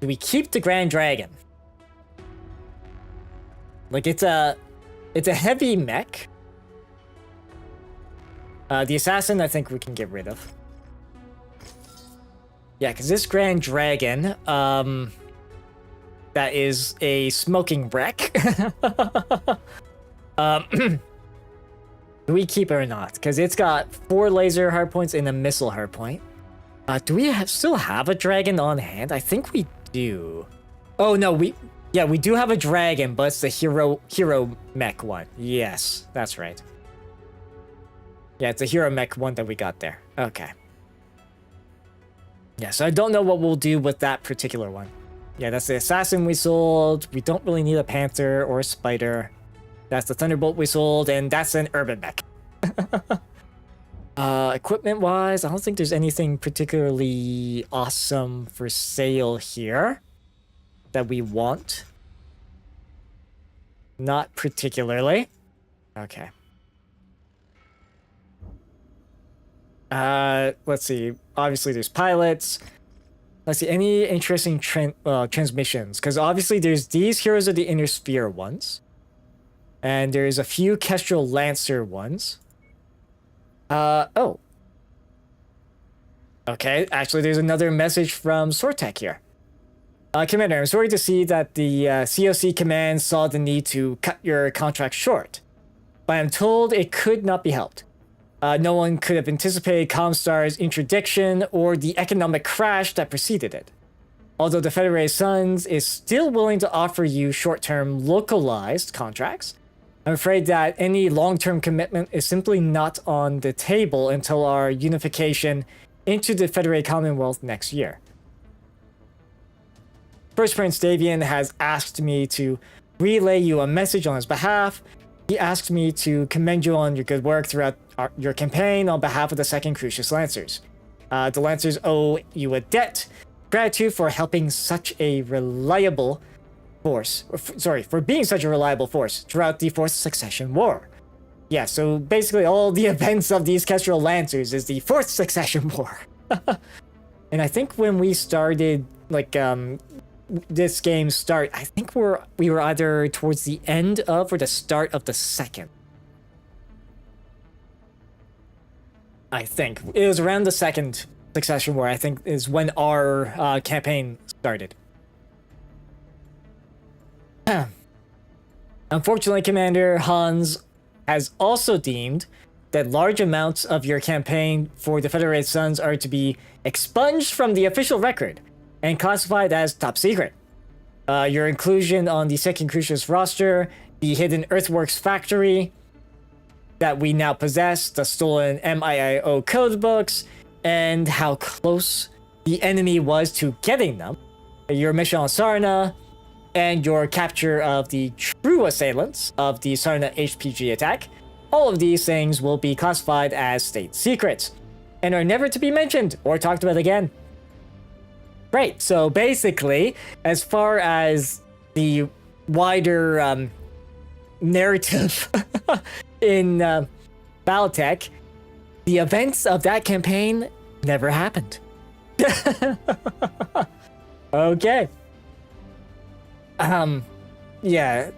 Do we keep the Grand Dragon? Like it's a heavy mech. The Assassin I think we can get rid of. Yeah, because this Grand Dragon, that is a smoking wreck. Do we keep it or not? Because it's got 4 laser hardpoints and a missile hardpoint. Do we still have a dragon on hand? I think we do. Oh no, we do have a dragon, but it's the hero mech one. Yes, that's right. Yeah, it's a hero mech one that we got there. Okay. Yeah, so I don't know what we'll do with that particular one. Yeah, that's the Assassin we sold. We don't really need a Panther or a Spider. That's the Thunderbolt we sold, and that's an Urban Mech. Equipment-wise, I don't think there's anything particularly awesome for sale here that we want. Not particularly. Okay. Let's see. Obviously, there's pilots. Let's see, any interesting transmissions? Because obviously there's these Heroes of the Inner Sphere ones. And there's a few Kestrel Lancer ones. Oh. Okay, actually there's another message from Sortek here. Commander, I'm sorry to see that the COC command saw the need to cut your contract short. But I'm told it could not be helped. No one could have anticipated Comstar's interdiction or the economic crash that preceded it. Although the Federated Suns is still willing to offer you short-term localized contracts, I'm afraid that any long-term commitment is simply not on the table until our unification into the Federated Commonwealth next year. First Prince Davian has asked me to relay you a message on his behalf. He asked me to commend you on your good work throughout your campaign on behalf of the 2nd Crucius Lancers. The Lancers owe you a debt. Gratitude for helping such a reliable force. For being such a reliable force throughout the 4th Succession War. Yeah, so basically all the events of these Kestrel Lancers is the 4th Succession War. And I think when we started, like, this game start, I think we were either towards the end of or the start of the 2nd. I think it was around the 2nd Succession War, I think, is when our campaign started. Unfortunately, Commander Hans has also deemed that large amounts of your campaign for the Federated Suns are to be expunged from the official record and classified as top secret. Your inclusion on the Second Crucius roster, the hidden Earthworks factory that we now possess, the stolen MIIO codebooks, and how close the enemy was to getting them, your mission on Sarna, and your capture of the true assailants of the Sarna HPG attack. All of these things will be classified as state secrets and are never to be mentioned or talked about again. Great, so basically, as far as the wider narrative in Battletech, the events of that campaign never happened. Okay. Yeah.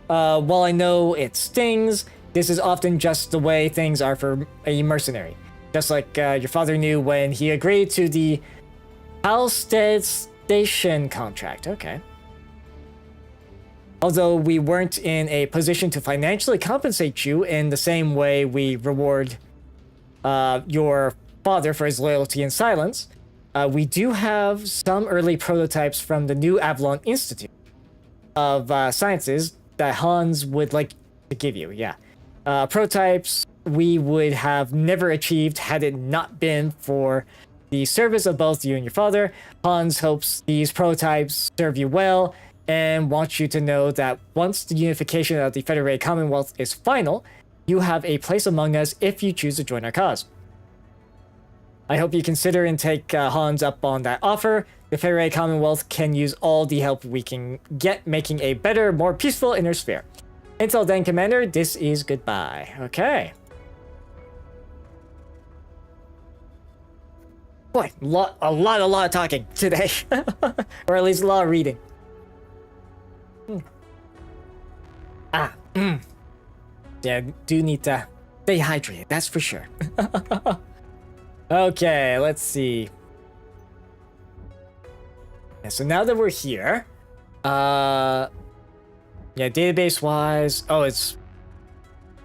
While I know it stings, this is often just the way things are for a mercenary. Just like your father knew when he agreed to the Thalstan station contract. Okay. Although we weren't in a position to financially compensate you in the same way we reward your father for his loyalty and silence, we do have some early prototypes from the new Avalon Institute of Sciences that Hans would like to give you. Yeah. Prototypes we would have never achieved had it not been for the service of both you and your father. Hans hopes these prototypes serve you well and wants you to know that once the unification of the Federated Commonwealth is final, you have a place among us if you choose to join our cause. I hope you consider and take Hans up on that offer. The Federated Commonwealth can use all the help we can get, making a better, more peaceful inner sphere. Until then, Commander, this is goodbye. Okay. Boy, a lot of talking today. Or at least a lot of reading. Yeah, do need to stay hydrated, that's for sure. Okay, let's see. Yeah, so now that we're here, yeah, database-wise, oh, it's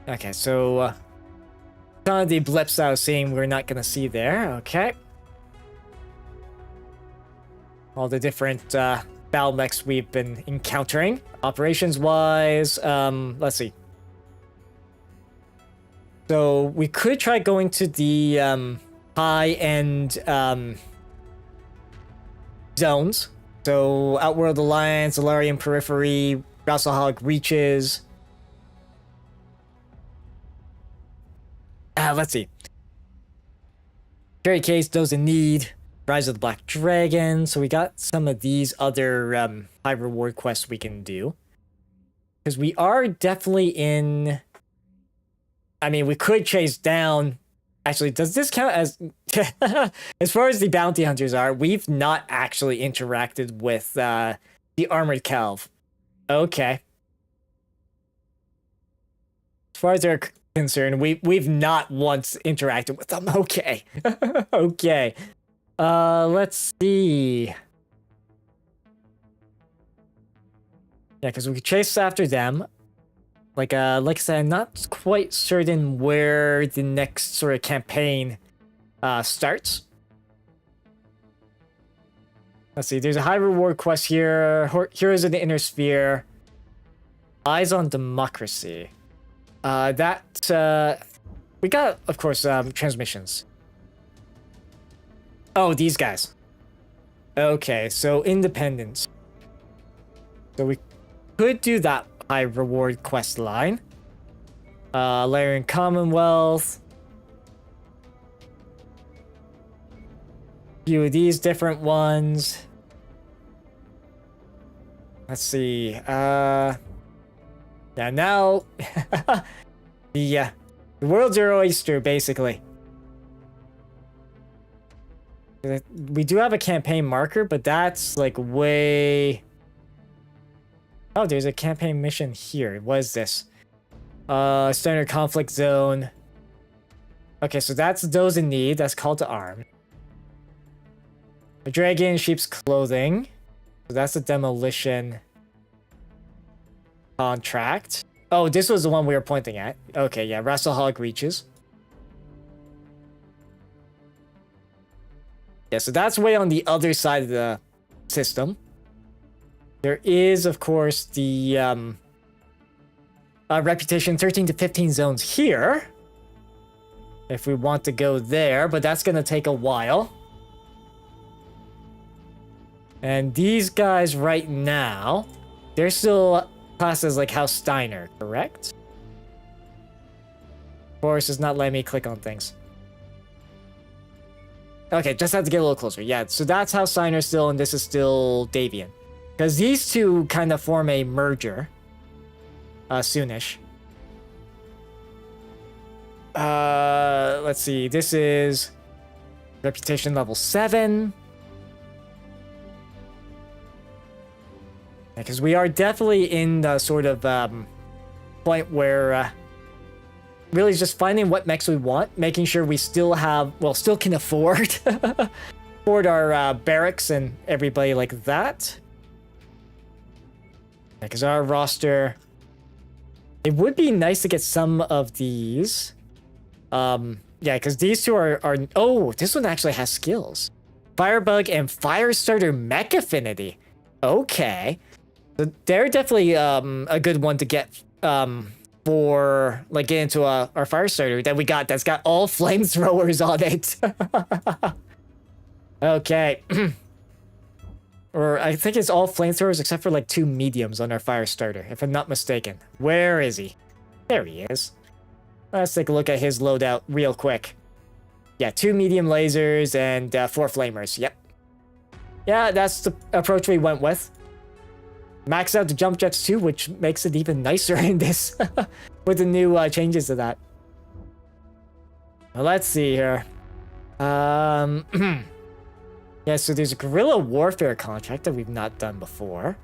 okay. So some of the blips I was seeing, we're not gonna see there. Okay, all the different battle mechs we've been encountering, operations-wise. Let's see. So we could try going to the high-end zones. So Outworld Alliance, Alarian Periphery, Rasselhog Reaches. Let's see. Cherry Case, Those in Need, Rise of the Black Dragon. So we got some of these other high reward quests we can do. Because we are definitely in... I mean, we could chase down... Actually, does this count as... as far as the bounty hunters are, we've not actually interacted with the Armored Calv. Okay. As far as they're concerned, we've not once interacted with them. Okay. Okay. Let's see. Yeah, because we could chase after them. Like I said, I'm not quite certain where the next sort of campaign starts. Let's see, there's a high reward quest here. Heroes of the Inner Sphere. Eyes on Democracy. We got, of course, transmissions. Oh, these guys. Okay, so Independence. So we could do that high reward quest line. Larian Commonwealth. Few of these different ones. Let's see. Yeah, now the world's your oyster, basically. We do have a campaign marker, but that's like way... Oh, there's a campaign mission here. What is this? Standard conflict zone. Okay, so that's Those in Need. That's Call to Arm. A dragon in sheep's clothing. So that's a demolition contract. Oh, this was the one we were pointing at. Okay, yeah, Rasselhog reaches. Yeah, so that's way on the other side of the system. There is, of course, the reputation 13 to 15 zones here. If we want to go there, but that's going to take a while. And these guys right now, they're still classed as like House Steiner, correct? Of course, it's not letting me click on things. Okay, just have to get a little closer. Yeah, so that's House Steiner still, and this is still Davian. Because these two kind of form a merger. Soonish. Let's see. This is reputation level 7. Because we are definitely in the sort of point where really just finding what mechs we want, making sure we still have, well, still can afford our barracks and everybody like that. Because our roster, it would be nice to get some of these. Yeah, because these two are. Oh, this one actually has skills. Firebug and Firestarter Mech Affinity. Okay. So they're definitely a good one to get for like get into our Firestarter that we got that's got all flamethrowers on it. Okay. Or I think it's all flamethrowers except for like 2 mediums on our Firestarter, if I'm not mistaken. Where is he? There he is. Let's take a look at his loadout real quick. Yeah, 2 medium lasers and 4 flamers. Yep. Yeah, that's the approach we went with. Max out the jump jets too, which makes it even nicer in this with the new changes to that. Well, let's see here. Yeah, so there's a guerrilla warfare contract that we've not done before.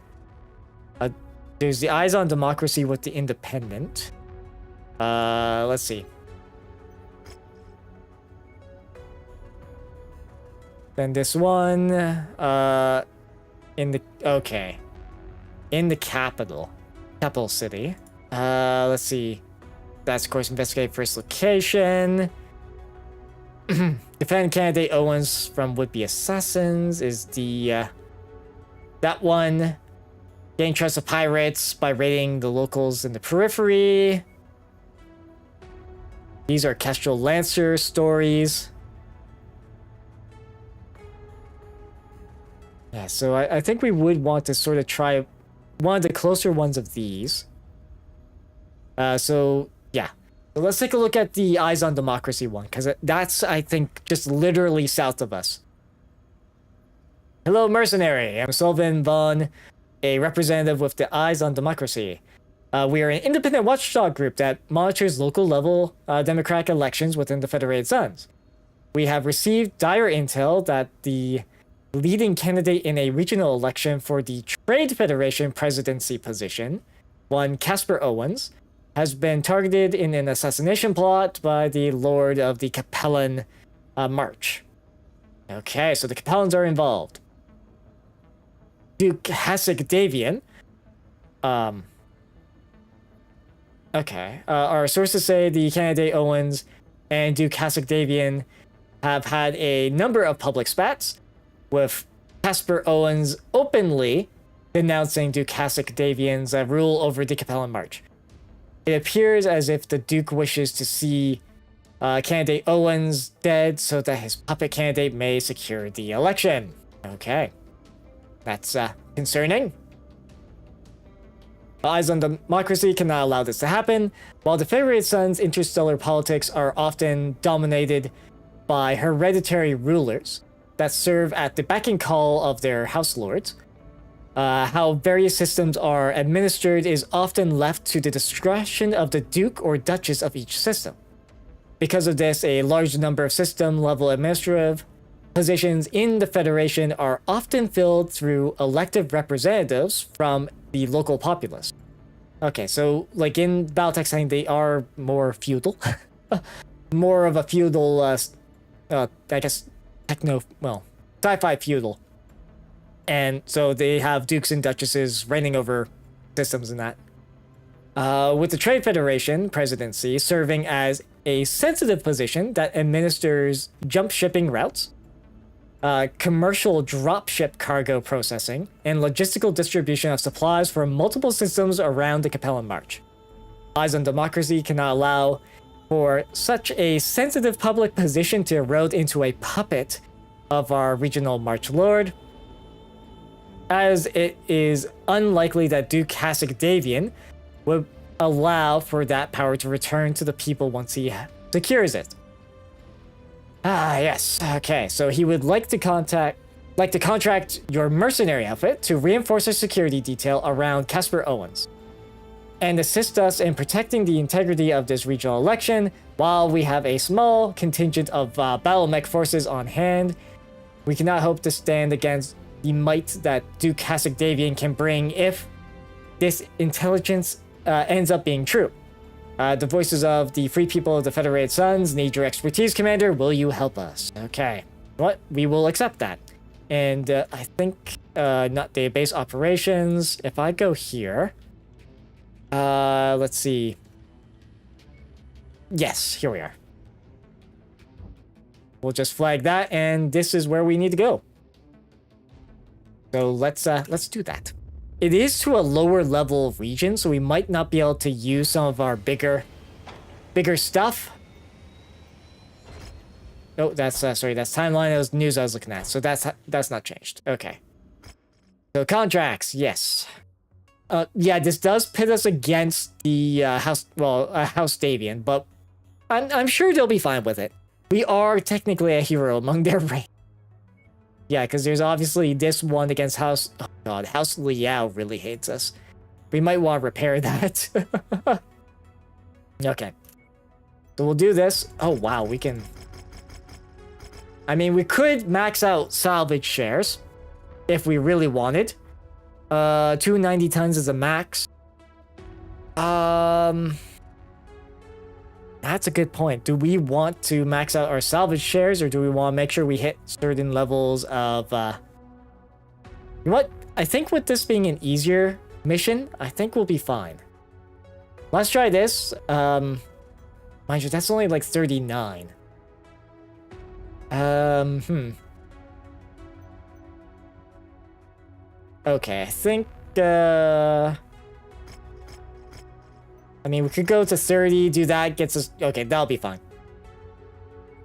There's the Eyes on Democracy with the Independent. Let's see. Then this one, in the capital city. Let's see. That's, of course, investigate first location. Defend candidate Owens from would-be assassins is the that one. Gain trust of pirates by raiding the locals in the periphery. These are Kestrel Lancer stories. Yeah, so I think we would want to sort of try one of the closer ones of these. So yeah. So let's take a look at the Eyes on Democracy one, because that's, I think, just literally south of us. Hello, Mercenary. I'm Solvin Vaughn, a representative with the Eyes on Democracy. We are an independent watchdog group that monitors local-level democratic elections within the Federated Suns. We have received dire intel that the leading candidate in a regional election for the Trade Federation presidency position, one Casper Owens, has been targeted in an assassination plot by the Lord of the Capellan March. Okay, so the Capellans are involved. Duke Hasek Davian. Okay, our sources say the candidate Owens and Duke Hasek Davian have had a number of public spats, with Casper Owens openly denouncing Duke Hasek Davian's rule over the Capellan March. It appears as if the Duke wishes to see candidate Owens dead so that his puppet candidate may secure the election. Okay. That's concerning. Eyes on Democracy cannot allow this to happen. While the Federated Suns' interstellar politics are often dominated by hereditary rulers that serve at the beck and call of their house lords, how various systems are administered is often left to the discretion of the Duke or Duchess of each system. Because of this, a large number of system-level administrative positions in the Federation are often filled through elective representatives from the local populace. Okay, so like in Battletech setting, they are more feudal. More of a feudal, I guess, sci-fi feudal. And so they have dukes and duchesses reigning over systems and that. with the Trade Federation presidency serving as a sensitive position that administers jump shipping routes, commercial dropship cargo processing, and logistical distribution of supplies for multiple systems around the Capellan March. Eyes on democracy cannot allow for such a sensitive public position to erode into a puppet of our regional March Lord, as it is unlikely that Duke Kasich Davian would allow for that power to return to the people once he secures it. Ah, yes. Okay, so he would like to contract your mercenary outfit to reinforce a security detail around Casper Owens and assist us in protecting the integrity of this regional election while we have a small contingent of battle mech forces on hand. We cannot hope to stand against the might that Duke Kasich Davian can bring if this intelligence ends up being true. The voices of the free people of the Federated Suns need your expertise, Commander. Will you help us? Okay. What? We will accept that. And I think not database operations. If I go here, let's see. Yes, here we are. We'll just flag that, and this is where we need to go. So let's do that. It is to a lower level of region, so we might not be able to use some of our bigger stuff. Oh, that's sorry, that's timeline. That was news I was looking at. So that's not changed. Okay. So contracts, yes. Yeah, this does pit us against the House Davian, but I'm sure they'll be fine with it. We are technically a hero among their race. Yeah, because there's obviously this one against House... Oh god, House Liao really hates us. We might want to repair that. Okay. So we'll do this. Oh wow, we can... I mean, we could max out salvage shares if we really wanted. 290 tons is a max. That's a good point. Do we want to max out our salvage shares, or do we want to make sure we hit certain levels of... You know what? I think with this being an easier mission, I think we'll be fine. Let's try this. Mind you, that's only like 39. Okay, I think... I mean, we could go to 30, do that, gets us... Okay, that'll be fine.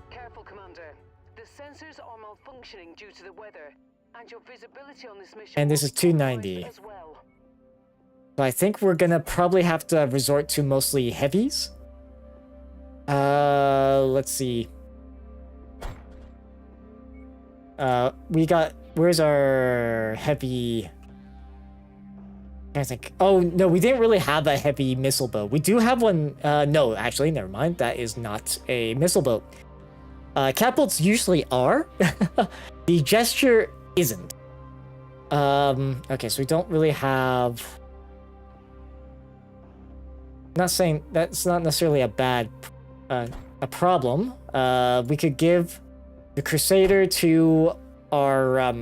Careful, Commander. The sensors are malfunctioning due to the weather, and your visibility on this mission... And this is 290. As well. So I think we're gonna probably have to resort to mostly heavies. Let's see. We got... Where's our heavy... I think. Oh, no, we didn't really have a heavy missile boat. We do have one. No, actually, never mind. That is not a missile boat. Catapults usually are. The gesture isn't. Okay, so we don't really have... Not saying that's not necessarily a bad... a problem. We could give the Crusader to our...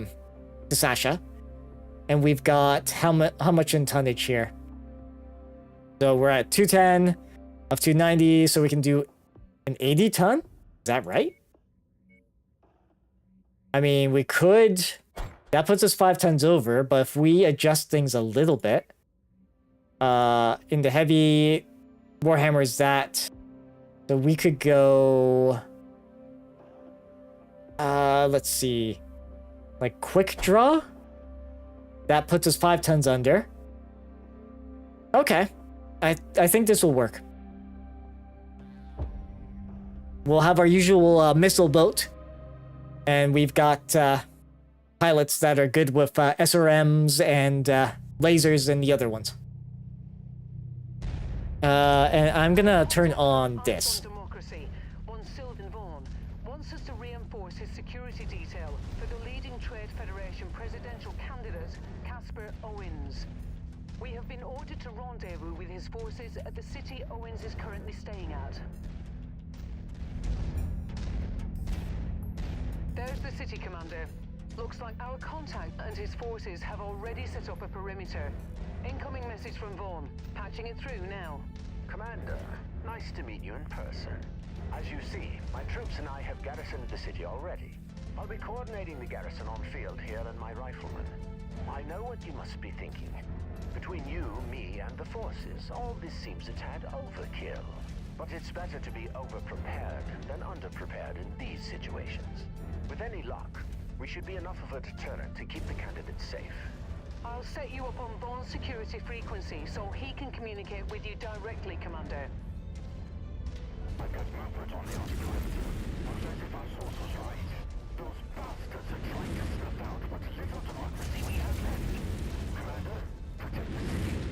to Sasha. And we've got how much in tonnage here? So we're at 210 of 290, so we can do an 80 ton? Is that right? I mean, we could... That puts us 5 tons over, but if we adjust things a little bit... in the heavy Warhammers that... So we could go... let's see... Like, quick draw? That puts us 5 tons under. Okay. I think this will work. We'll have our usual missile boat. And we've got pilots that are good with SRMs and lasers and the other ones. And I'm gonna turn on this. Democracy. One Sylvan Vaughn wants us to reinforce his security detail for the leading Trade Federation presidential candidate, Casper Owens. We have been ordered to rendezvous with his forces at the city Owens is currently staying at. There's the city, Commander. Looks like our contact and his forces have already set up a perimeter. Incoming message from Vaughn. Patching it through now. Commander, nice to meet you in person. As you see, my troops and I have garrisoned the city already. I'll be coordinating the garrison on field here and my riflemen. I know what you must be thinking. Between you, me, and the forces, all this seems a tad overkill. But it's better to be over-prepared than under-prepared in these situations. With any luck, we should be enough of a deterrent to keep the candidates safe. I'll set you up on Vaughn's security frequency so he can communicate with you directly, Commander. I've got movement on the outskirts. Looks as if our source was right. Those bastards are trying to snuff out what little democracy we have left. Commander, protect the city.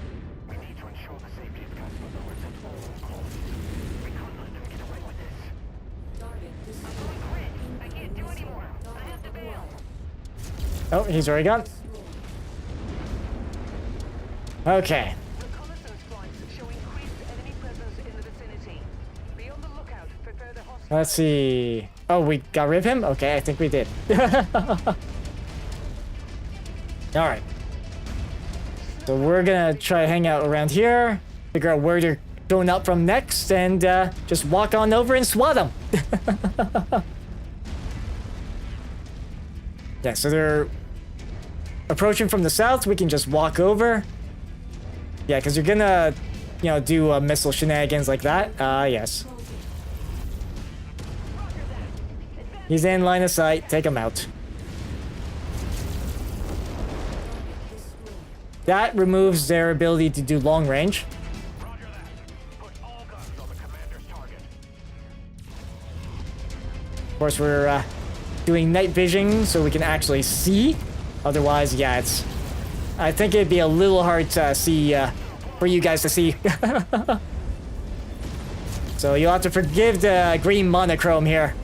We need to ensure the safety of Casper Lords at all costs. We can't let them get away with this. Target destroyed. I'm going grid. I can't do anymore. I have to bail. Oh, he's already gone. Okay. Reconnaissance flights show increased enemy presence in the vicinity. Be on the lookout for further hostiles. Let's see. Oh, we got rid of him? Okay, I think we did. Alright. So we're gonna try to hang out around here, figure out where they're going up from next, and just walk on over and swat them. Yeah, so they're approaching from the south. We can just walk over. Yeah, because you're gonna, you know, do missile shenanigans like that. Yes. He's in line of sight. Take him out. That removes their ability to do long range. Roger that. Put all guns on the commander's target. Of course, we're doing night vision so we can actually see. Otherwise, yeah, it's... I think it'd be a little hard to see, for you guys to see. So you'll have to forgive the green monochrome here.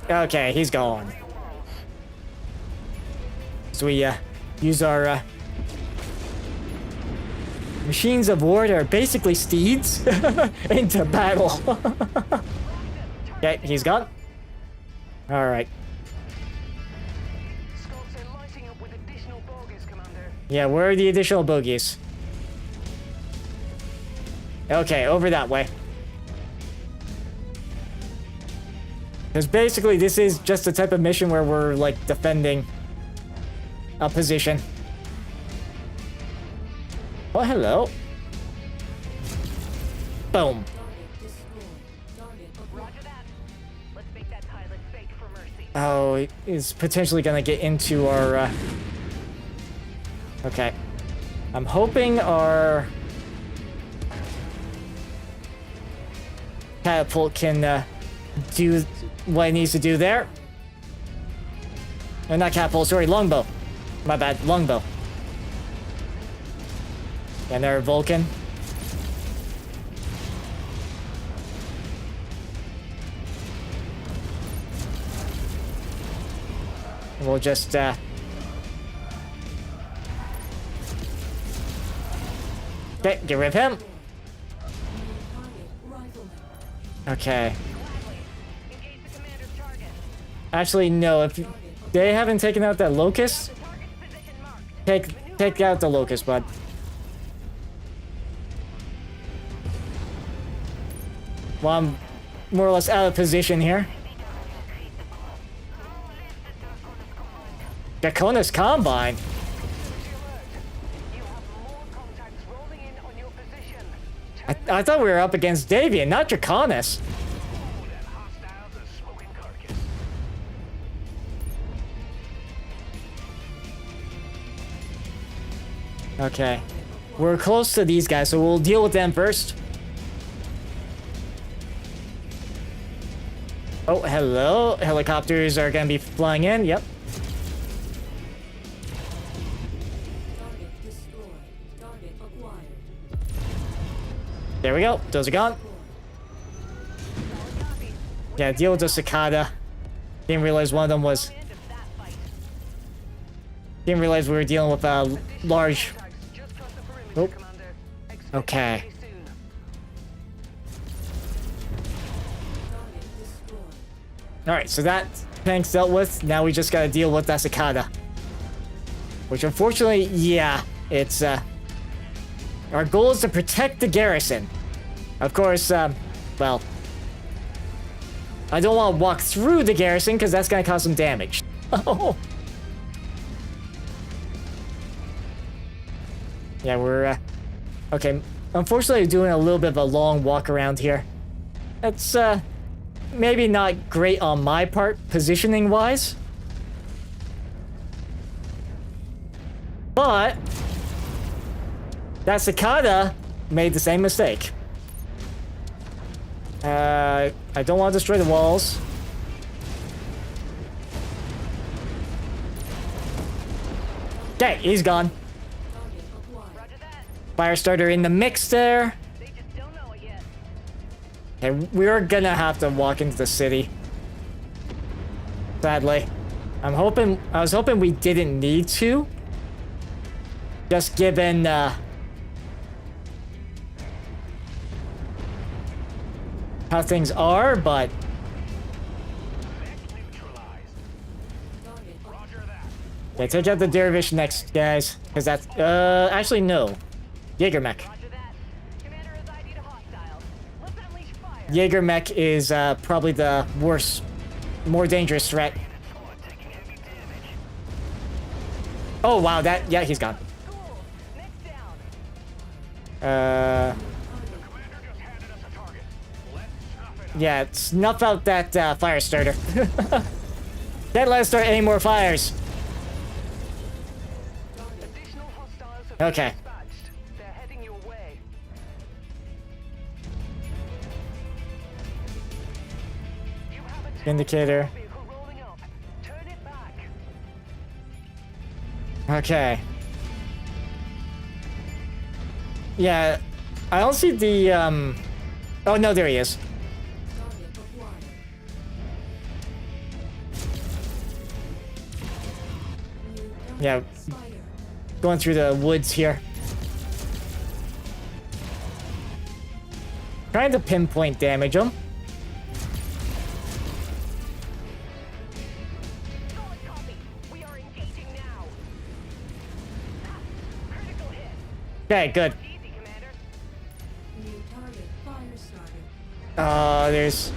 Okay, he's gone. So we use our machines of war that are basically steeds into battle. Okay, he's gone. All right. Scouts are lighting up with additional bogies, Commander. Yeah, where are the additional bogies? Okay, over that way. Because basically this is just a type of mission where we're like defending a position. Oh, hello. Boom. Roger that. Let's make that pilot fake for mercy. Oh, he's potentially gonna get into our, Okay. I'm hoping our catapult can, do what it needs to do there. Not catapult, sorry, longbow. My bad, longbow. And our Vulcan. We'll just, okay, get rid of him. Okay. Engage the commander's target. Actually, no, if they haven't taken out that locust, Target's position marked. take out the locust, bud. Well, I'm more or less out of position here. Dakona's Combine? You have more contacts rolling in on your position. I thought we were up against Davian, not Draconis. That hostiles a smoking carcass. Okay. We're close to these guys, so we'll deal with them first. Oh, hello. Helicopters are gonna be flying in. Yep. Target destroyed. Target acquired. There we go. Those are gone. Yeah, deal with the cicada. Didn't realize one of them was... End of that fight. Didn't realize we were dealing with a large... Contacts just crossed the perimeter, Oh. Commander. Expect Okay. very soon. Target destroyed. Alright, so that tank's dealt with. Now we just gotta deal with that cicada. Which unfortunately, yeah, it's, our goal is to protect the garrison. Of course, well, I don't want to walk through the garrison because that's going to cause some damage. Yeah, we're, okay. Unfortunately, doing a little bit of a long walk around here. That's, maybe not great on my part, positioning-wise. But that cicada made the same mistake. I don't want to destroy the walls. Okay, he's gone. Firestarter in the mix there. They just don't know it yet. Okay, we're gonna have to walk into the city. Sadly. I was hoping we didn't need to. Just given, how things are, but... Okay, take out the Dervish next, guys. Because that's, actually, no. Jaeger mech. Roger that. Commander has ID'd a hostile. Let's unleash fire. Jaeger mech is, probably the worst, more dangerous threat. Oh, wow, that, yeah, he's gone. Cool. Next down. Yeah, snuff out that fire starter. Can't let us start any more fires. Additional hostiles have Okay. been dispatched. They're heading your way. You have a Indicator. vehicle rolling up. Turn it back. Okay. Yeah, I don't see the, oh, no, there he is. Target acquired. New Yeah, target Spire. going through the woods here. Trying to pinpoint damage him. Solid copy. We are engaging now. Critical hit. Okay, good. Easy, Commander. New target Firestarter. There's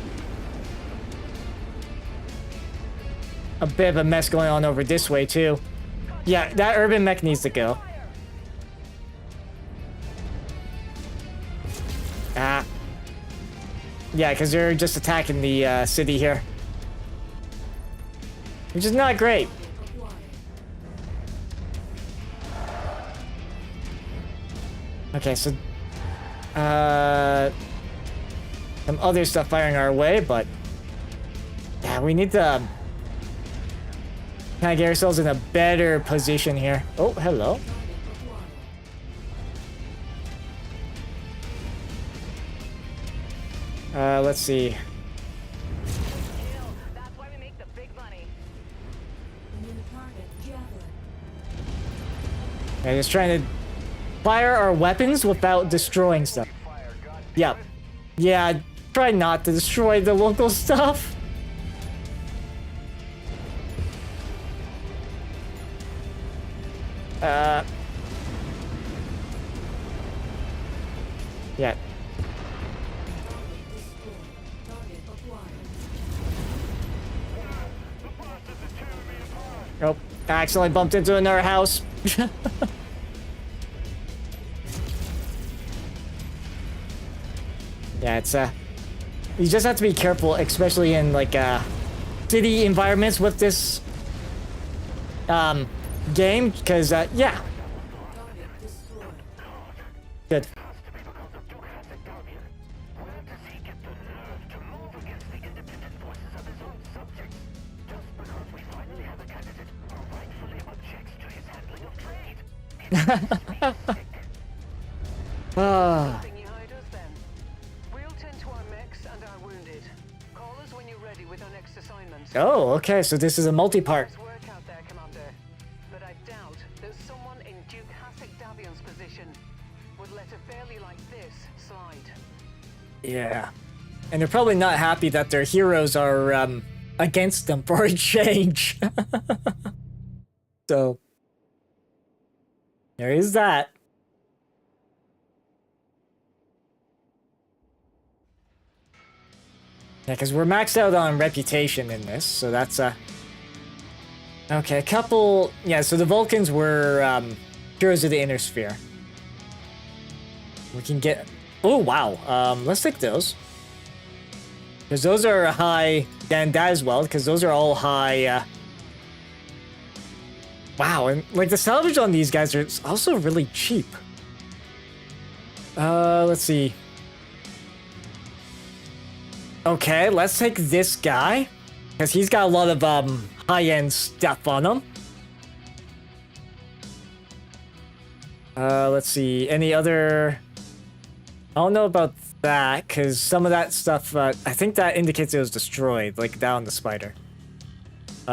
a bit of a mess going on over this way, too. Yeah, that urban mech needs to go. Ah. Yeah, because they're just attacking the city here. Which is not great. Acquired. Okay, so... some other stuff firing our way, but... Yeah, we need to... kind of get ourselves in a better position here. Oh, hello. Target acquired. Let's see. Kill. That's why we make the big money. New target Javelin. I'm just trying to fire our weapons without destroying stuff. Yep. Yeah, try not to destroy the local stuff. Yeah. Target acquired. Oh, I accidentally bumped into another house. Yeah, it's, you just have to be careful, especially in, like, city environments with this, game, because, yeah. Target destroyed. Good. Ah. Thing you hide us then. We'll tend to our mechs and our wounded. Call us when you're ready with our next assignment. Oh, okay, so this is a multi-part. Nice work out there, Commander. But I doubt that someone in Duke Hasek Davion's position would let a failure like this slide. Yeah. And they're probably not happy that their heroes are, against them for a change. So, There is that. Yeah, because we're maxed out on reputation in this, so that's okay, a couple... Yeah, so the Vulcans were heroes of the Inner Sphere. We can get... Oh, wow. Let's take those. Because those are high... And that as well, because those are all high... Wow, and like the salvage on these guys are also really cheap. Let's see. Okay, let's take this guy. Because he's got a lot of high-end stuff on him. Let's see. Any other... I don't know about that, because some of that stuff... I think that indicates it was destroyed, like down the spider.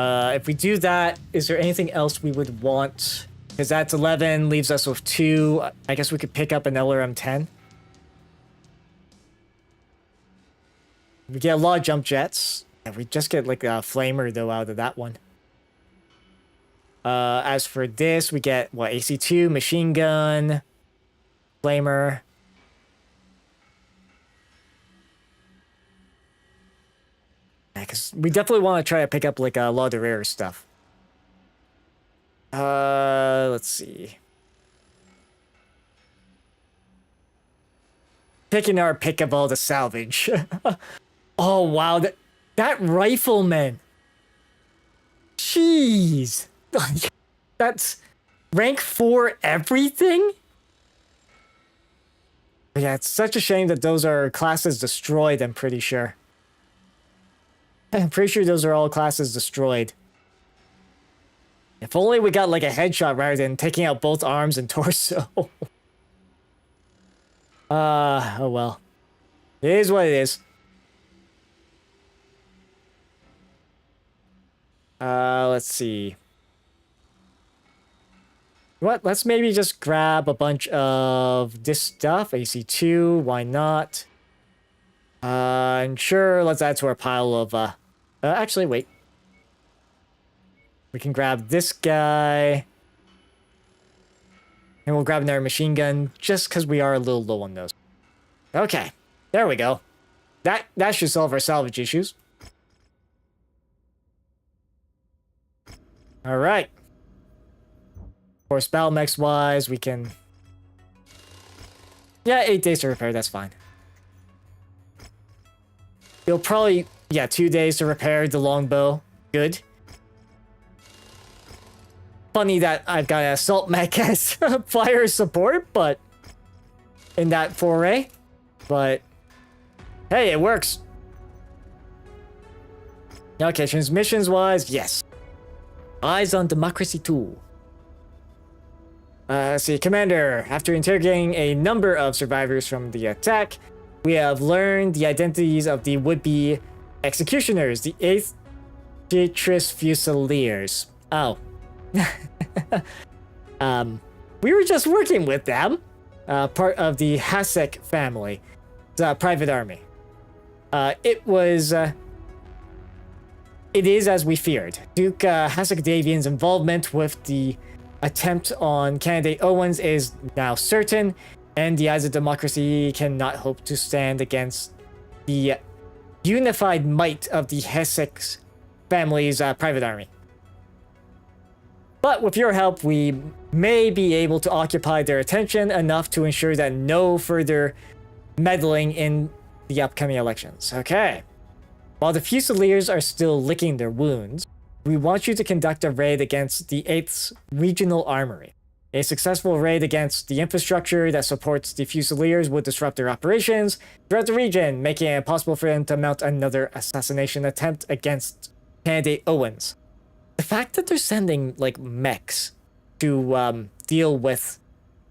If we do that, is there anything else we would want? Because that's 11, leaves us with 2. I guess we could pick up an LRM-10. We get a lot of jump jets. And we just get like a flamer though out of that one. As for this, we get what, AC2, machine gun, flamer. Yeah, because we definitely want to try to pick up like a lot of the rare stuff. Let's see. Picking our pick of all the salvage. Oh wow, that rifleman. Jeez. That's rank 4 everything? Yeah, it's such a shame that those are classes destroyed, I'm pretty sure. I'm pretty sure those are all classes destroyed. If only we got like a headshot rather than taking out both arms and torso. Oh well. It is what it is. Let's see. What? Let's maybe just grab a bunch of this stuff. AC2, why not? And sure, let's add to our pile of, actually, wait. We can grab this guy. And we'll grab another machine gun, just because we are a little low on those. Okay, there we go. That should solve our salvage issues. Alright. Of course, battle mechs wise, we can... Yeah, 8 days to repair, that's fine. It'll probably... Yeah, 2 days to repair the longbow. Good. Funny that I've got an assault mech as fire support, but... In that foray. But... Hey, it works. Okay, transmissions wise, yes. Eyes on Democracy 2. Let's see, Commander. After interrogating a number of survivors from the attack, we have learned the identities of the would-be executioners, the 8th Beatrice Fusiliers. Oh. We were just working with them. Part of the Hasek family. The private army. It is as we feared. Duke Hasek Davian's involvement with the attempt on candidate Owens is now certain, and the eyes of democracy cannot hope to stand against the unified might of the Hasek family's private army. But with your help, we may be able to occupy their attention enough to ensure that no further meddling in the upcoming elections. Okay. While the Fusiliers are still licking their wounds, we want you to conduct a raid against the 8th's regional armory. A successful raid against the infrastructure that supports the Fusiliers would disrupt their operations throughout the region, making it impossible for them to mount another assassination attempt against candidate Owens. The fact that they're sending, like, mechs to deal with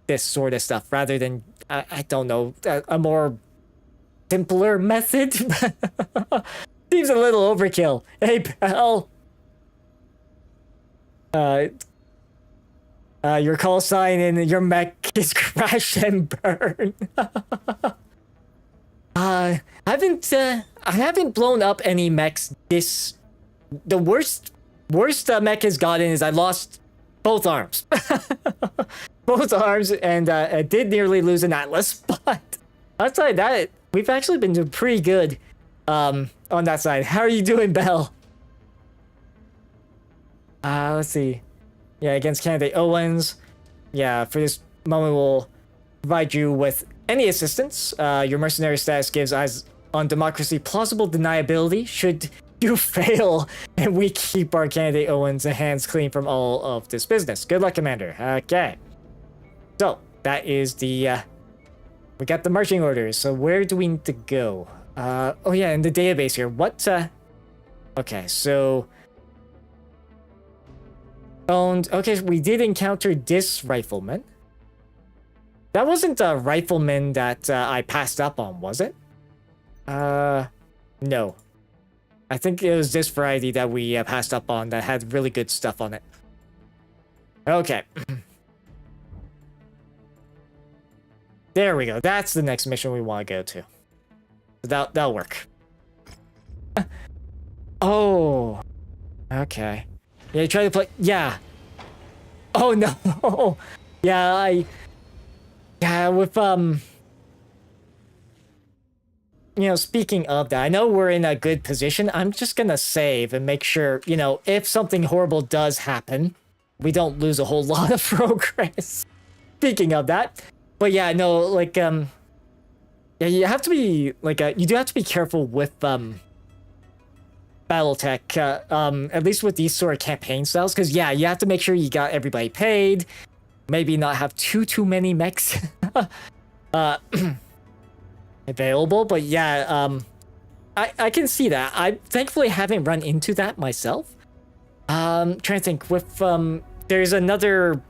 this sort of stuff rather than, I don't know, a more simpler method seems a little overkill. Hey, pal. Your call sign and your mech is crash and burn. I haven't blown up any mechs the worst mech has gotten is I lost both arms. both arms and did nearly lose an atlas, but outside that, we've actually been doing pretty good on that side. How are you doing, Bell? Let's see. Yeah, against candidate Owens. Yeah, for this moment, we'll provide you with any assistance. Your mercenary status gives eyes on democracy plausible deniability should you fail, and we keep our candidate Owens' hands clean from all of this business. Good luck, Commander. Okay. So, that is the, we got the marching orders. So where do we need to go? Oh yeah, in the database here. What, okay, so... owned... Okay, we did encounter this rifleman. That wasn't a rifleman that I passed up on, was it? No. I think it was this variety that we passed up on that had really good stuff on it. Okay. There we go. That's the next mission we want to go to. That'll work. Oh. Okay. Yeah, you try to play... Yeah. Oh, no. Yeah, Yeah, with, you know, speaking of that, I know we're in a good position. I'm just gonna save and make sure, you know, if something horrible does happen, we don't lose a whole lot of progress. Speaking of that. But yeah, no, like, yeah, you have to be, like, you do have to be careful with, Battletech, at least with these sort of campaign styles, because, yeah, you have to make sure you got everybody paid, maybe not have too many mechs, available, but yeah, I can see that. I thankfully haven't run into that myself. Trying to think, with, there's another,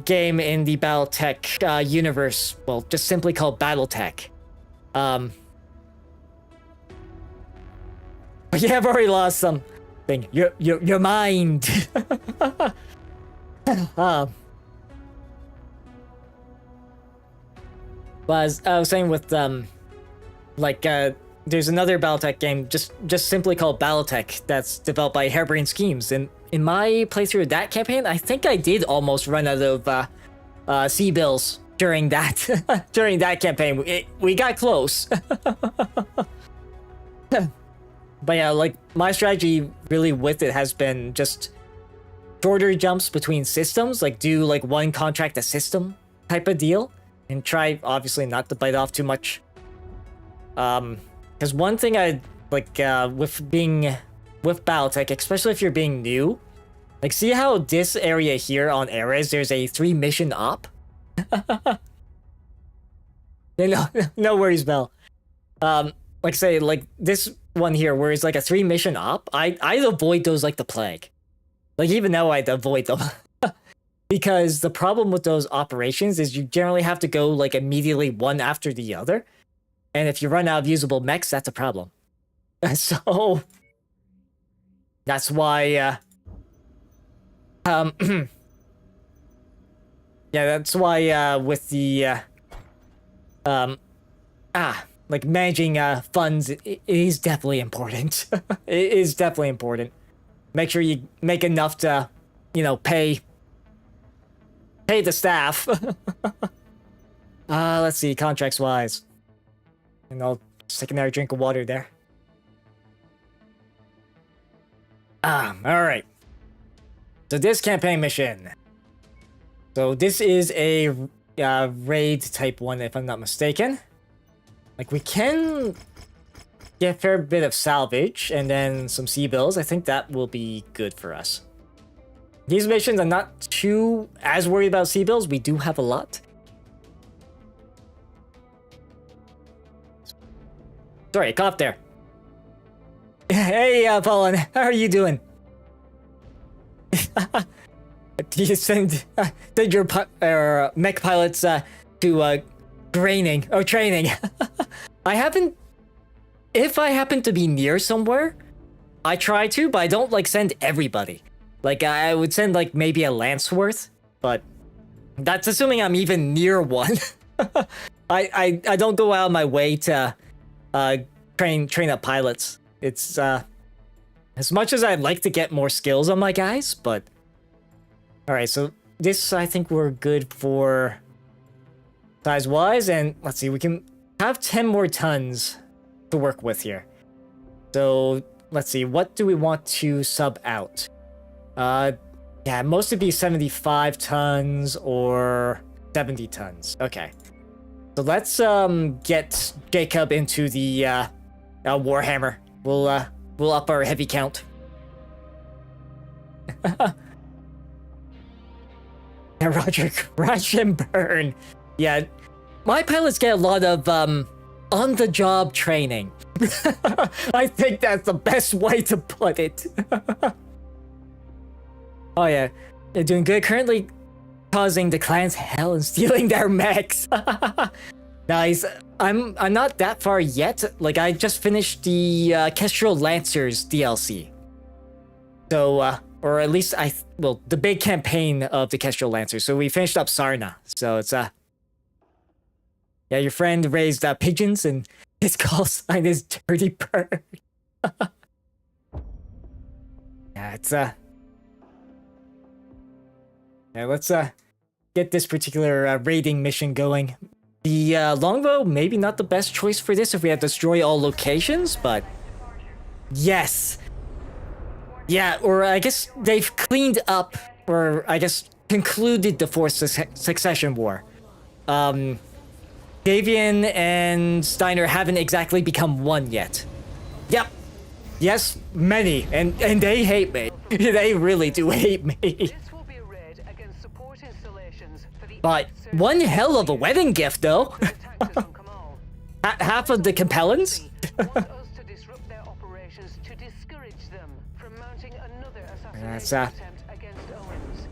game in the Battletech universe, well, just simply called Battletech. But yeah, I've already lost something. Your mind. But as I was saying with like there's another Battletech game just simply called Battletech that's developed by Harebrained Schemes, and in my playthrough of that campaign, I think I did almost run out of C-bills during that during that campaign. We got close. But yeah, like my strategy really with it has been just shorter jumps between systems, like do like one contract a system type of deal, and try obviously not to bite off too much. Because one thing I like with Battletech, especially if you're being new, like see how this area here on Ares, there's a 3 mission op. No worries, Bell. Like say like this one here where it's like a 3 mission op, I'd avoid those like the plague. Like even now I'd avoid them. Because the problem with those operations is you generally have to go like immediately one after the other. And if you run out of usable mechs, that's a problem. So that's why yeah, that's why with the like managing funds is definitely important. It is definitely important. Make sure you make enough to, you know, pay the staff. Let's see, contracts wise. And I'll just take another drink of water there. Alright. So this campaign mission. So this is a raid type one, if I'm not mistaken. Like we can get a fair bit of salvage and then some C-bills. I think that will be good for us. These missions, I'm not too as worried about C-bills. We do have a lot. Sorry, cough there. Hey, Pollen, how are you doing? Do you send your mech pilots to training? I haven't. If I happen to be near somewhere, I try to, but I don't like send everybody. Like I would send like maybe a Lanceworth, but that's assuming I'm even near one. I don't go out of my way to train up pilots. It's as much as I'd like to get more skills on my guys, but all right. So this I think we're good for size-wise, and let's see, we can have 10 more tons to work with here. So let's see, what do we want to sub out? Yeah, most would be 75 tons or 70 tons. Okay. So let's get Jacob into the Warhammer. We'll up our heavy count. Yeah, Roger, crash and burn. Yeah, my pilots get a lot of on-the-job training. I think that's the best way to put it. Oh yeah, they're doing good. Currently causing the clans hell and stealing their mechs. Nice. I'm not that far yet. Like, I just finished the Kestrel Lancers DLC. So, or at least well, the big campaign of the Kestrel Lancers. So we finished up Sarna. So it's yeah, your friend raised pigeons and his call sign is Dirty Bird. Yeah, it's yeah, let's get this particular raiding mission going. The longbow, maybe not the best choice for this if we have to destroy all locations, but yes. Yeah, or I guess they've cleaned up, or I guess concluded the Fourth Succession War. Davian and Steiner haven't exactly become one yet. Yep. Yes, many, and they hate me. They really do hate me. This will be a raid against support installations for the But one hell of a wedding gift, though. Half of the Capellans? want us to disrupt their operations to discourage them from mounting another That's, assassination attempt against Owens.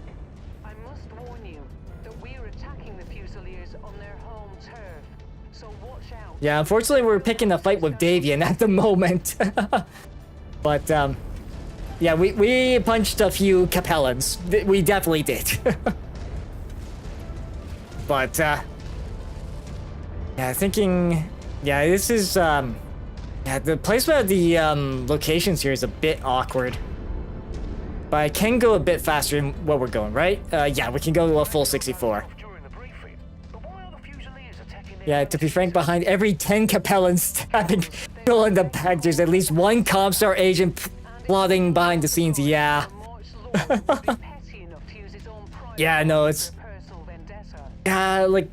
I must warn you that we are attacking the Fusiliers on their home turf, so watch out. Yeah, unfortunately, we're picking a fight with Davian at the moment. But, yeah, we punched a few Capellans. We definitely did. But, yeah, thinking... Yeah, this is, yeah, the placement of the, locations here is a bit awkward. But I can go a bit faster than what we're going, right? Yeah, we can go to a full 64. Yeah, to be frank, behind every 10 Capellans stabbing Phil in the back, there's at least one Comstar agent plotting behind the scenes, yeah. Yeah, no, it's... like,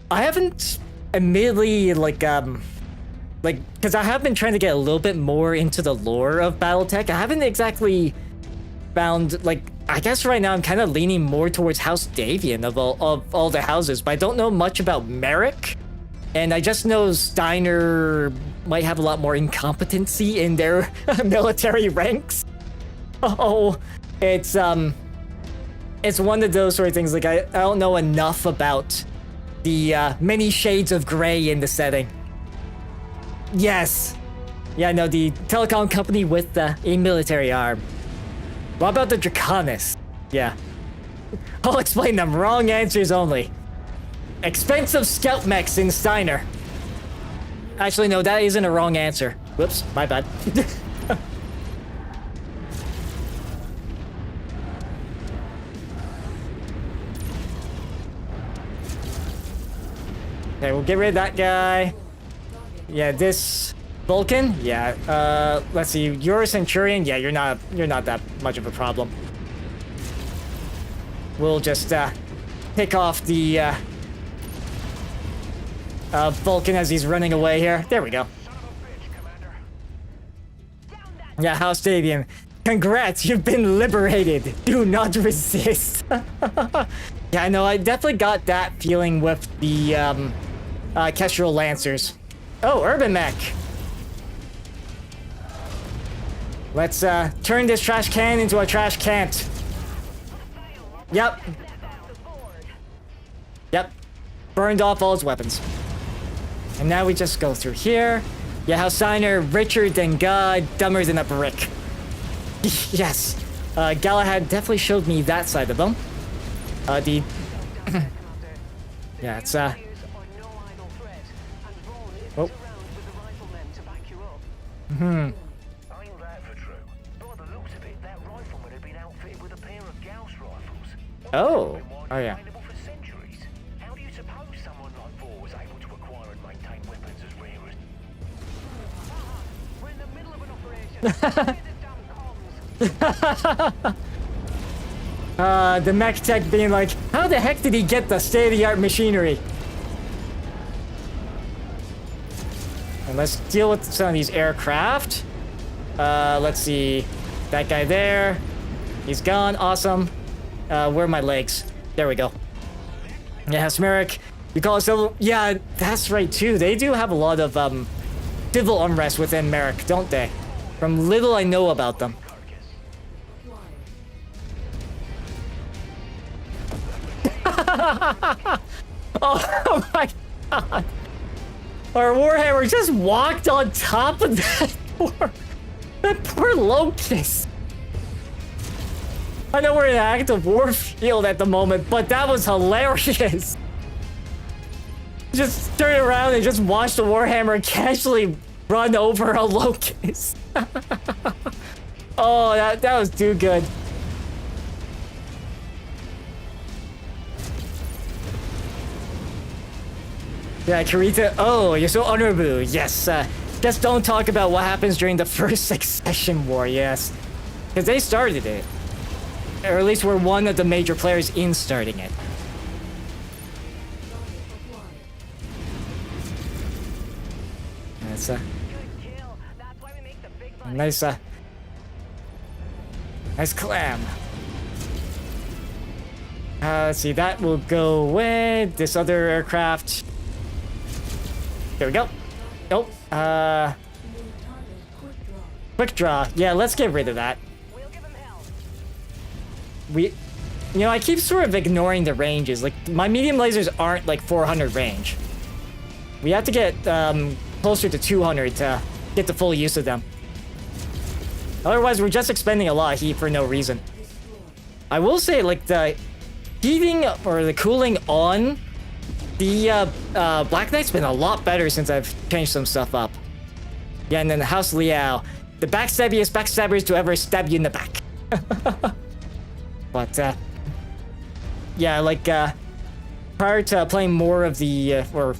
I haven't admittedly, like, because I have been trying to get a little bit more into the lore of Battletech. I haven't exactly found, like, I guess right now I'm kind of leaning more towards House Davian of all the houses, but I don't know much about Merrick. And I just know Steiner might have a lot more incompetency in their military ranks. Oh, it's one of those sort of things, like, I don't know enough about the many shades of gray in the setting. Yes. Yeah, no, the telecom company with a military arm. What about the Draconis? Yeah. I'll explain them. Wrong answers only. Expensive scout mechs in Steiner. Actually, no, that isn't a wrong answer. Whoops, my bad. Okay, we'll get rid of that guy. Yeah, this Vulcan. Yeah. Let's see. You're a Centurion. Yeah, you're not that much of a problem. We'll just pick off the Vulcan as he's running away here. There we go. Yeah, House Davian. Congrats, you've been liberated. Do not resist. Yeah, I know. I definitely got that feeling with the Kestrel Lancers. Oh, Urban Mech. Let's turn this trash can into a trash can't. Yep. Yep. Burned off all his weapons. And now we just go through here. Yeah, House Steiner, richer than God, dumber than a brick. Yes. Galahad definitely showed me that side of them. Yeah, it's oh. Hmm. Oh. Oh, yeah. available for centuries. How do you suppose someone like Vor was able to acquire and maintain weapons as rare as... We're in the middle of an operation. Get the damn comms. The mech tech being like, how the heck did he get the state-of-the-art machinery? And let's deal with some of these aircraft. Let's see. That guy there. He's gone. Awesome. Where are my legs? There we go. Yeah, Smeric. You call it civil... Yeah, that's right, too. They do have a lot of, civil unrest within Merrick, don't they? From little I know about them. Oh my god. Our Warhammer just walked on top of that poor Locust. I know we're in an active war field at the moment, but that was hilarious. Just turn around and just watch the Warhammer casually run over a Locust. Oh, that was too good. Yeah, Karita. Oh, you're so honorable. Yes. Just don't talk about what happens during the first Succession War. Yes, because they started it, or at least we're one of the major players in starting it. That's Good kill. That's why we make the big money. nice. Nice clam. Let's see. That will go with this other aircraft. There we go. Oh, New target, quick draw. quick draw. Yeah, let's get rid of that. We'll give him hell. I keep sort of ignoring the ranges. Like, my medium lasers aren't like 400 range. We have to get closer to 200 to get the full use of them. Otherwise, we're just expending a lot of heat for no reason. I will say, like, the heating or the cooling on the Black Knight's been a lot better since I've changed some stuff up. Yeah, and then the House Liao. The backstabbiest backstabbers to ever stab you in the back. But, yeah, like, prior to playing more of the, or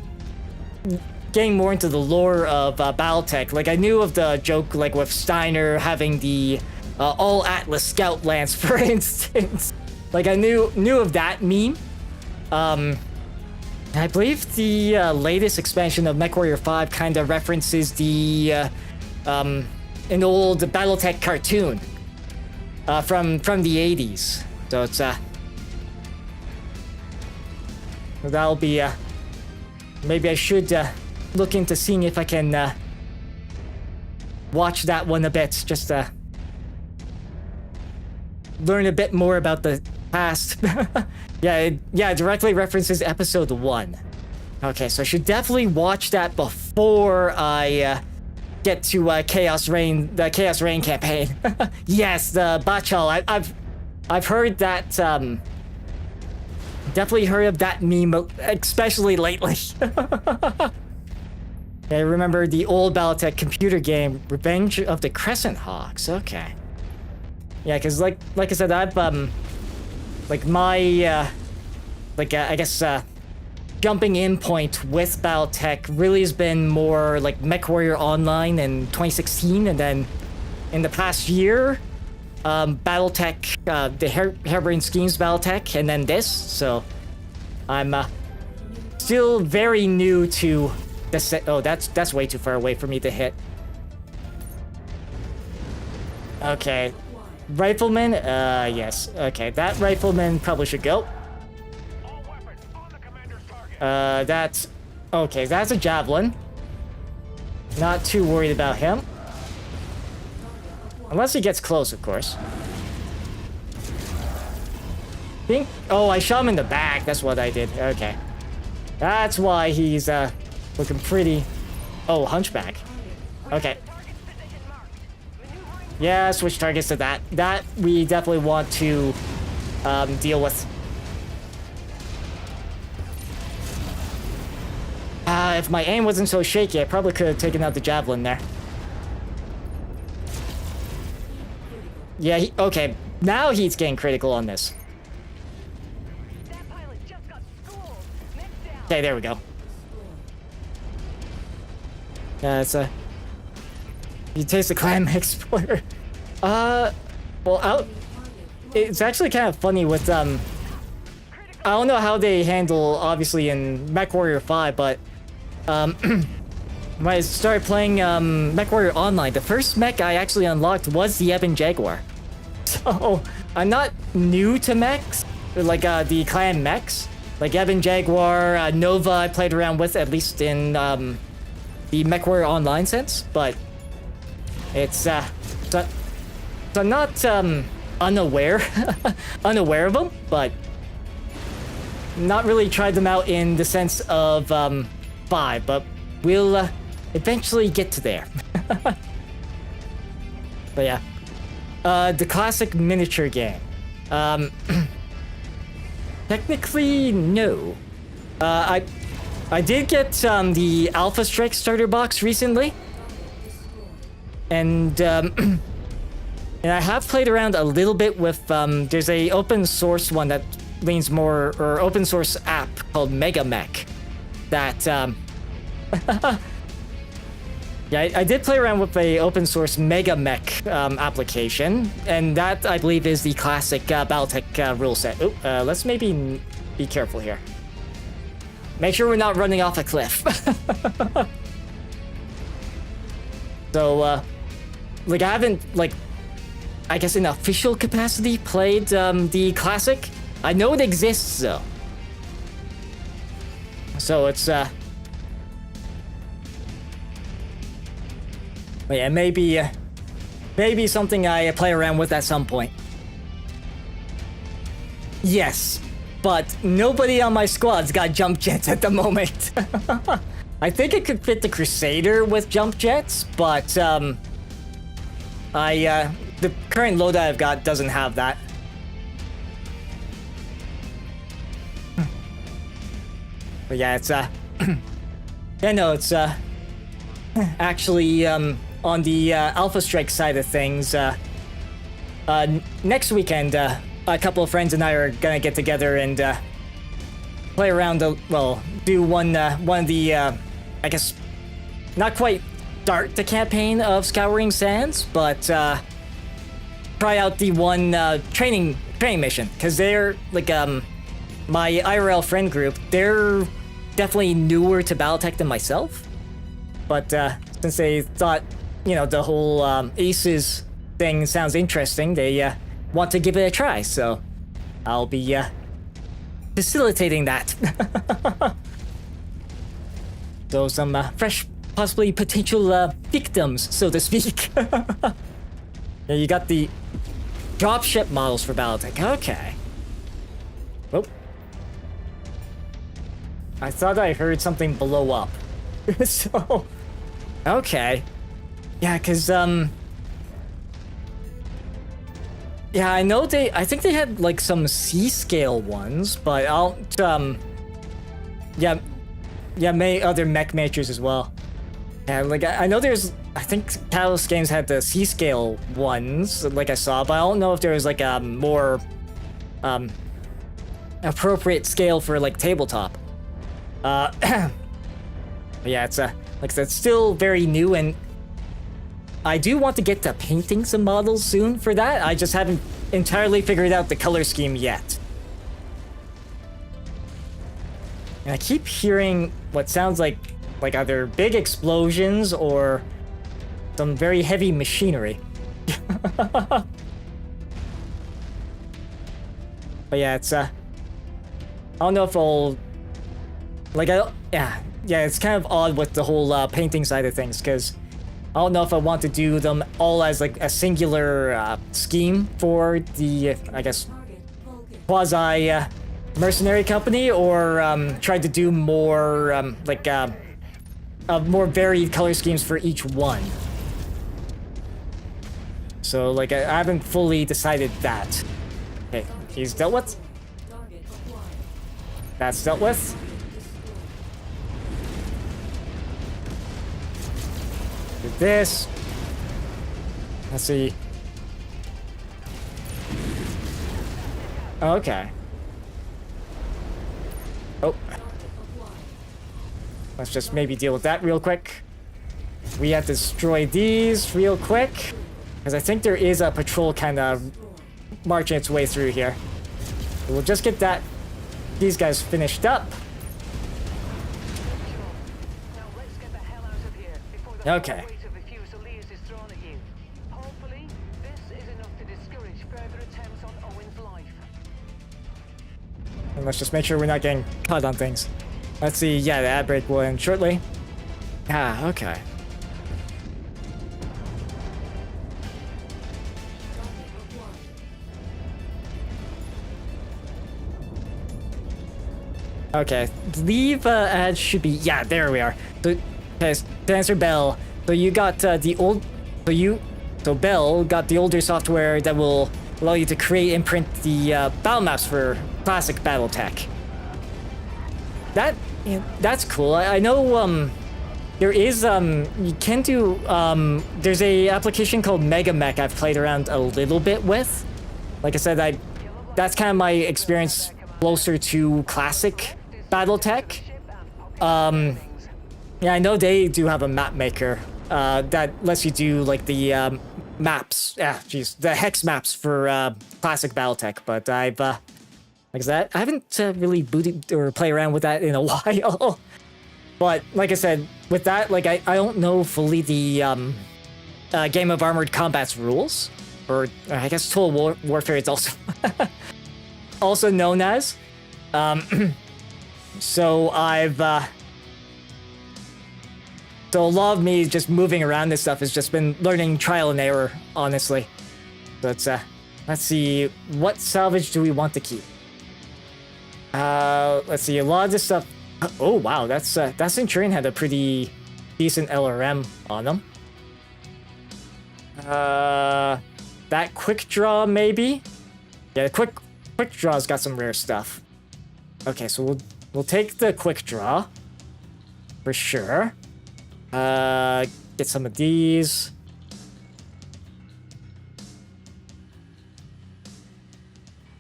getting more into the lore of Battletech, like, I knew of the joke, like, with Steiner having the All Atlas Scout Lance, for instance. Like, I knew of that meme. I believe the latest expansion of MechWarrior 5 kind of references the an old BattleTech cartoon from the 80s. So it's that'll be maybe I should look into seeing if I can watch that one a bit, just learn a bit more about the past. It directly references episode 1. Okay, so I should definitely watch that before I get to Chaos Reign, the Chaos Reign campaign. Yes, the Bachal. I've heard that. Definitely heard of that meme, especially lately. I remember the old Battletech computer game, Revenge of the Crescent Hawks. Okay. Yeah, because like I said, I've like my I guess jumping in point with Battletech really has been more like MechWarrior Online in 2016, and then in the past year, Battletech, the Harebrained Schemes Battletech, and then this. So I'm still very new to this. Oh, that's way too far away for me to hit. Okay. Rifleman, yes. Okay, that rifleman probably should go. All weapons on the commander's target. That's... Okay, that's a javelin. Not too worried about him. Unless he gets close, of course. Oh, I shot him in the back. That's what I did. Okay. That's why he's, looking pretty... Oh, hunchback. Okay. Yeah, switch targets to that. That we definitely want to deal with. If my aim wasn't so shaky, I probably could have taken out the javelin there. Yeah, okay. Now he's getting critical on this. Okay, there we go. Yeah, it's a... You taste the clam explorer. Well, it's actually kind of funny with, I don't know how they handle, obviously, in MechWarrior 5, but, when I started playing, MechWarrior Online, the first mech I actually unlocked was the Ebon Jaguar. So, I'm not new to mechs, like, the clan mechs. Like, Ebon Jaguar, Nova I played around with, at least in, the MechWarrior Online sense, but it's, so I'm not, unaware of them, but not really tried them out in the sense of 5, but we'll eventually get to there. But yeah, the classic miniature game. Technically, no. I did get the Alpha Strike starter box recently, and and I have played around a little bit with, there's a open source one that leans more, or open source app called Mega Mech that, yeah, I did play around with a open source Mega Mech application, and that, I believe, is the classic Battletech rule set. Ooh, let's maybe be careful here. Make sure we're not running off a cliff. So, like, I haven't, like, I guess in official capacity played the classic. I know it exists though. So it's but yeah, maybe something I play around with at some point. Yes, but nobody on my squad's got jump jets at the moment. I think it could fit the Crusader with jump jets, but the current loadout I've got doesn't have that. But yeah, it's yeah, no, it's actually on the Alpha Strike side of things. Next weekend, a couple of friends and I are gonna get together and play around. Well, do one of the I guess not quite start the campaign of Scouring Sands, but try out the one training mission, because they're like my IRL friend group. They're definitely newer to Battletech than myself, but since they thought, you know, the whole Aces thing sounds interesting, they want to give it a try. So I'll be facilitating that. So some fresh, possibly potential victims, so to speak. Yeah, you got the dropship models for Battletech. Okay. Oh. I thought I heard something blow up. So, okay. Yeah, cause yeah, I know I think they had like some C-scale ones, but I'll yeah, other mech miniatures as well. Yeah, like I know there's, I think Catalyst Games had the C-scale ones, like I saw, but I don't know if there was like a more appropriate scale for like tabletop. But yeah, it's like I said, still very new, and I do want to get to painting some models soon for that. I just haven't entirely figured out the color scheme yet. And I keep hearing what sounds like either big explosions or some very heavy machinery. But yeah, it's I don't know if I'll yeah, it's kind of odd with the whole painting side of things, because I don't know if I want to do them all as like a singular scheme for the I guess quasi mercenary company, or try to do more more varied color schemes for each one. So like I haven't fully decided that. Okay, he's dealt with. That's dealt with. Do this. Let's see. Okay. Oh. let's just maybe deal with that real quick. We have to destroy these real quick. Because I think there is a patrol kind of marching its way through here. We'll just get these guys finished up. Now let's get the hell out of here before the Okay. weight of the Fusiliers is thrown at you. Hopefully, this is enough to discourage further attempts on Owen's life. And let's just make sure we're not getting caught on things. Let's see, yeah, the ad break will end shortly. Ah, okay. Okay, leave ad should be, yeah, there we are. So, okay, to answer Bell, so you got so Bell got the older software that will allow you to create and print the battle maps for classic BattleTech. That's cool. I know there is you can do there's a application called MegaMech I've played around a little bit with. Like I said, that's kind of my experience closer to classic BattleTech. Yeah, I know they do have a map maker that lets you do like the maps. Yeah, geez, the hex maps for classic BattleTech. But I've like I said, I haven't really booted or played around with that in a while. But like I said, with that, like I don't know fully the Game of Armored Combat's rules, or I guess Total Warfare is also also known as. So I've so a lot of me just moving around this stuff has just been learning trial and error, honestly. But let's see, what salvage do we want to keep? Let's see, a lot of this stuff. Oh wow, that Centurion had a pretty decent LRM on them. That quick draw maybe. Yeah, the quick draw's got some rare stuff. Okay, so we'll take the quick draw for sure. Get some of these.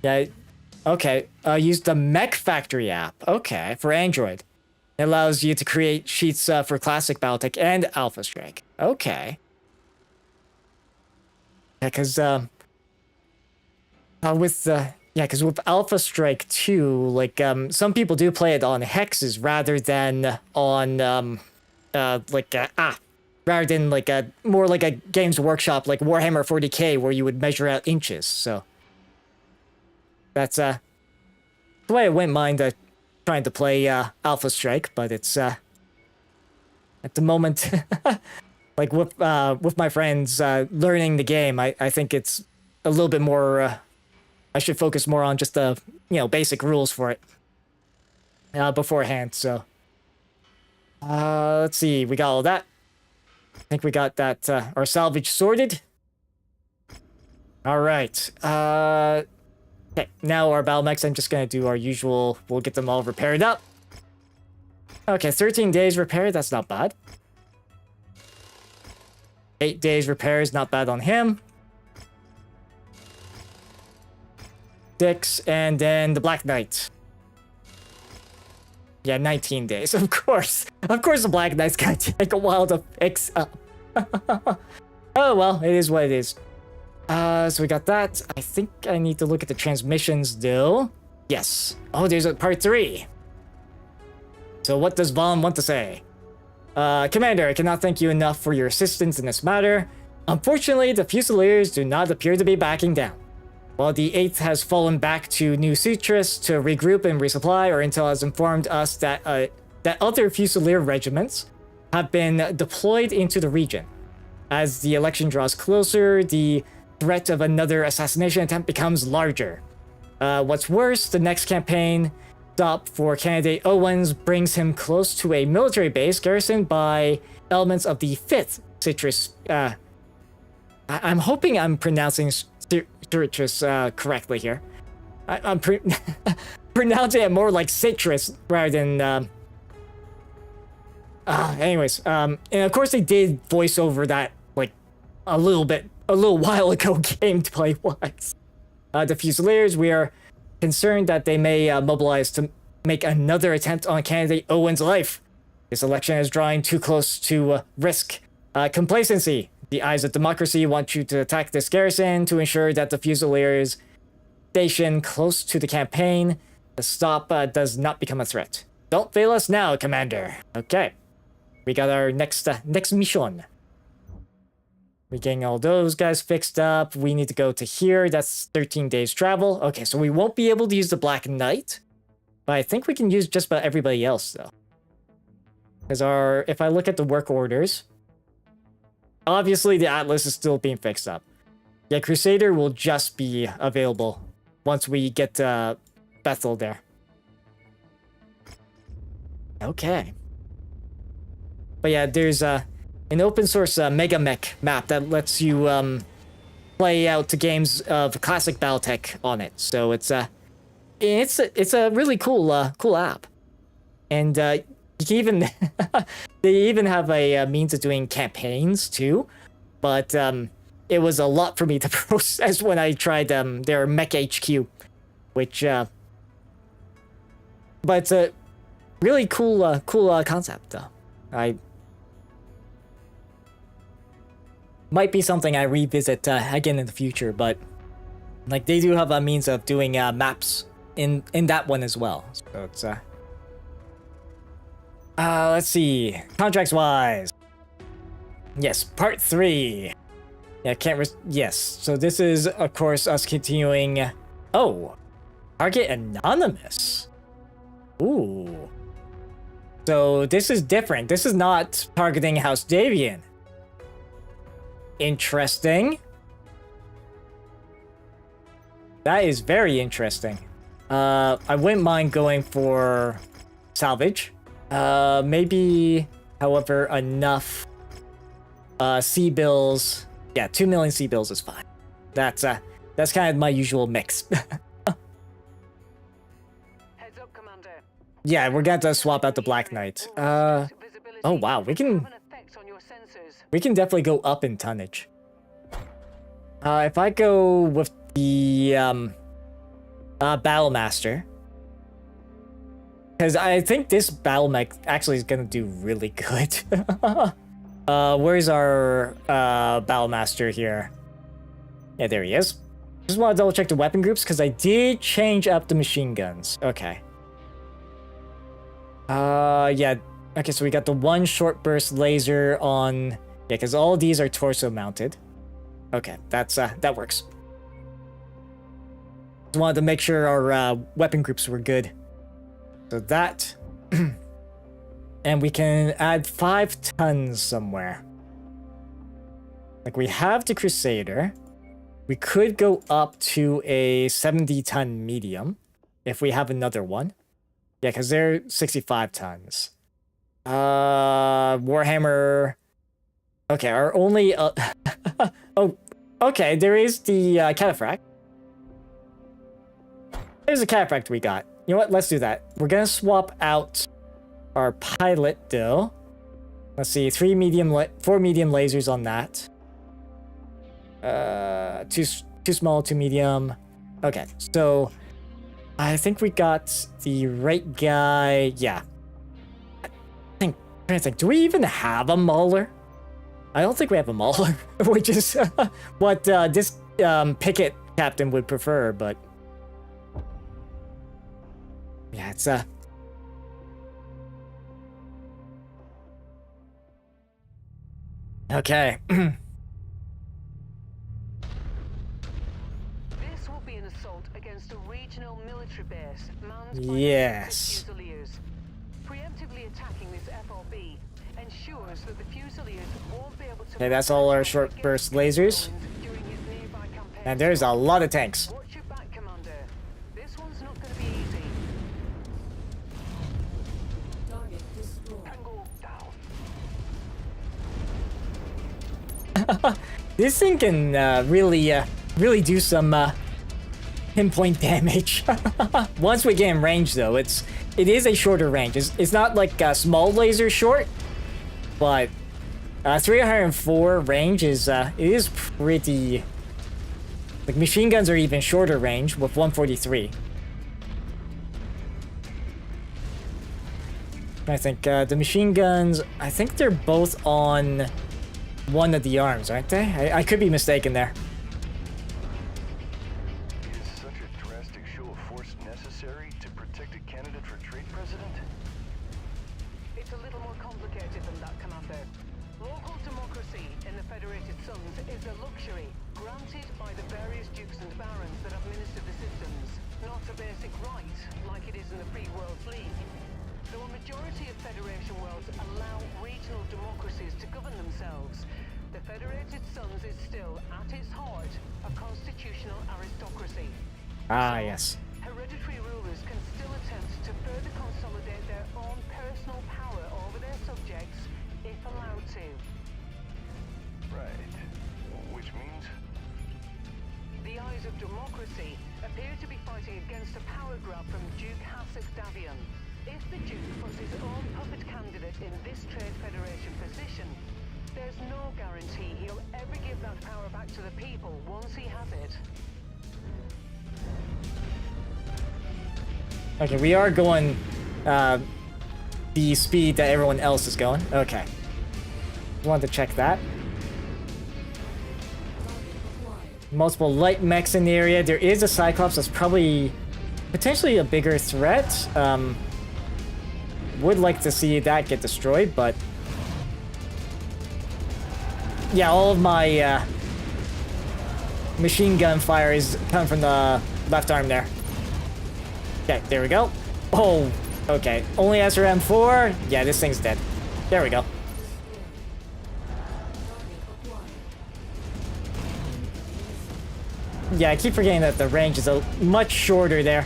Yeah. Okay, use the Mech Factory app. Okay, for Android. It allows you to create sheets for Classic BattleTech and Alpha Strike. Okay. Yeah, because with Alpha Strike 2, like some people do play it on hexes rather than on rather than like a more like a Games Workshop like Warhammer 40K where you would measure out inches. So that's the way I wouldn't mind trying to play Alpha Strike, but it's at the moment like with my friends learning the game, I think it's a little bit more I should focus more on just the basic rules for it beforehand. So let's see, we got all that. I think we got that our salvage sorted. All right. Okay, now our battle mechs, I'm just gonna do our usual, we'll get them all repaired up. Okay, 13 days repair, that's not bad. 8 days repair is not bad on him. 6, and then the Black Knight. Yeah, 19 days, of course. Of course the Black Knight's gonna take a while to fix up. Oh well, it is what it is. So we got that. I think I need to look at the transmissions though. Yes. Oh, there's a part 3. So what does Vaughn want to say? Commander, I cannot thank you enough for your assistance in this matter. Unfortunately, the Fusiliers do not appear to be backing down. While the 8th has fallen back to New Citrus to regroup and resupply, our intel has informed us that other Fusilier regiments have been deployed into the region. As the election draws closer, the threat of another assassination attempt becomes larger. What's worse, the next campaign stop for candidate Owens brings him close to a military base garrisoned by elements of the 5th Citrus. I'm hoping I'm pronouncing Citrus correctly here. I'm pronouncing it more like citrus rather than. Anyways, and of course they did voice over that like a little while ago gameplay wise. The Fusiliers, we are concerned that they may mobilize to make another attempt on candidate Owen's life. This election is drawing too close to risk. Complacency. The eyes of democracy want you to attack this garrison to ensure that the Fusiliers stationed close to the campaign the stop does not become a threat. Don't fail us now, Commander. Okay. We got our next mission. We're getting all those guys fixed up. We need to go to here. That's 13 days travel. Okay, so we won't be able to use the Black Knight. But I think we can use just about everybody else, though. Because if I look at the work orders, obviously the Atlas is still being fixed up. Yeah, Crusader will just be available once we get Bethel there. Okay. But yeah, there's an open source Mega Mech map that lets you play out to games of classic Battletech on it. So it's a really cool app, and you can even they even have a means of doing campaigns too. But it was a lot for me to process when I tried their Mech HQ, which but it's a really cool concept though. I might be something I revisit again in the future, but like they do have a means of doing maps in that one as well. So it's let's see, contracts wise. Yes, part 3. Yeah, yes. So this is of course us continuing. Oh, target anonymous. Ooh. So this is different. This is not targeting House Davian. Interesting. That is very interesting. I wouldn't mind going for salvage. Maybe, however, enough C-bills. Yeah, 2 million C-bills is fine. That's kind of my usual mix. Heads up, Commander. Yeah, we're going to swap out the Black Knight. Oh wow, we can definitely go up in tonnage. If I go with the Battlemaster, because I think this Battle Mech actually is gonna do really good. Where's our Battlemaster here? Yeah, there he is. Just want to double check the weapon groups because I did change up the machine guns. Okay. Yeah. Okay, so we got the one short burst laser on. Yeah, because all of these are torso mounted. Okay, that works. Just wanted to make sure our weapon groups were good. So that, and we can add 5 tons somewhere. Like we have the Crusader. We could go up to a 70-ton medium if we have another one. Yeah, because they're 65 tons. Warhammer. Okay, our only oh, okay, there is the Cataphract. There's a Cataphract we got. You know what? Let's do that. We're gonna swap out our pilot though. Let's see, 4 medium lasers on that. 2 small, 2 medium. Okay, so I think we got the right guy. Yeah. I'm trying to think. Do we even have a Mauler? I don't think we have a Mauler, which is what this Picket captain would prefer, but yeah, it's okay. This will be an assault against a regional military base manned by Yes. Fusiliers. Preemptively attacking this FRB ensures that the Fusiliers won't be able to. Okay, that's all our short burst lasers. During his nearby campaign. And there's a lot of tanks. Watch your back, Commander. This one's not going to be easy. Target destroyed. Tango down. This thing can really do some pinpoint damage. Once we get in range, though, it is a shorter range. It's not like a small laser short, but 304 range is it is pretty. Like machine guns are even shorter range with 143. I think the machine guns, I think they're both on one of the arms, aren't they? I could be mistaken there. Is such a drastic show of force necessary to protect a candidate for trade president? It's a little more complicated than that, Commander. Local democracy in the Federated Suns is a luxury granted by the various dukes and barons that administer the systems, not a basic right like it is in the Free Worlds League. Though a majority of Federation worlds allow regional democracies to govern themselves, the Federated Suns is still, at its heart, a constitutional aristocracy. Ah, yes. Hereditary rulers can still attempt to further consolidate their own personal power over their subjects, if allowed to. Right. Which means? The eyes of democracy appear to be fighting against a power grab from Duke Hassek Davion. If the Duke puts his own puppet candidate in this Trade Federation position, there's no guarantee he'll ever give that power back to the people once he has it. Okay, we are going the speed that everyone else is going. Okay. Wanted to check that. Multiple light mechs in the area. There is a Cyclops that's probably potentially a bigger threat. Would like to see that get destroyed, but yeah, all of my machine gun fire is coming from the left arm there. Okay, there we go. Oh, okay. Only SRM4. Yeah, this thing's dead. There we go. Yeah, I keep forgetting that the range is a much shorter there.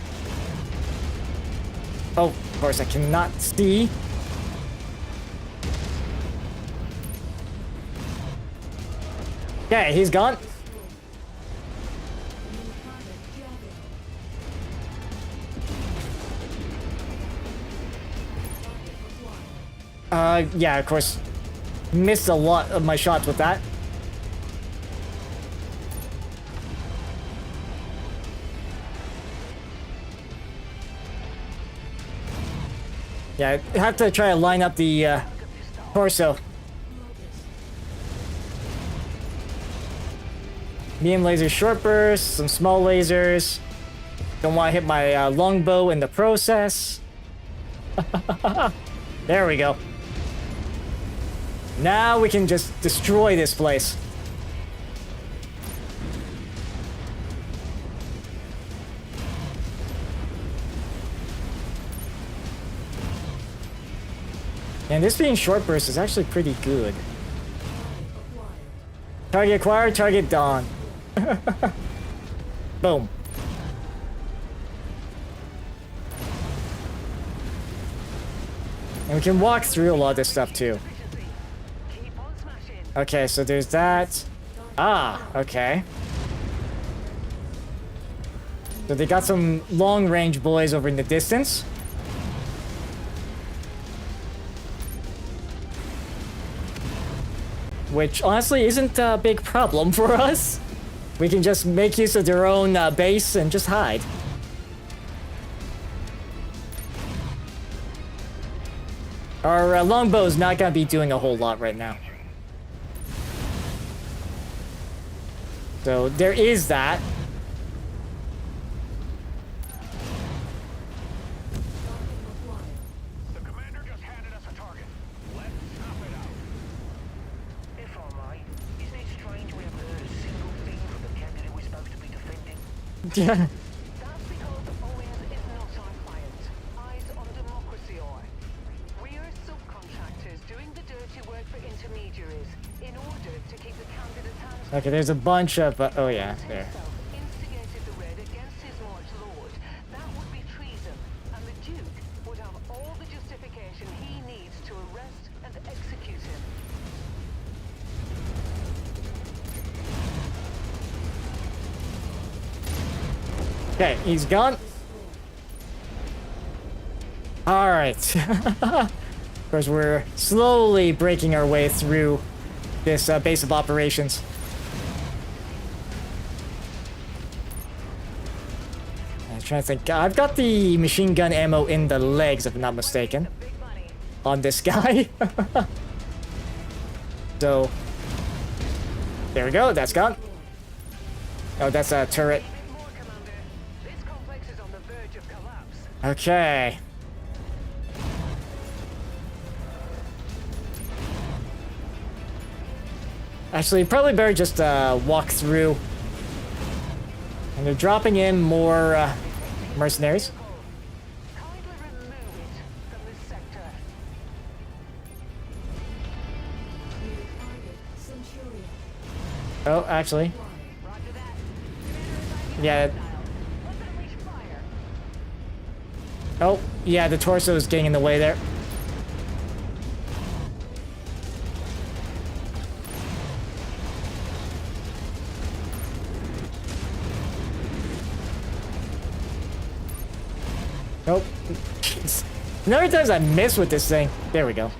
Oh, of course, I cannot see. Okay, he's gone. Yeah, of course. Missed a lot of my shots with that. Yeah, I have to try to line up the torso. Medium laser short burst, some small lasers. Don't want to hit my longbow in the process. There we go. Now we can just destroy this place. And this being short burst is actually pretty good. Target acquired, target dawn. Boom. And we can walk through a lot of this stuff too. Okay, so there's that. Ah, okay. So they got some long-range boys over in the distance. Which honestly isn't a big problem for us. We can just make use of their own base and just hide. Our longbow's not gonna be doing a whole lot right now. So there is that. The commander just handed us a target. Let's snuff it out. If I may, isn't it strange we haven't heard a single thing from the candidate we're supposed to be defending? Yeah. That's because Owens is not our client. Eyes on democracy are. We are subcontractors doing the dirty work for intermediaries in order to keep the candidate's hands. Okay, there's a bunch of. Oh yeah, there. Himself instigated the raid against his March Lord. That would be treason, and the Duke would have all the justification he needs to arrest and execute him. Okay, he's gone. All right. Of course, we're slowly breaking our way through this base of operations. I'm trying to think. I've got the machine gun ammo in the legs, if I'm not mistaken. Big money. on this guy. So, there we go, that's gone. Oh, that's a turret. A bit more, Commander. This complex is on the verge of collapse. Okay. Actually, probably better just walk through. And they're dropping in more mercenaries. Kindly remove it from this sector. New target, Centurion. Oh, actually. Roger that. Commander is ID Yeah. hostile. Let's unleash fire. Oh, yeah, the torso is getting in the way there. Nope. Jeez. The number of times I miss with this thing. There we go.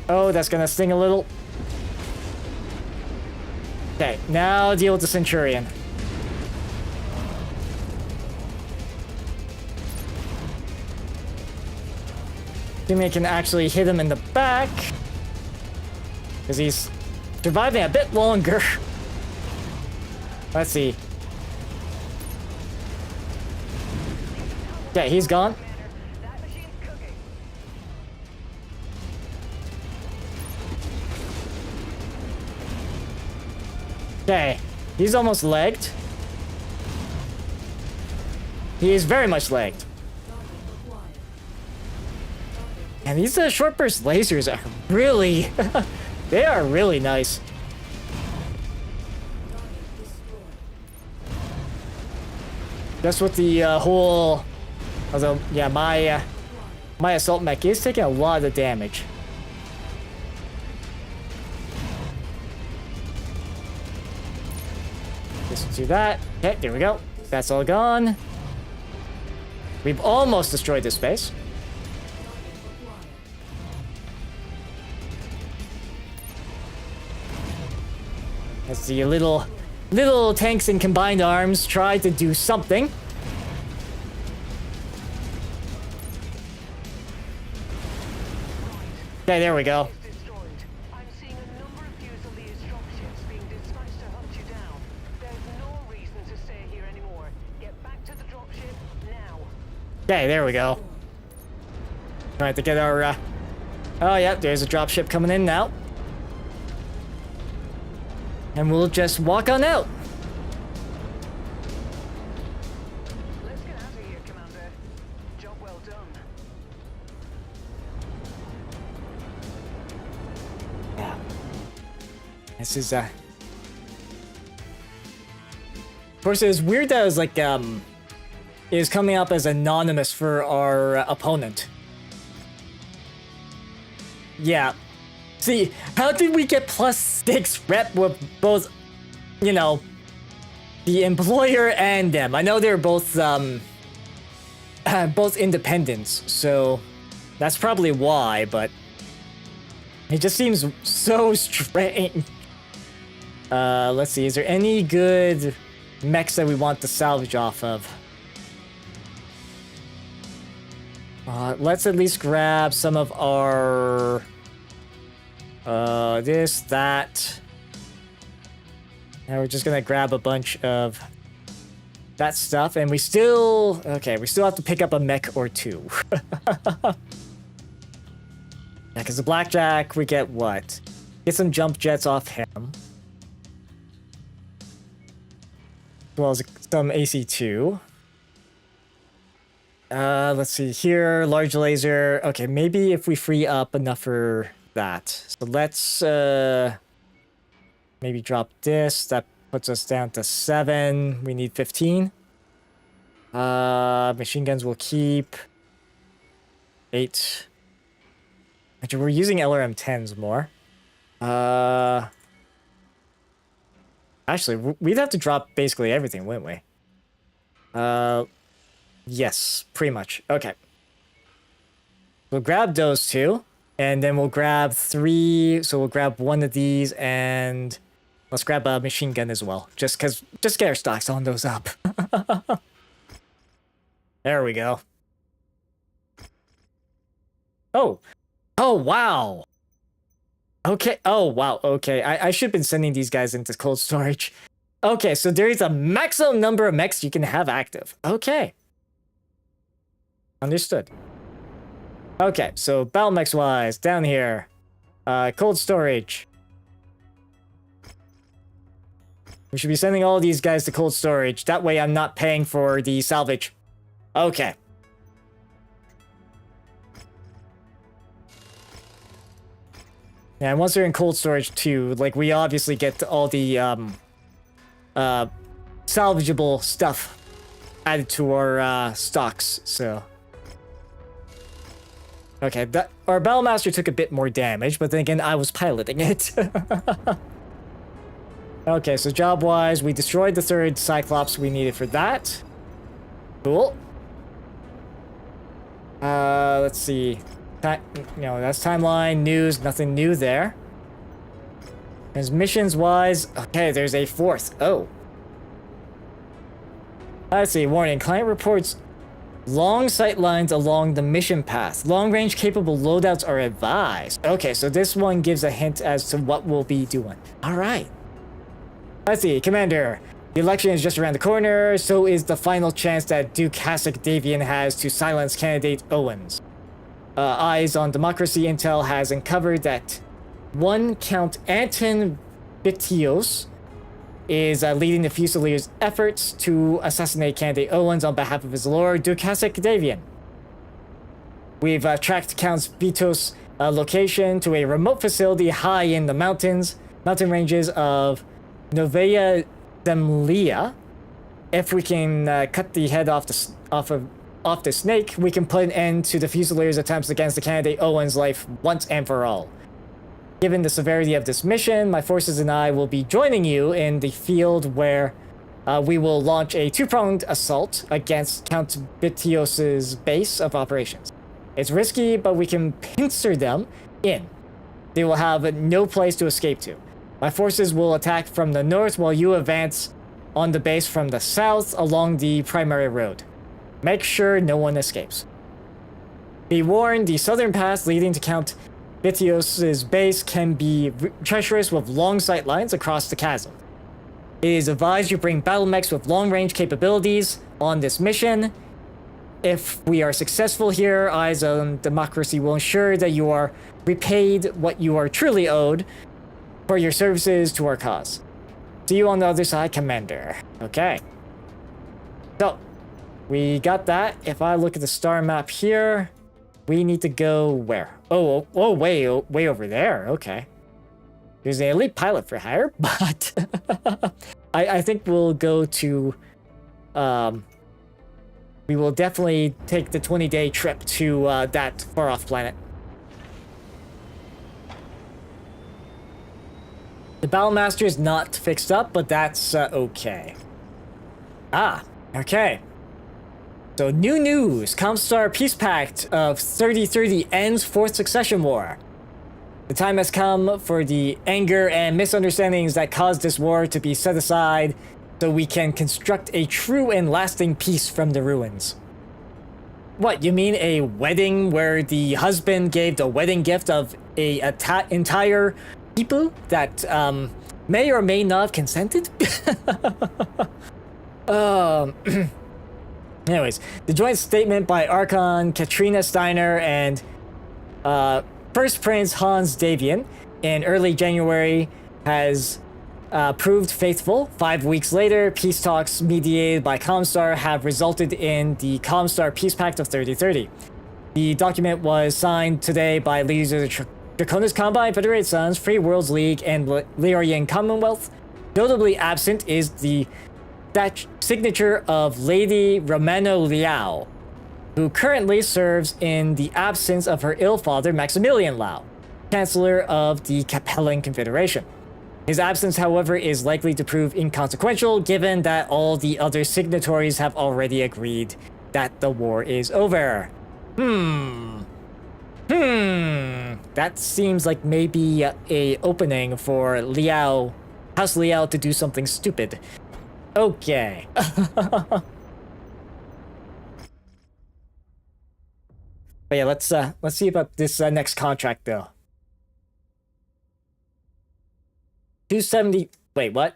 Oh, that's gonna sting a little. Okay, now deal with the Centurion. Assuming I can actually hit him in the back. Because he's surviving a bit longer. Let's see. Okay, he's gone. That machine's cooking. Okay, he's almost legged. He is very much legged. Target acquired. And these short burst lasers are really, they are really nice. Target destroyed. Just with the whole, although yeah, my assault mech is taking a lot of damage. Just do that. Okay, there we go. That's all gone. We've almost destroyed this space. Target acquired. As the little tanks and combined arms try to do something. Okay, there we go. Destroyed. I'm seeing a number of Fusiliers dropships being dispatched to hunt you down. There's no reason to stay here anymore. Get back to the dropship now. Okay, there we go. Trying to get our, oh yeah, there's a dropship coming in now. And we'll just walk on out. Let's get out of here, Commander. Job well done. Yeah. This is, of course, it was weird that it was like, it was coming up as anonymous for our opponent. Yeah. See, how did we get +6 rep with both, you know, the employer and them? I know they're both, both independents, so that's probably why, but it just seems so strange. Let's see, is there any good mechs that we want to salvage off of? Let's at least grab some of our... this, that. And we're just gonna grab a bunch of that stuff, and we still... Okay, we still have to pick up a mech or two. Yeah, because the Blackjack, we get what? Get some jump jets off him. As well as some AC2. Let's see here, large laser. Okay, maybe if we free up enough for that. So let's maybe drop this. That puts us down to 7. We need 15. Machine guns will keep 8. Actually, we're using LRM-10s more. Actually, we'd have to drop basically everything, wouldn't we? Yes, pretty much. Okay. We'll grab those two, and then we'll grab 3. So we'll grab one of these, and let's grab a machine gun as well. Just get our stocks on those up. There we go. Oh. Oh, wow. Okay. Oh, wow. Okay. I should have been sending these guys into cold storage. Okay, so there is a maximum number of mechs you can have active. Okay. Understood. Okay, so battle mechs wise, down here. Cold storage. We should be sending all these guys to cold storage. That way I'm not paying for the salvage. Okay. Yeah, and once they're in cold storage too, like, we obviously get all the salvageable stuff added to our stocks, so. Okay, our Battlemaster took a bit more damage, but then again, I was piloting it. Okay, so job-wise, we destroyed the third Cyclops we needed for that. Cool. Let's see. That's timeline, news, nothing new there. Transmissions-wise, okay, there's a fourth. Oh. Let's see, warning, client reports long sight lines along the mission path. Long-range capable loadouts are advised. Okay, so this one gives a hint as to what we'll be doing. Alright. Let's see, Commander. The election is just around the corner, so is the final chance that Duke Hasek Davian has to silence candidate Owens. Eyes on Democracy Intel has uncovered that one Count Anton Bitios is leading the Fusiliers' efforts to assassinate candidate Owens on behalf of his lord, Duke Hasek Davian. We've tracked Count Vitos' location to a remote facility high in the mountain ranges of Novaya Zemlya. If we can cut the head off the snake, we can put an end to the Fusiliers' attempts against the candidate Owens' life once and for all. Given the severity of this mission, my forces and I will be joining you in the field where we will launch a two-pronged assault against Count Bitios' base of operations. It's risky, but we can pincer them in. They will have no place to escape to. My forces will attack from the north while you advance on the base from the south along the primary road. Make sure no one escapes. Be warned, the southern pass leading to Count Bitios' base can be treacherous with long sight lines across the chasm. It is advised you bring battle mechs with long-range capabilities on this mission. If we are successful here, Eyes on Democracy will ensure that you are repaid what you are truly owed for your services to our cause. See you on the other side, Commander. Okay. So, we got that. If I look at the star map here, we need to go where? Oh, way over there. Okay. There's an elite pilot for hire, but I think we'll go to, we will definitely take the 20-day trip to that far-off planet. The Battlemaster is not fixed up, but that's okay. Okay. So, new news. Comstar Peace Pact of 3030 ends Fourth Succession War. The time has come for the anger and misunderstandings that caused this war to be set aside so we can construct a true and lasting peace from the ruins. What, you mean a wedding where the husband gave the wedding gift of a entire people that may or may not have consented? Anyways, the joint statement by Archon Katrina Steiner and First Prince Hans Davian in early January has proved faithful. 5 weeks later, peace talks mediated by Comstar have resulted in the Comstar Peace Pact of 3030. The document was signed today by leaders of the Draconis Combine, Federated Sons, Free Worlds League, and Lyrian Commonwealth. Notably absent is the signature of Lady Romano Liao, who currently serves in the absence of her ill father Maximilian Liao, Chancellor of the Capellan Confederation. His absence, however, is likely to prove inconsequential given that all the other signatories have already agreed that the war is over. That seems like maybe a opening for Liao, House Liao, to do something stupid. Okay. But yeah, let's see about this next contract though. 270. Wait, what?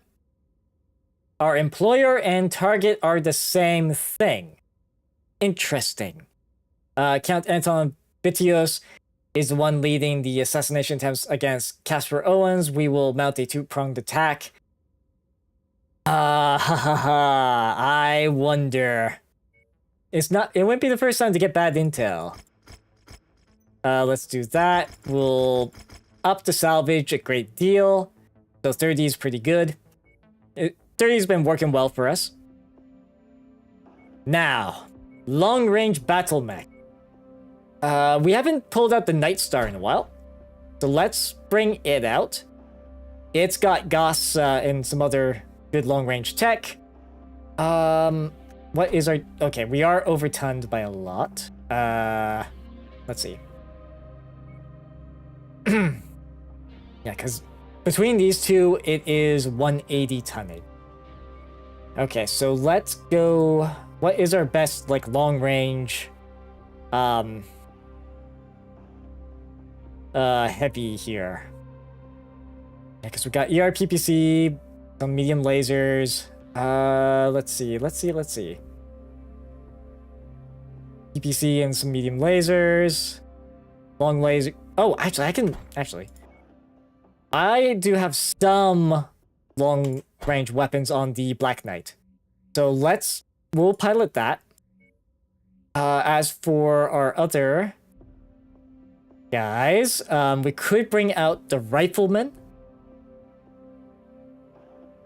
Our employer and target are the same thing. Interesting. Count Anton Vitios is the one leading the assassination attempts against Casper Owens. We will mount a two-pronged attack. I wonder. It wouldn't be the first time to get bad intel. Let's do that. We'll up the salvage a great deal. So 30 is pretty good. 30's been working well for us. Now, long-range battle mech. We haven't pulled out the Night Star in a while. So let's bring it out. It's got Goss and some other good long-range tech. What is our... Okay, we are overtonned by a lot. Let's see. Yeah, because between these two, it is 180 tonnage. Okay, so let's go... What is our best, like, long-range... heavy here? Yeah, because we got ERPPC, some medium lasers. Let's see. PPC and some medium lasers. Long laser... Oh, actually, I do have some long-range weapons on the Black Knight. So we'll pilot that. As for our other guys, we could bring out the Rifleman.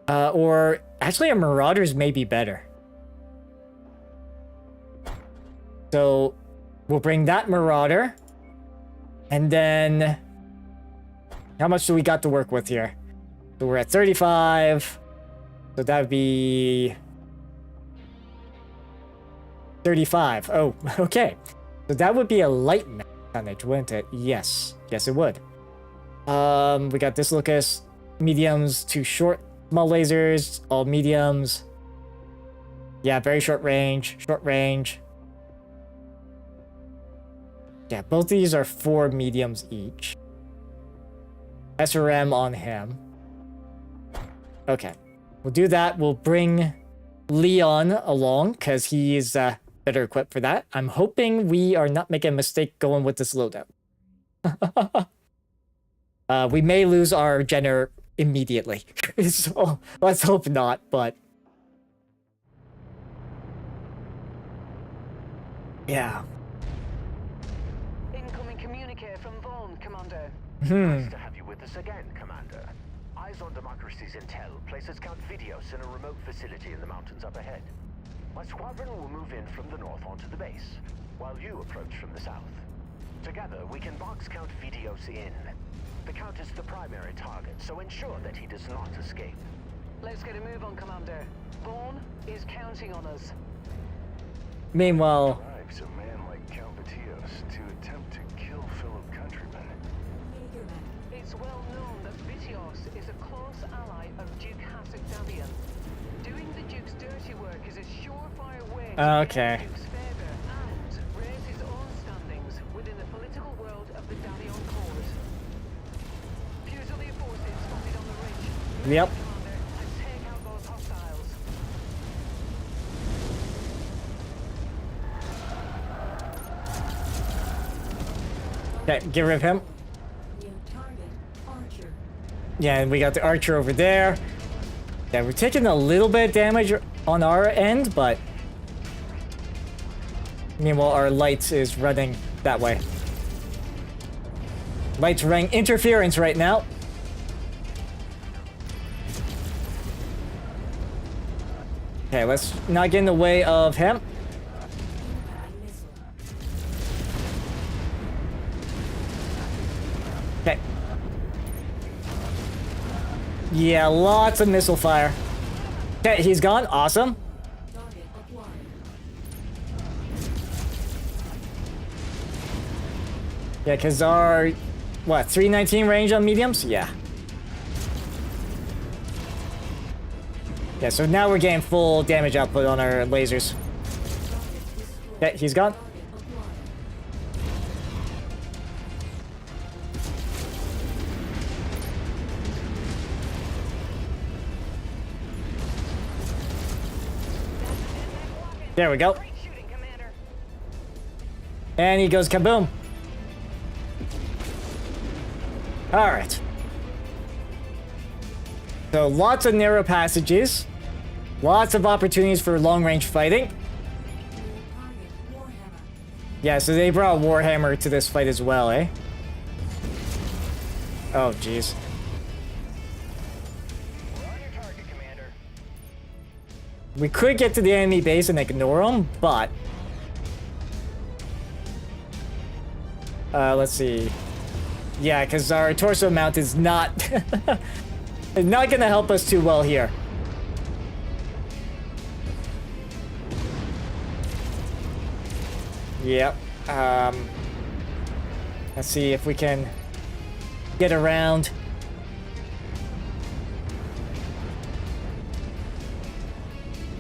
Or actually, our Marauders may be better. So we'll bring that Marauder. And then how much do we got to work with here? So we're at 35. So that would be 35. Oh, okay. So that would be a light tonnage, wouldn't it? Yes. Yes, it would. We got this Lucas. Mediums to short. Small lasers. All mediums. Yeah, very short range. Short range. Yeah, both these are 4 mediums each. SRM on him. Okay. We'll do that. We'll bring Leon along, because he is better equipped for that. I'm hoping we are not making a mistake going with this loadout. We may lose our Jenner immediately. So, let's hope not, but... Yeah. Incoming communique from Vaughn, Commander. Nice to have you with us again, Commander. Eyes on Democracy's intel places Count Vidios in a remote facility in the mountains up ahead. My squadron will move in from the north onto the base, while you approach from the south. Together, we can box Count Vidios in. The Count is the primary target, so ensure that he does not escape. Let's get a move on, Commander. Vaughn is counting on us. Meanwhile... Drives a man like Count Vidios to attempt to kill fellow countrymen. It's well known that Vitios is a close ally of Duke Hasek Davian. Doing the Duke's dirty work is a surefire way to Okay. gain the Duke's favor and raise his own standings within the political world of the Dalian cause. Fusilier forces spotted on the ridge. Yep. Commander, and take out those hostiles. Okay, get rid of him. New target, Archer. Yeah, and we got the Archer over there. Yeah, we're taking a little bit of damage on our end, but... Meanwhile, our Light is running that way. Light's running interference right now. Okay, let's not get in the way of him. Okay. Yeah, lots of missile fire. Okay, he's gone. Awesome. Target acquired. Yeah, because our... What, 319 range on mediums? Yeah. Yeah, so now we're getting full damage output on our lasers. Okay, he's gone. Target acquired. There we go. Great shooting, Commander. And he goes kaboom. Alright. So lots of narrow passages. Lots of opportunities for long-range fighting. Target Warhammer. Yeah, so they brought Warhammer to this fight as well, eh? Oh, jeez. We're on your target, Commander. We could get to the enemy base and ignore them, but... let's see. Yeah, because our torso mount is not... not gonna help us too well here. Yep. Let's see if we can get around.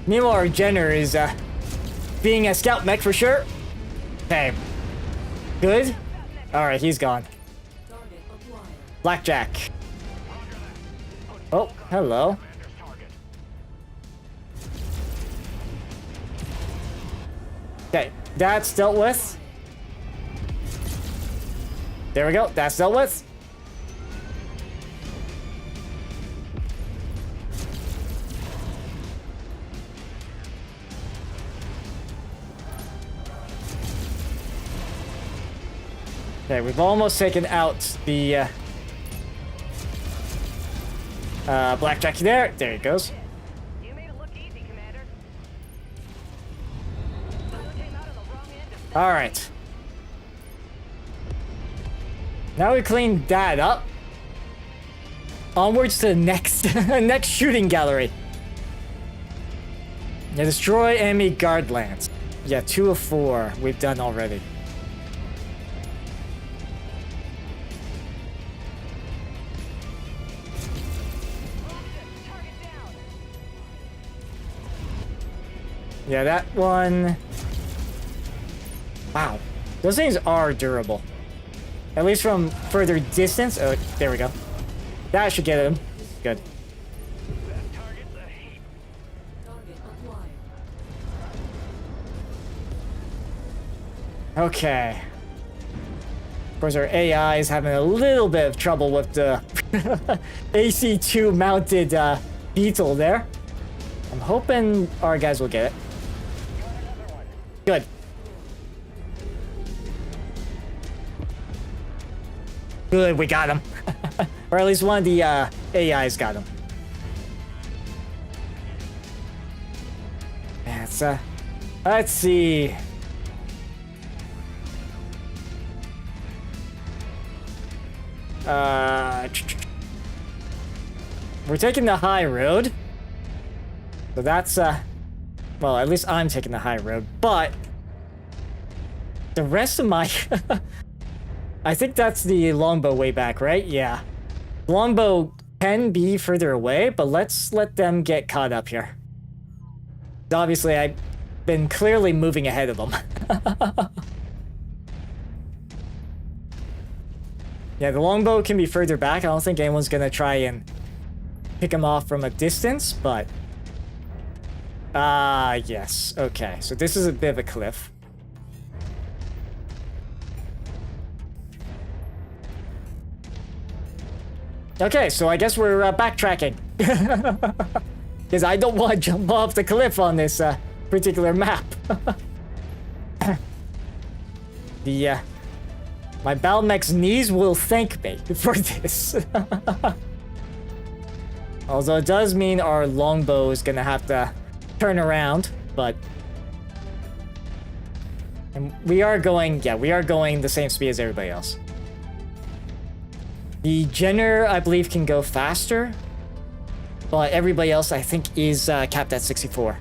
Meanwhile, our Jenner is being a scout mech for sure. Okay. Good. Alright, he's gone. Target acquired. Blackjack. Oh, hello. Commander's target. Okay, that's dealt with. There we go, that's dealt with. Okay, we've almost taken out the Blackjack there. There he goes. You made it look easy, Commander. Pilot came out on the wrong end of All right. Now we cleaned that up. Onwards to the next next shooting gallery. Yeah, destroy enemy guard lands. Yeah, 2 of 4 we've done already. target down. Yeah, that one. Wow, those things are durable. At least from further distance. Oh, there we go. That should get him. Good. That target's a heap. Target acquired. Okay. Of course, our AI is having a little bit of trouble with the AC2 mounted beetle there. I'm hoping our guys will get it. Good. Good, we got him. Or at least one of the AIs got him. That's let's see. We're taking the high road. So that's well, at least I'm taking the high road, but the rest of my I think that's the longbow way back, right? Yeah. Longbow can be further away, but let's let them get caught up here. Obviously, I've been clearly moving ahead of them. Yeah, the longbow can be further back. I don't think anyone's gonna try and pick him off from a distance, but... yes. Okay, so this is a bit of a cliff. Okay, so I guess we're backtracking. Because I don't want to jump off the cliff on this particular map. The my Balmec's knees will thank me for this. Although it does mean our longbow is gonna have to turn around, but... And we are going the same speed as everybody else. The Jenner, I believe, can go faster, but everybody else, I think, is capped at 64.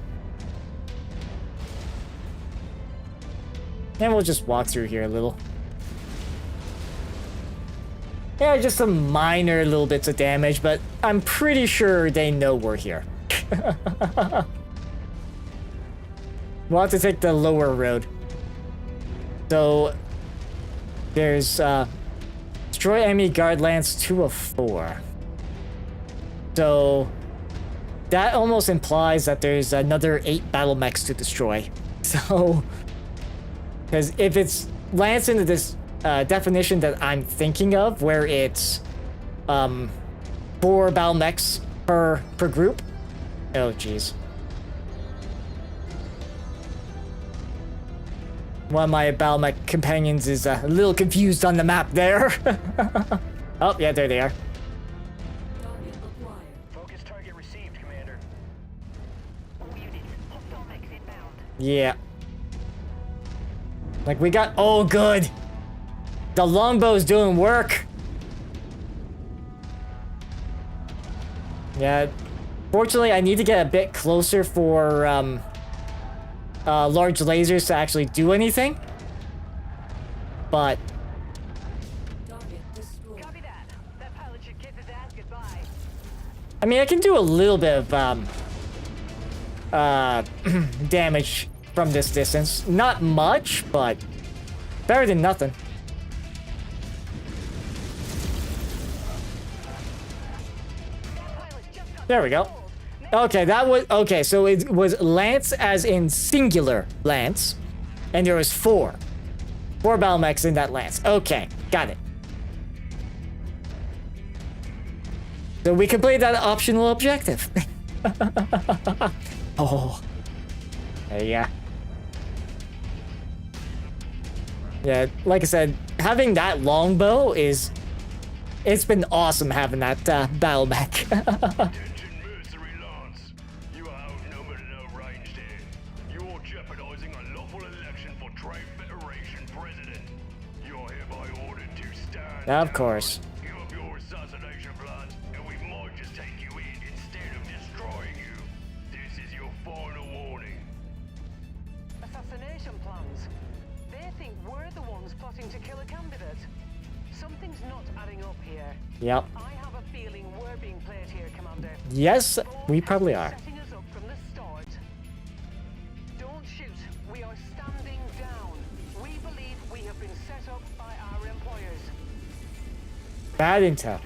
And we'll just walk through here a little. Yeah, just some minor little bits of damage, but I'm pretty sure they know we're here. We'll have to take the lower road. So, there's, destroy enemy guard lands 2 of 4. So, that almost implies that there's another 8 battle mechs to destroy. So, because if it's lands into this definition that I'm thinking of, where it's 4 battle mechs per group. Oh, jeez. One of my battle mech companions is a little confused on the map there. Oh, yeah, there they are. Target acquired. Focus target received, Commander. All units, hostile mechs inbound. Yeah. Like, we got... Oh, good. The longbow's doing work. Yeah. Fortunately, I need to get a bit closer for, large lasers to actually do anything. But... Target destroyed. Copy that. That pilot should kiss his ass goodbye. I mean, I can do a little bit of, damage from this distance. Not much, but better than nothing. There we go. Okay, that was... Okay, so it was Lance as in singular Lance. And there was 4. 4 battle mechs in that Lance. Okay, got it. So we completed that optional objective. Oh. Yeah. Yeah, like I said, having that longbow is... It's been awesome having that battle mech. Attention, Mercenary Lance. You are outnumbered and outranged here. You're jeopardizing a lawful election for Trade Federation President. You are hereby ordered to stand Of course. down. Give up your assassination plans, and we might just take you in instead of destroying you. This is your final warning. Assassination plans. They think we're the ones plotting to kill a candidate. Something's not adding up here. Yep. I have a feeling we're being played here, Commander. Yes, we probably are. Setting us up from the start. Don't shoot. We are standing down. We believe we have been set up by our employers. Bad intel. I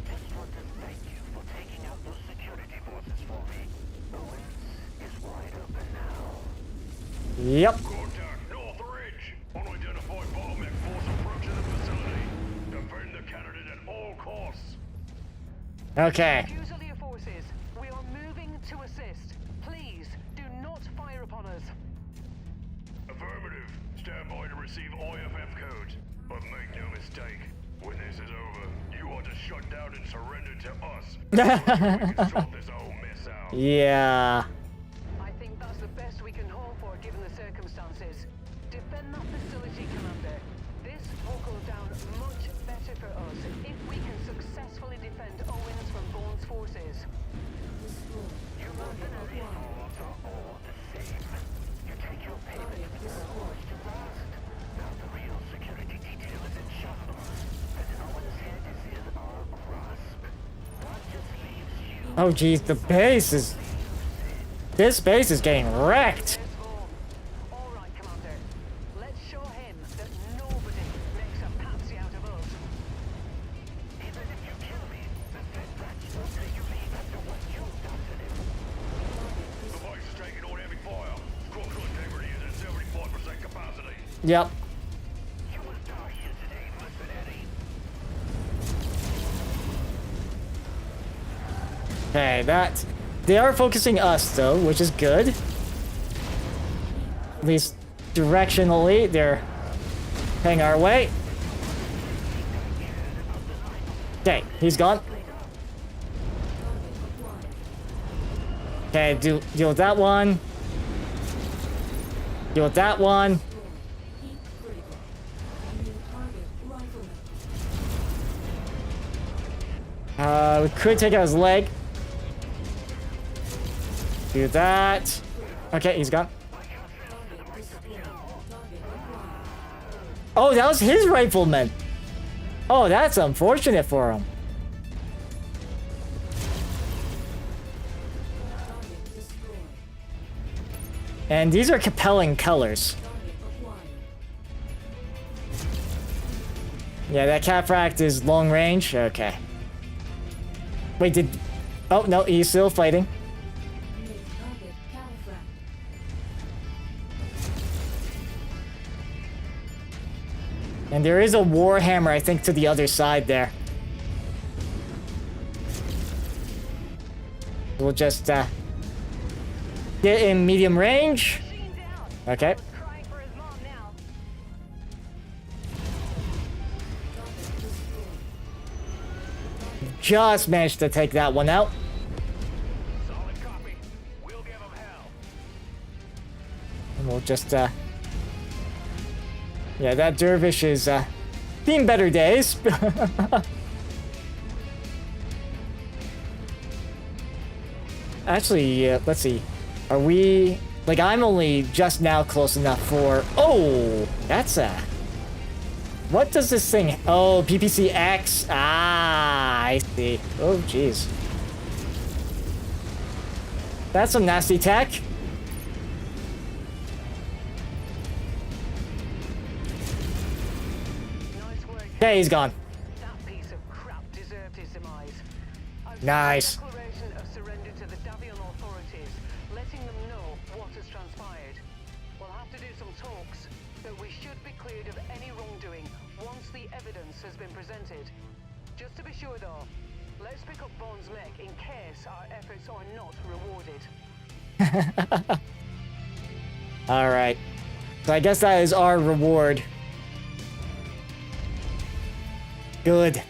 just want to thank you for taking out those security forces for me. Owens is wide open now. Yep. Contact North Ridge. Unidentified bottleneck force approaching the facility. Defend the candidate at all costs. Okay. Fusilier forces, we are moving to assist. Please, do not fire upon us. Affirmative. Stand by to receive IFF codes. But make no mistake, when this is over, you are to shut down and surrender to us. We can sort this whole mess out. Yeah. I think that's the best we can hope for given the circumstances. Defend that facility, Commander. This will go down much better for us if we can successfully defend Owens from Bourne's forces. Destroyed. You mercenary souls are all the same. You take your payment Target for your destroyed. to last. Now the real security detail is in shambles, and Owens' head is in our grasp. That just leaves you. Oh, geez, the base is... This base is getting wrecked. Let's go. All right, Commander. Let's show him that nobody makes a patsy out of us. Even if you kill me, the Fed branch will take you leave after what you've done to them. The base is taking on heavy fire. Structural integrity is at 75% capacity. Yep. You will die here today, mercenary. Okay, that... They are focusing us, though, which is good. At least directionally, they're heading our way. Okay, he's gone. Okay, deal with that one. Deal with that one. Heat critical. New target rifleman. We could take out his leg. Do that. Okay, he's gone. Target destroyed. Target acquired. Oh, that was his rifleman. Oh, that's unfortunate for him. Target destroyed. And these are compelling colors. Target acquired. Yeah, that catapult is long range. Okay. Wait, did... Oh, no, he's still fighting. And there is a Warhammer, I think, to the other side there. We'll just get in medium range. Okay. Crying for his mom now. Just managed to take that one out. Solid copy. We'll give them hell. And we'll just, yeah, that dervish is, seen better days. Actually, let's see. Are we... Like, I'm only just now close enough for... Oh! That's a... What does this thing... Oh, PPCX. Ah, I see. Oh, jeez. That's some nasty tech. Nice work. Okay, he's gone. That piece of crap deserved his demise. I've Nice. sent a declaration of surrender to the Davion authorities, letting them know what has transpired. We'll have to do some talks, but we should be cleared of any wrongdoing once the evidence has been presented. Just to be sure though, let's pick up Bond's mech in case our efforts are not rewarded. Alright. So I guess that is our reward. Good.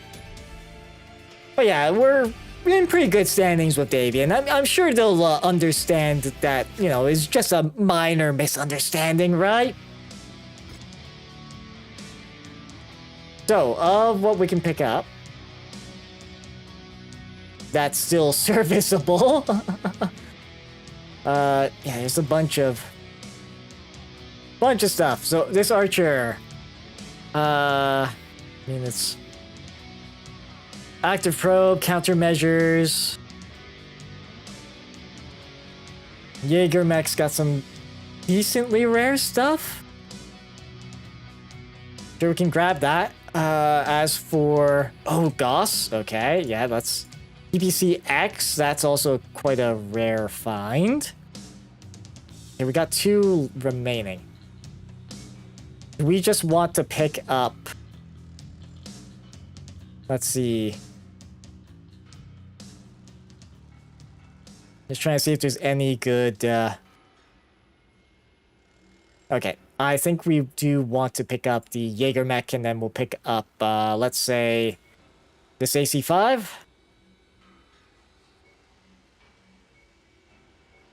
But yeah, we're in pretty good standings with Davian. I'm sure they'll understand that, you know, it's just a minor misunderstanding, right? So, of what we can pick up, that's still serviceable. Yeah, there's a bunch of stuff. So this archer, I mean, it's active probe, countermeasures. Jaeger mech's got some decently rare stuff. Sure, we can grab that. As for Goss, okay, yeah, that's EPC-X. That's also quite a rare find. Okay, we got 2 remaining. Do we just want to pick up? Let's see. Just trying to see if there's any good. Okay, I think we do want to pick up the Jaeger mech, and then we'll pick up, let's say, this AC-5.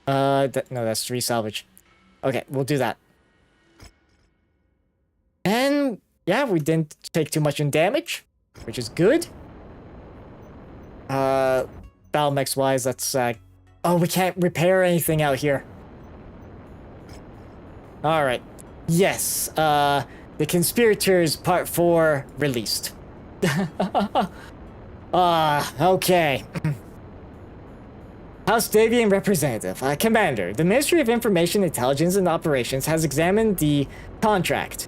No, that's 3 salvage. Okay, we'll do that. And yeah, we didn't take too much in damage, which is good. Battle mechs wise, that's oh, we can't repair anything out here. All right. Yes. The Conspirators Part 4 released. Okay. House Davian Representative. Commander, the Ministry of Information, Intelligence, and Operations has examined the contract.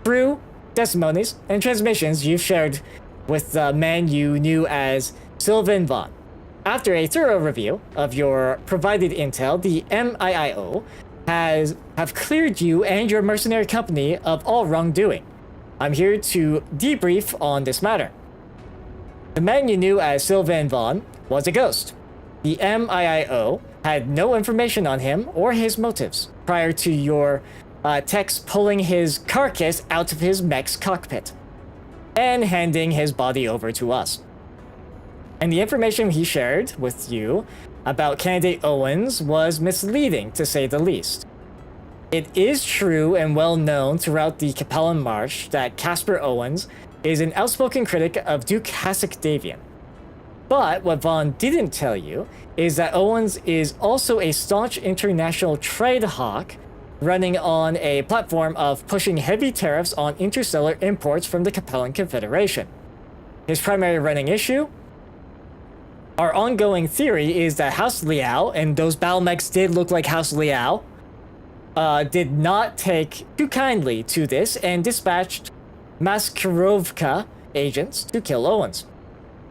Through testimonies and transmissions you've shared with the man you knew as Sylvan Vaughn. After a thorough review of your provided intel, the MIIO have cleared you and your mercenary company of all wrongdoing. I'm here to debrief on this matter. The man you knew as Sylvan Vaughn was a ghost. The MIIO had no information on him or his motives prior to your techs pulling his carcass out of his mech's cockpit and handing his body over to us. And the information he shared with you about candidate Owens was misleading, to say the least. It is true and well known throughout the Capellan March that Casper Owens is an outspoken critic of Duke Hasek Davian. But what Vaughn didn't tell you is that Owens is also a staunch international trade hawk running on a platform of pushing heavy tariffs on interstellar imports from the Capellan Confederation. His primary running issue? Our ongoing theory is that House Liao, and those battle mechs did look like House Liao, did not take too kindly to this and dispatched Maskirovka agents to kill Owens.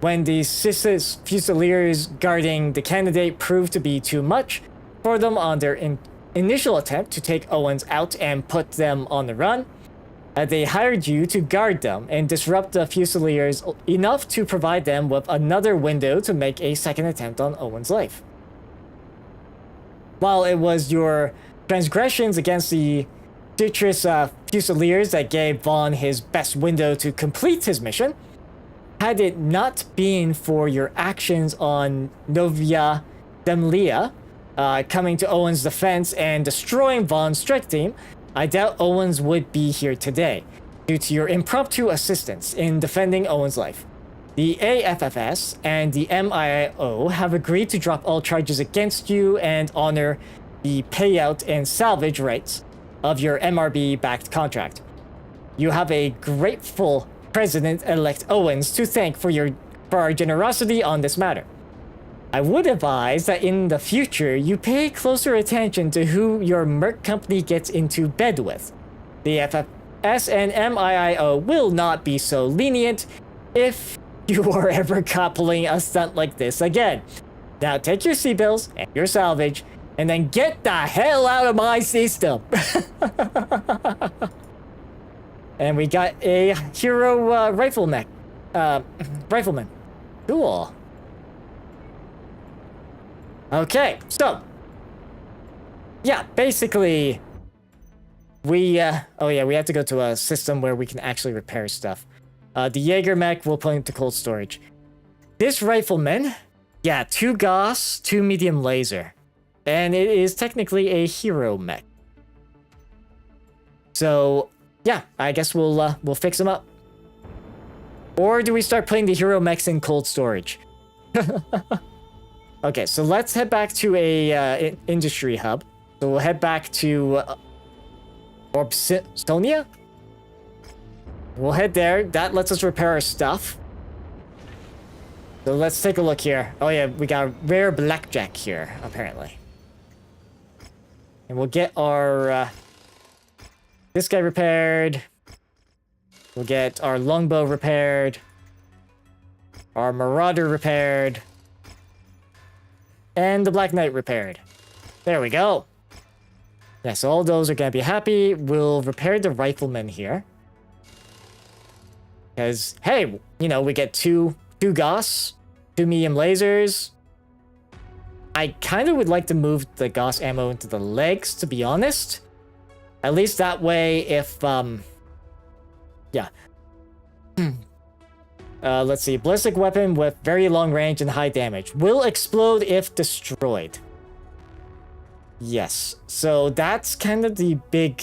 When the CIS's Fusiliers guarding the candidate proved to be too much for them on their initial attempt to take Owens out and put them on the run, They hired you to guard them and disrupt the Fusiliers enough to provide them with another window to make a second attempt on Owen's life. While it was your transgressions against the Citrus Fusiliers that gave Vaughn his best window to complete his mission, had it not been for your actions on Novia Demlia, coming to Owen's defense and destroying Vaughn's strike team, I doubt Owens would be here today, due to your impromptu assistance in defending Owen's life. The AFFS and the MIO have agreed to drop all charges against you and honor the payout and salvage rights of your MRB-backed contract. You have a grateful President-elect Owens to thank for our generosity on this matter. I would advise that in the future you pay closer attention to who your merc company gets into bed with. The FFS and MIO will not be so lenient if you are ever caught pulling a stunt like this again. Now take your seatbelts and your salvage, and then get the hell out of my system. And we got a hero rifleman. Cool. Okay, so yeah, basically we have to go to a system where we can actually repair stuff. The Jaeger mech will put into cold storage. This rifleman, yeah, 2 Gauss, 2 medium laser. And it is technically a hero mech. So yeah, I guess we'll fix him up. Or do we start putting the hero mechs in cold storage? Okay, so let's head back to a industry hub. So we'll head back to Orbstonia. We'll head there. That lets us repair our stuff. So let's take a look here. Oh yeah, we got a rare blackjack here, apparently. And we'll get our this guy repaired. We'll get our longbow repaired. Our marauder repaired. And the Black Knight repaired. There we go. Yeah, so all those are gonna be happy. We'll repair the rifleman here. Because, hey, you know, we get two Gauss, 2 medium lasers. I kind of would like to move the Gauss ammo into the legs, to be honest. At least that way, if, yeah. Let's see. Ballistic weapon with very long range and high damage. Will explode if destroyed. Yes. So that's kind of the big...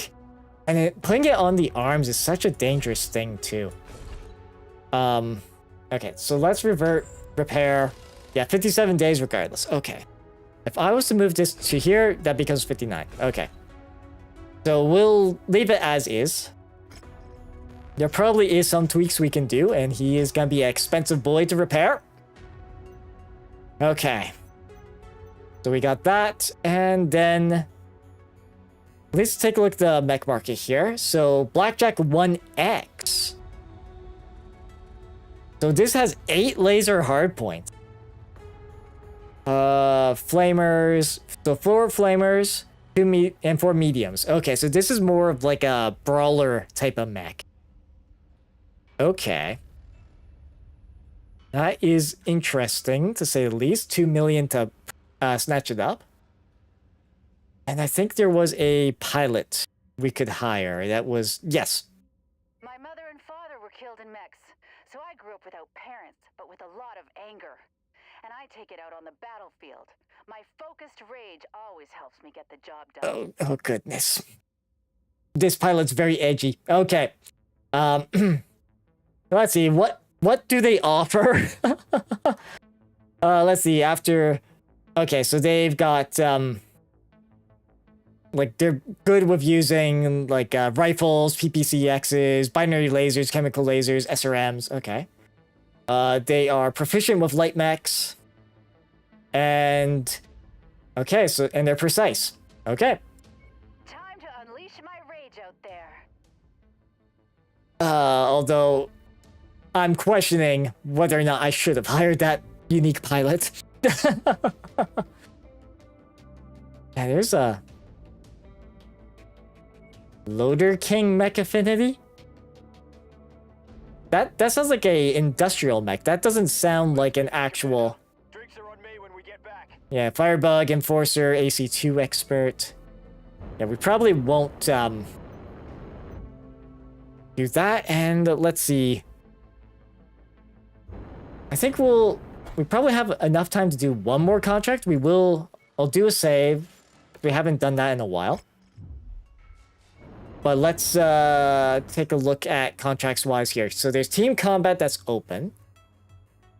And putting it on the arms is such a dangerous thing, too. Okay, so let's repair. Yeah, 57 days regardless. Okay. If I was to move this to here, that becomes 59. Okay. So we'll leave it as is. There probably is some tweaks we can do, and he is gonna be an expensive boy to repair. Okay. So we got that, and then... Let's take a look at the mech market here. So, Blackjack 1X. So this has 8 laser hardpoints. Flamers. So 4 flamers, 4 mediums. Okay, so this is more of like a brawler type of mech. Okay. That is interesting, to say the least. 2 million to snatch it up. And I think there was a pilot we could hire. That was... Yes. My mother and father were killed in mechs, so I grew up without parents, but with a lot of anger. And I take it out on the battlefield. My focused rage always helps me get the job done. Oh goodness. This pilot's very edgy. Okay. Let's see. What do they offer? Let's see. After... Okay, so they've got... Like, they're good with using, like, rifles, PPCXs, binary lasers, chemical lasers, SRMs. Okay. They are proficient with light mechs. And... Okay, so... And they're precise. Okay. Time to unleash my rage out there. Although... I'm questioning whether or not I should have hired that unique pilot. Yeah, there's a... Loader King Mech Affinity? That sounds like a industrial mech. That doesn't sound like an actual... Drinks are on me when we get back. Yeah, Firebug, Enforcer, AC2 Expert. Yeah, we probably won't do that, and let's see. I think we probably have enough time to do one more contract. I'll do a save. We haven't done that in a while. But let's take a look at contracts-wise here. So there's team combat that's open.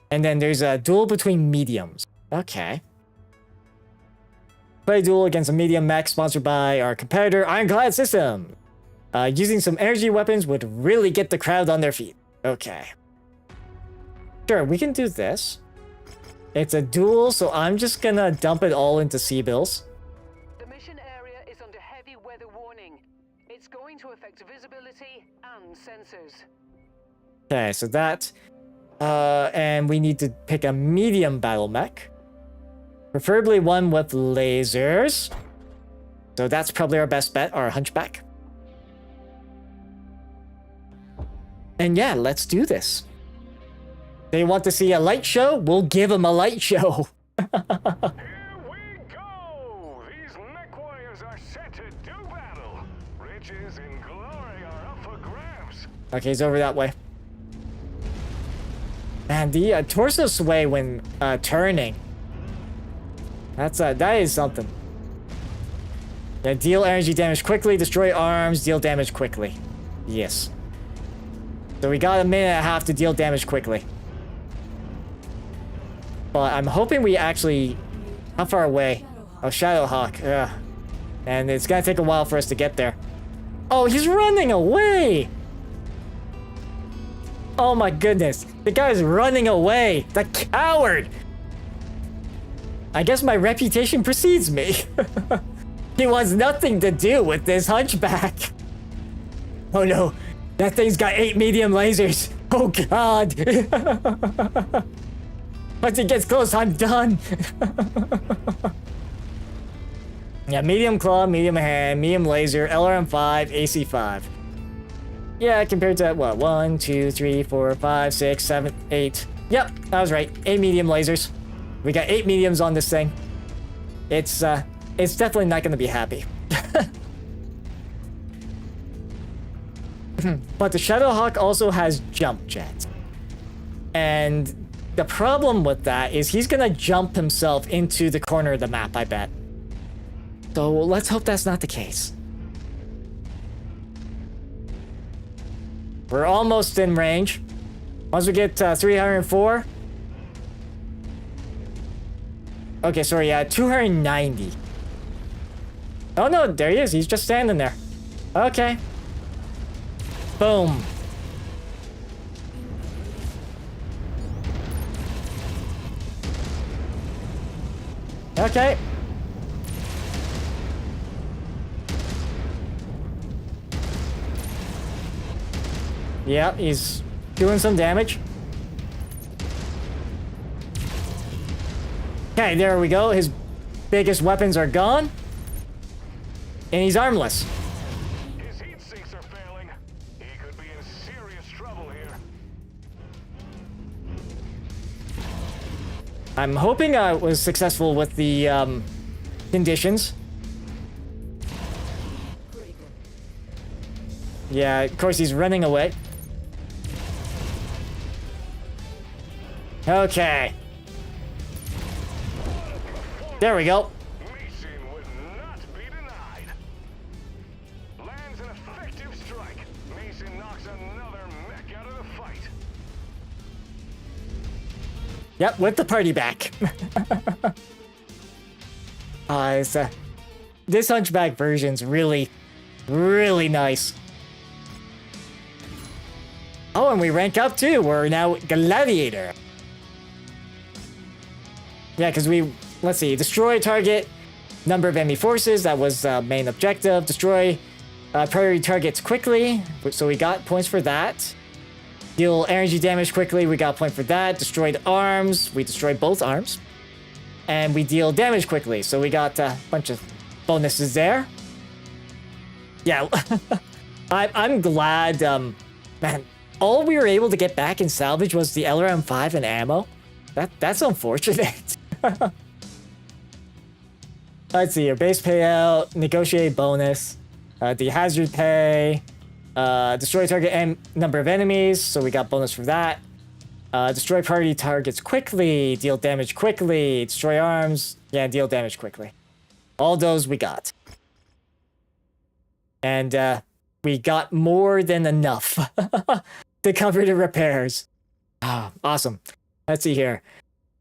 And then there's a duel between mediums. Okay. Play a duel against a medium mech sponsored by our competitor, Ironclad System. Using some energy weapons would really get the crowd on their feet. Okay. Sure, we can do this. It's a duel, so I'm just gonna dump it all into C-bills. The mission area is under heavy weather warning. It's going to affect visibility and sensors. Okay, so that. And we need to pick a medium battle mech. Preferably one with lasers. So that's probably our best bet, our hunchback. And yeah, let's do this. They want to see a light show? We'll give them a light show. Here we go! These MechWarriors are set to do battle. Riches and glory are up for grabs. Okay, he's over that way. And the torso sway when turning. That is something. Yeah, deal energy damage quickly, destroy arms, deal damage quickly. Yes. So we got a minute and a half to deal damage quickly. But I'm hoping we actually... How far away? Oh, Shadowhawk. Ugh. And it's gonna take a while for us to get there. Oh, he's running away! Oh my goodness. The guy's running away! The coward! I guess my reputation precedes me. He wants nothing to do with this hunchback. Oh no. That thing's got 8 medium lasers. Oh god. Once it gets close, I'm done. Yeah, medium claw, medium hand, medium laser, LRM5, AC5. Yeah, compared to what? 1, 2, 3, 4, 5, 6, 7, 8. Yep, I was right. 8 medium lasers. We got 8 mediums on this thing. It's definitely not gonna be happy. But the Shadowhawk also has jump jets. And the problem with that is he's gonna jump himself into the corner of the map, I bet. So let's hope that's not the case. We're almost in range. Once we get 304. Okay, sorry, 290. Oh no, there he is. He's just standing there. Okay. Boom. Okay. Yeah, he's doing some damage. Okay, there we go. His biggest weapons are gone. And he's armless. His heat sinks are failing. He could be in serious trouble here. I'm hoping I was successful with the conditions. Critical. Yeah, of course he's running away. Okay. There we go. Mission would not be denied. Lands an effective strike. Mason knocks another mech out of the fight. Yep, with the party back. This Hunchback version's really, really nice. Oh, and we rank up too. We're now Gladiator. Yeah, because let's see, destroy target, number of enemy forces, that was main objective. Destroy priority targets quickly, so we got points for that. Deal energy damage quickly, we got a point for that. Destroyed arms, we destroyed both arms. And we deal damage quickly, so we got a bunch of bonuses there. Yeah, I'm glad, man, all we were able to get back in salvage was the LRM-5 and ammo. That's unfortunate. Let's see, your base payout, negotiate bonus, the hazard pay, destroy target and number of enemies, so we got bonus for that. Destroy party targets quickly, deal damage quickly, destroy arms, yeah, deal damage quickly. All those we got. And we got more than enough to cover the repairs. Ah, awesome. Let's see here.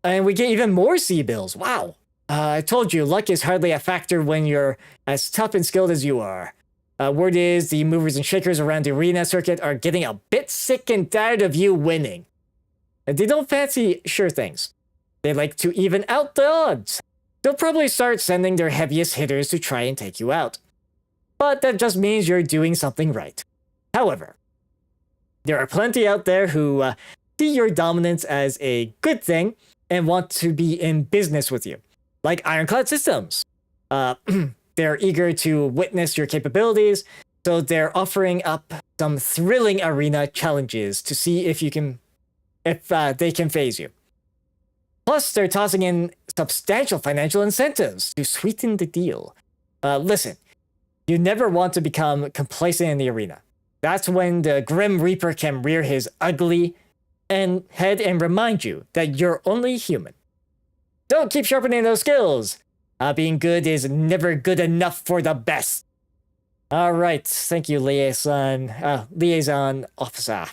And we get even more sea bills. Wow. I told you, luck is hardly a factor when you're as tough and skilled as you are. Word is the movers and shakers around the arena circuit are getting a bit sick and tired of you winning. They don't fancy sure things. They like to even out the odds. They'll probably start sending their heaviest hitters to try and take you out. But that just means you're doing something right. However, there are plenty out there who see your dominance as a good thing and want to be in business with you. Like Ironclad Systems. They're eager to witness your capabilities, so they're offering up some thrilling arena challenges to see if they can phase you. Plus, they're tossing in substantial financial incentives to sweeten the deal. Listen, you never want to become complacent in the arena. That's when the Grim Reaper can rear his ugly head and remind you that you're only human. Don't keep sharpening those skills. Being good is never good enough for the best. All right, thank you, liaison officer.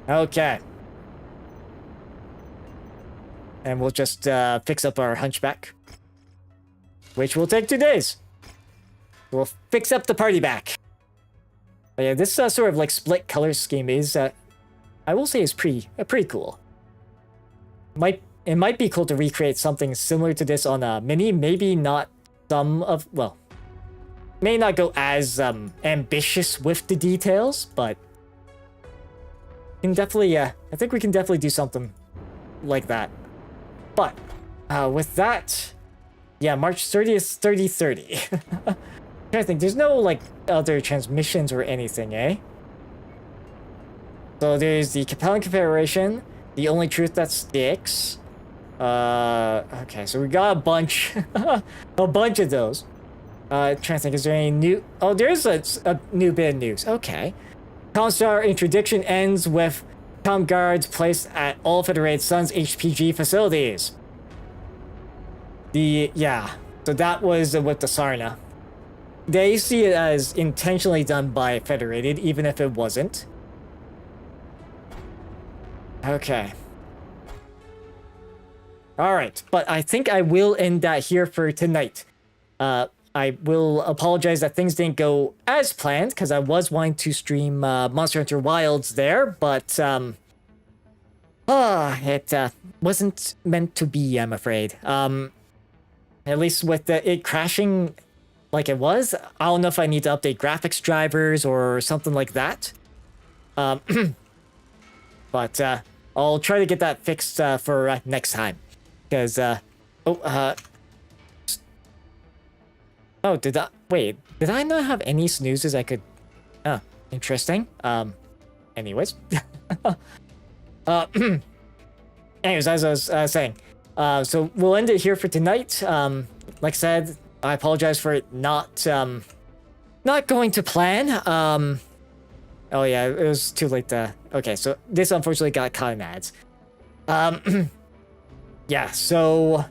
Okay. And we'll just fix up our hunchback, which will take 2 days. We'll fix up the party back. But yeah, this sort of like split color scheme is, I will say, is pretty cool. It might be cool to recreate something similar to this on a mini. Maybe not may not go as ambitious with the details, but can definitely, I think we can definitely do something like that. But with that, yeah, March 30th, 3030. I think there's no like other transmissions or anything, eh? So there's the Capellan Confederation, the only truth that sticks. Okay, so we got a bunch, a bunch of those. Trying to think, is there any new? Oh, there's a new bit of news. Okay, Comstar interdiction ends with comm guards placed at all Federated Suns HPG facilities. So that was with the Sarna. They see it as intentionally done by Federated, even if it wasn't. Okay. Alright, but I think I will end that here for tonight. I will apologize that things didn't go as planned, because I was wanting to stream Monster Hunter Wilds there, but it wasn't meant to be, I'm afraid. At least with it crashing like it was, I don't know if I need to update graphics drivers or something like that. But I'll try to get that fixed for next time. Because, did I not have any snoozes I could... Oh, interesting. Anyways. Anyways, as I was saying, so we'll end it here for tonight. Like I said, I apologize for it not going to plan. Oh yeah, it was too late to... Okay, so this unfortunately got caught in ads. Yeah, so...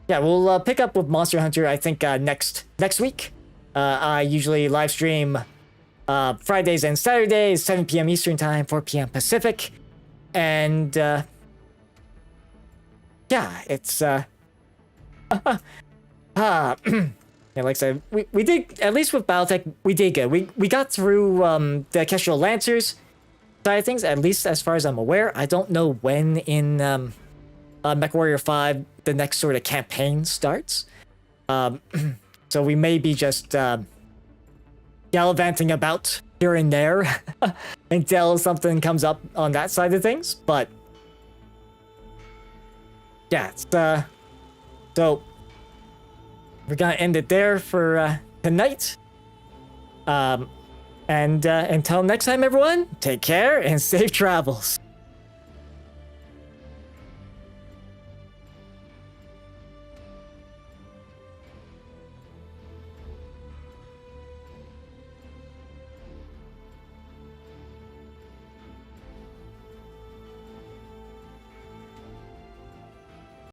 Yeah, we'll pick up with Monster Hunter, I think, next week. I usually live stream Fridays and Saturdays, 7 p.m. Eastern Time, 4 p.m. Pacific. And, yeah, it's, yeah, like I said, we did, at least with Battletech, we did good. We got through the Kestrel Lancers side of things, at least as far as I'm aware. I don't know when in MechWarrior 5 the next sort of campaign starts. So we may be just gallivanting about here and there until something comes up on that side of things. But yeah, it's, so we're gonna end it there for tonight. And until next time, everyone, take care and safe travels.